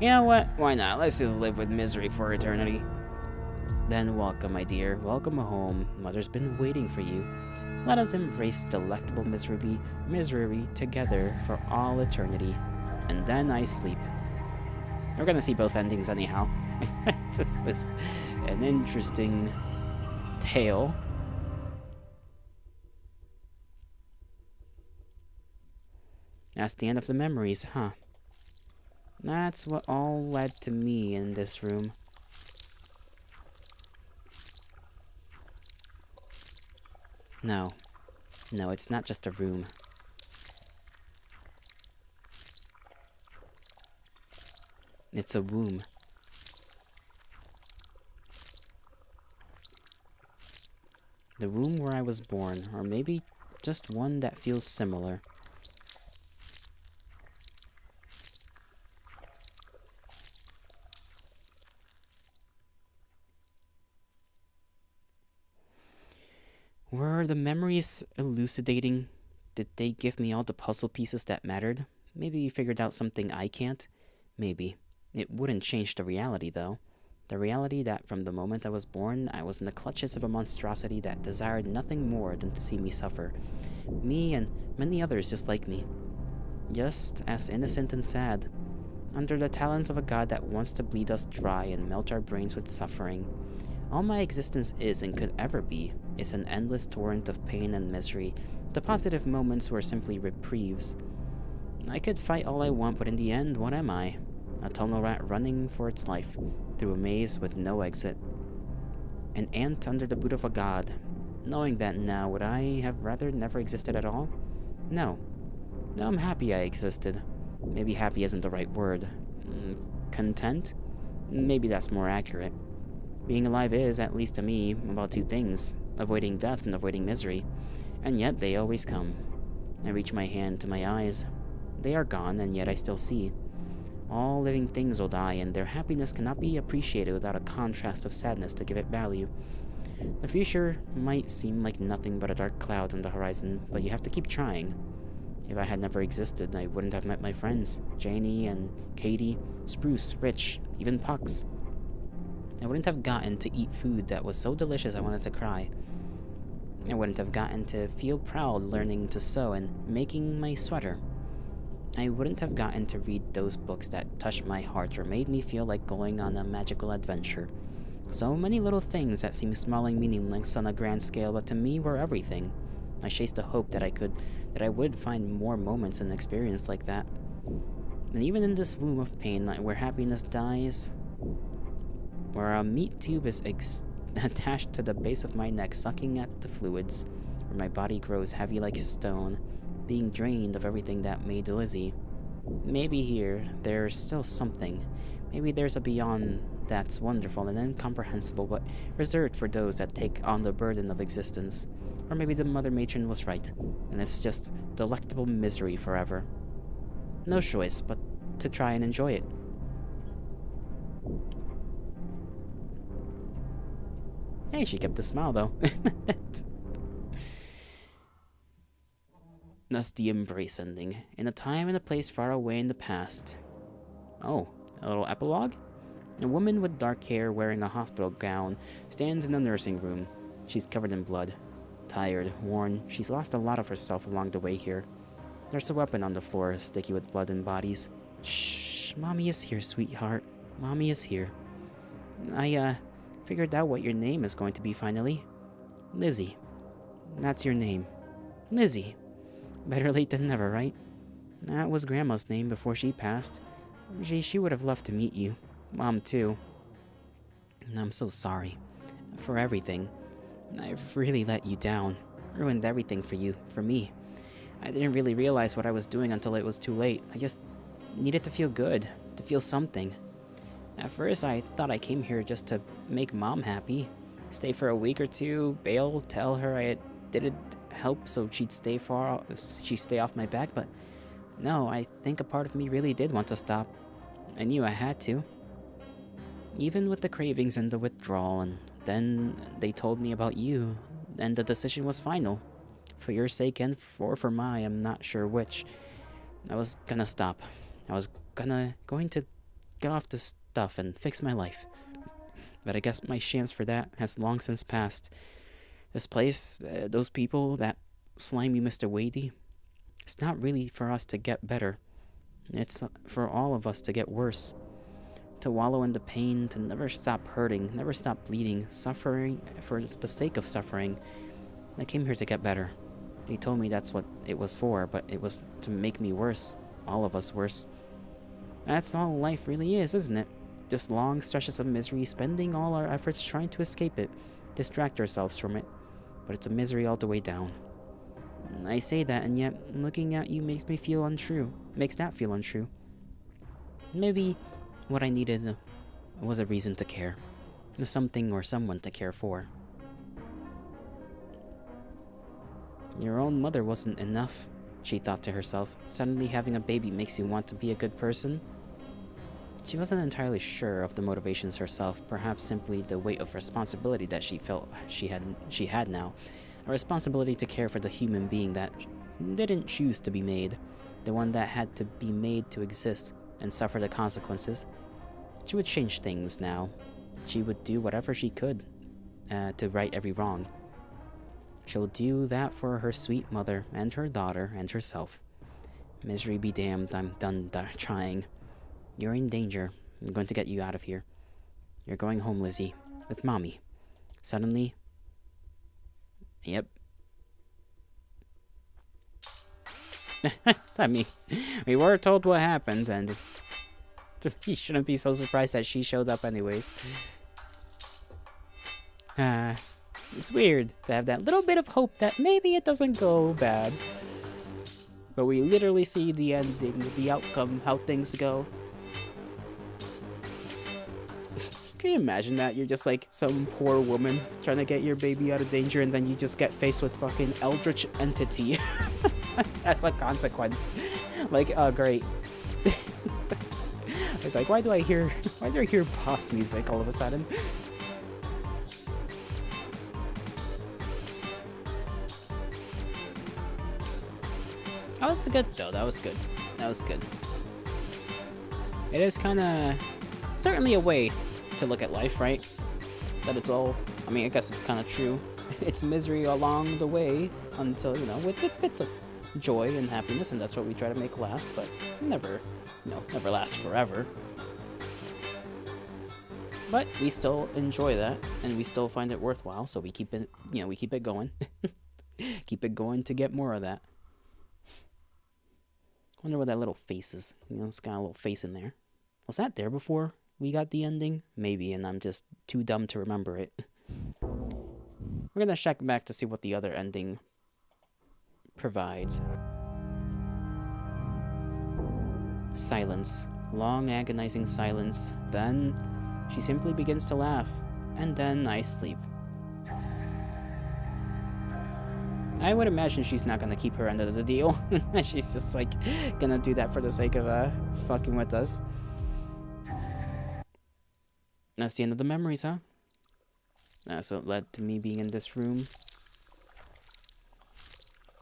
You know what? Why not? Let's just live with misery for eternity. Then welcome, my dear. Welcome home. Mother's been waiting for you. Let us embrace delectable misery together for all eternity. And then I sleep. We're gonna see both endings anyhow. This is an interesting tale. That's the end of the memories, huh? That's what all led to me in this room. No, it's not just a room. It's a womb. The womb where I was born, or maybe just one that feels similar. Were the memories elucidating? Did they give me all the puzzle pieces that mattered? Maybe you figured out something I can't? Maybe. It wouldn't change the reality, though. The reality that from the moment I was born, I was in the clutches of a monstrosity that desired nothing more than to see me suffer. Me and many others just like me. Just as innocent and sad. Under the talons of a god that wants to bleed us dry and melt our brains with suffering. All my existence is and could ever be is an endless torrent of pain and misery. The positive moments were simply reprieves. I could fight all I want, but in the end, what am I? A tunnel rat running for its life, through a maze with no exit. An ant under the boot of a god. Knowing that now, would I have rather never existed at all? No. No, I'm happy I existed. Maybe happy isn't the right word. Content? Maybe that's more accurate. Being alive is, at least to me, about two things. Avoiding death and avoiding misery. And yet they always come. I reach my hand to my eyes. They are gone, and yet I still see. All living things will die, and their happiness cannot be appreciated without a contrast of sadness to give it value. The future might seem like nothing but a dark cloud on the horizon, but you have to keep trying. If I had never existed, I wouldn't have met my friends, Janie and Katie, Spruce, Rich, even Pucks. I wouldn't have gotten to eat food that was so delicious I wanted to cry. I wouldn't have gotten to feel proud learning to sew and making my sweater. I wouldn't have gotten to read those books that touched my heart or made me feel like going on a magical adventure. So many little things that seem small and meaningless on a grand scale, but to me were everything. I chased the hope that I would find more moments and experience like that. And even in this womb of pain, where happiness dies, where a meat tube is attached to the base of my neck, sucking at the fluids, where my body grows heavy like a stone, being drained of everything that made Lizzie. Maybe here, there's still something. Maybe there's a beyond that's wonderful and incomprehensible, but reserved for those that take on the burden of existence. Or maybe the Mother Matron was right, and it's just delectable misery forever. No choice but to try and enjoy it. Hey, she kept the smile though. Thus the embrace ending, in a time and a place far away in the past. Oh, a little epilogue? A woman with dark hair wearing a hospital gown stands in the nursing room. She's covered in blood. Tired, worn, she's lost a lot of herself along the way here. There's a weapon on the floor, sticky with blood and bodies. Shh, Mommy is here, sweetheart. Mommy is here. I figured out what your name is going to be finally. Lizzie. That's your name. Lizzie. Better late than never, right? That was Grandma's name before she passed. She would have loved to meet you. Mom, too. And I'm so sorry. For everything. I've really let you down. Ruined everything for you, for me. I didn't really realize what I was doing until it was too late. I just needed to feel good, to feel something. At first, I thought I came here just to make Mom happy. Stay for a week or two, bail, tell her I didn't help so she'd stay off my back, but no, I think a part of me really did want to stop. I knew I had to. Even with the cravings and the withdrawal, and then they told me about you, and the decision was final. For your sake and for my, I'm not sure which. I was gonna stop. I was going to get off this stuff and fix my life. But I guess my chance for that has long since passed. This place, those people, that slimy Mr. Wadey, it's not really for us to get better. It's for all of us to get worse. To wallow in the pain, to never stop hurting, never stop bleeding, suffering for the sake of suffering. I came here to get better. They told me that's what it was for, but it was to make me worse. All of us worse. That's all life really is, isn't it? Just long stretches of misery, spending all our efforts trying to escape it, distract ourselves from it. But it's a misery all the way down. I say that, and yet looking at you makes that feel untrue. Maybe what I needed was a reason to care. Something or someone to care for. Your own mother wasn't enough, she thought to herself. Suddenly having a baby makes you want to be a good person? She wasn't entirely sure of the motivations herself, perhaps simply the weight of responsibility that she felt she had now. A responsibility to care for the human being that didn't choose to be made, the one that had to be made to exist and suffer the consequences. She would change things now. She would do whatever she could to right every wrong. She'll do that for her sweet mother and her daughter and herself. Misery be damned, I'm done trying. You're in danger. I'm going to get you out of here. You're going home, Lizzie, with Mommy. Suddenly... Yep. I mean, we were told what happened, and you shouldn't be so surprised that she showed up anyways. It's weird to have that little bit of hope that maybe it doesn't go bad. But we literally see the ending, the outcome, how things go. Can you imagine that? You're just like some poor woman trying to get your baby out of danger, and then you just get faced with fucking eldritch entity as a consequence. Like, oh great. Like, why do I hear boss music all of a sudden? That was good though. That was good. That was good. It is kind of certainly a way to look at life, right? That it's all, I mean, I guess it's kind of true. It's misery along the way until, you know, with bits of joy and happiness, and that's what we try to make last, but never, you know, never last forever. But we still enjoy that, and we still find it worthwhile, so we keep it, you know, we keep it going. Keep it going to get more of that. Wonder what that little face is. You know, it's got a little face in there. Was that there before we got the ending? Maybe, and I'm just too dumb to remember it. We're gonna check back to see what the other ending provides. Silence. Long, agonizing silence. Then she simply begins to laugh. And then I sleep. I would imagine she's not gonna keep her end of the deal. She's just like gonna do that for the sake of fucking with us. That's the end of the memories, huh? So it led to me being in this room.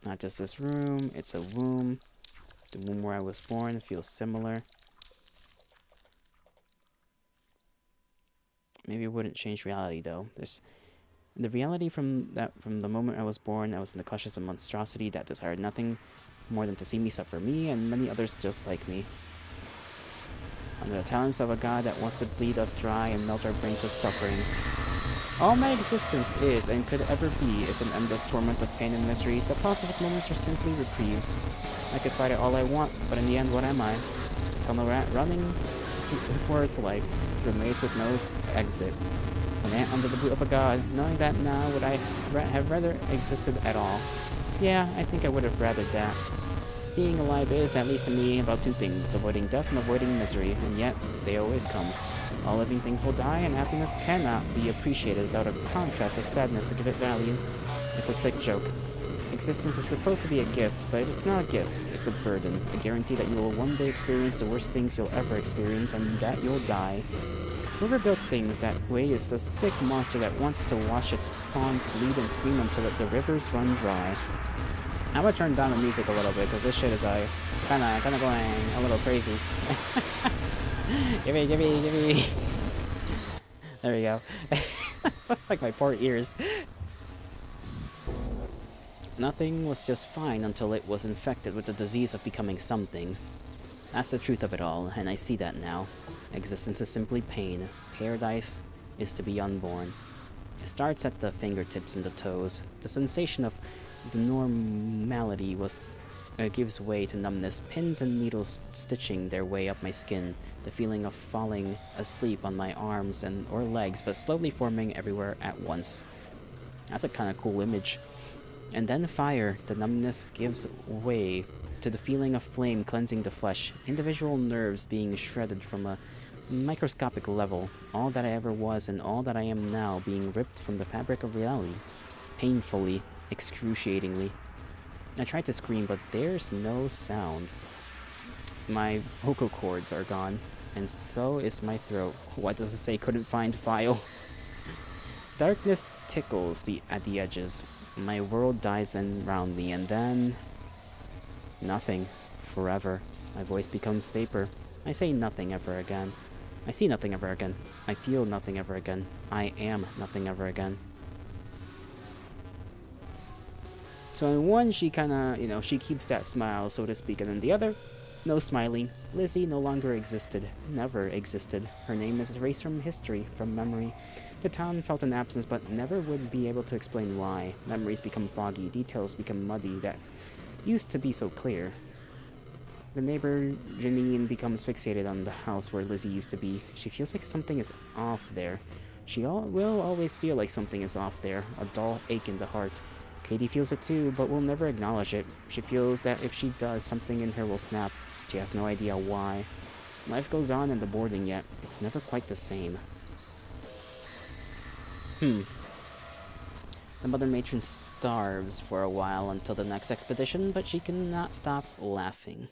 Not just this room, it's a womb. The womb where I was born feels similar. Maybe it wouldn't change reality though. There's the reality from the moment I was born, I was in the clutches of monstrosity that desired nothing more than to see me suffer, me and many others just like me. Under the talents of a god that wants to bleed us dry and melt our brains with suffering. All my existence is and could ever be is an endless torment of pain and misery. The positive moments are simply reprieves. I could fight it all I want, but in the end, what am I? A tunnel rat running for its life, through a maze with no exit. An ant under the boot of a god, knowing that now would I have rather existed at all. Yeah, I think I would have rathered that. Being alive is, at least to me, about two things, avoiding death and avoiding misery, and yet, they always come. All living things will die, and happiness cannot be appreciated without a contrast of sadness to give it value. It's a sick joke. Existence is supposed to be a gift, but it's not a gift, it's a burden. A guarantee that you will one day experience the worst things you'll ever experience, and that you'll die. Whoever built things that way is a sick monster that wants to watch its pawns bleed and scream until the rivers run dry. I'm gonna turn down the music a little bit, because this shit is kinda going a little crazy. Give me. There we go. That's like my poor ears. Nothing was just fine until it was infected with the disease of becoming something. That's the truth of it all, and I see that now. Existence is simply pain. Paradise is to be unborn. It starts at the fingertips and the toes. The sensation of the normality gives way to numbness, pins and needles stitching their way up my skin, the feeling of falling asleep on my arms or legs, but slowly forming everywhere at once. That's a kind of cool image. And then fire. The numbness gives way to the feeling of flame cleansing the flesh, individual nerves being shredded from a microscopic level, all that I ever was and all that I am now being ripped from the fabric of reality, painfully, excruciatingly. I tried to scream, but there's no sound. My vocal cords are gone, and so is my throat. Why does it say couldn't find file? Darkness tickles at the edges. My world dies around me, and then... nothing. Forever. My voice becomes vapor. I say nothing ever again. I see nothing ever again. I feel nothing ever again. I am nothing ever again. So in one, she kinda, she keeps that smile, so to speak, and in the other, no smiling. Lizzie no longer existed. Never existed. Her name is erased from history, from memory. The town felt an absence, but never would be able to explain why. Memories become foggy, details become muddy, that used to be so clear. The neighbor, Janine, becomes fixated on the house where Lizzie used to be. She feels like something is off there. She will always feel like something is off there, a dull ache in the heart. Katie feels it too, but will never acknowledge it. She feels that if she does, something in her will snap. She has no idea why. Life goes on in the boarding, yet it's never quite the same. The Mother Matron starves for a while until the next expedition, but she cannot stop laughing.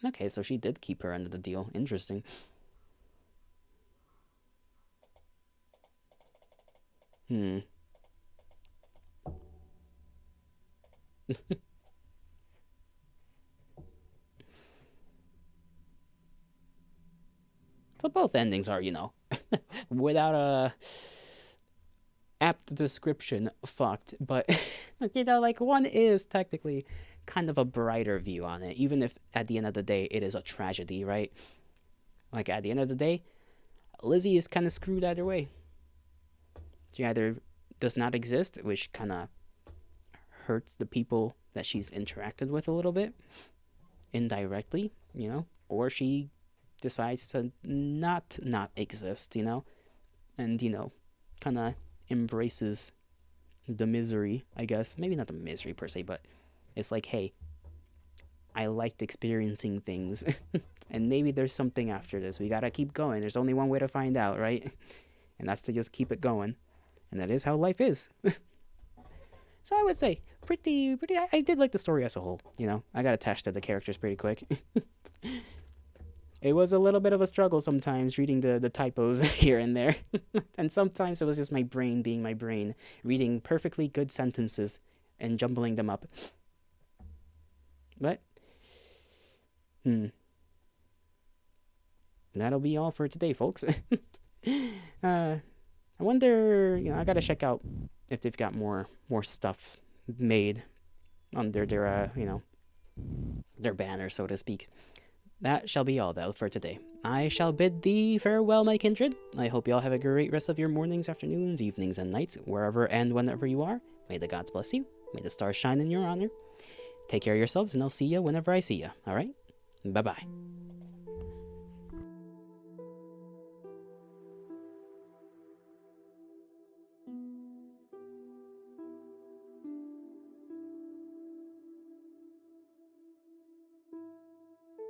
Okay, so she did keep her end of the deal. Interesting. So both endings are, you know, without a apt description, fucked. But, you know, like, one is technically kind of a brighter view on it, even if at the end of the day it is a tragedy, right? Like, at the end of the day, Lizzie is kind of screwed either way. She either does not exist, which kind of hurts the people that she's interacted with a little bit, indirectly, you know, or she decides to not exist, you know, and, you know, kind of embraces the misery, I guess. Maybe not the misery per se, but it's like, hey, I liked experiencing things, and maybe there's something after this. We gotta keep going. There's only one way to find out, right? And that's to just keep it going. And that is how life is. So I would say, pretty, I did like the story as a whole, you know? I got attached to the characters pretty quick. It was a little bit of a struggle sometimes reading the typos here and there. And sometimes it was just my brain being my brain, reading perfectly good sentences and jumbling them up. But, that'll be all for today, folks. I wonder, you know, I gotta check out if they've got more stuff made under their, you know, their banner, so to speak. That shall be all, though, for today. I shall bid thee farewell, my kindred. I hope you all have a great rest of your mornings, afternoons, evenings, and nights, wherever and whenever you are. May the gods bless you. May the stars shine in your honor. Take care of yourselves, and I'll see you whenever I see you, alright? Bye-bye.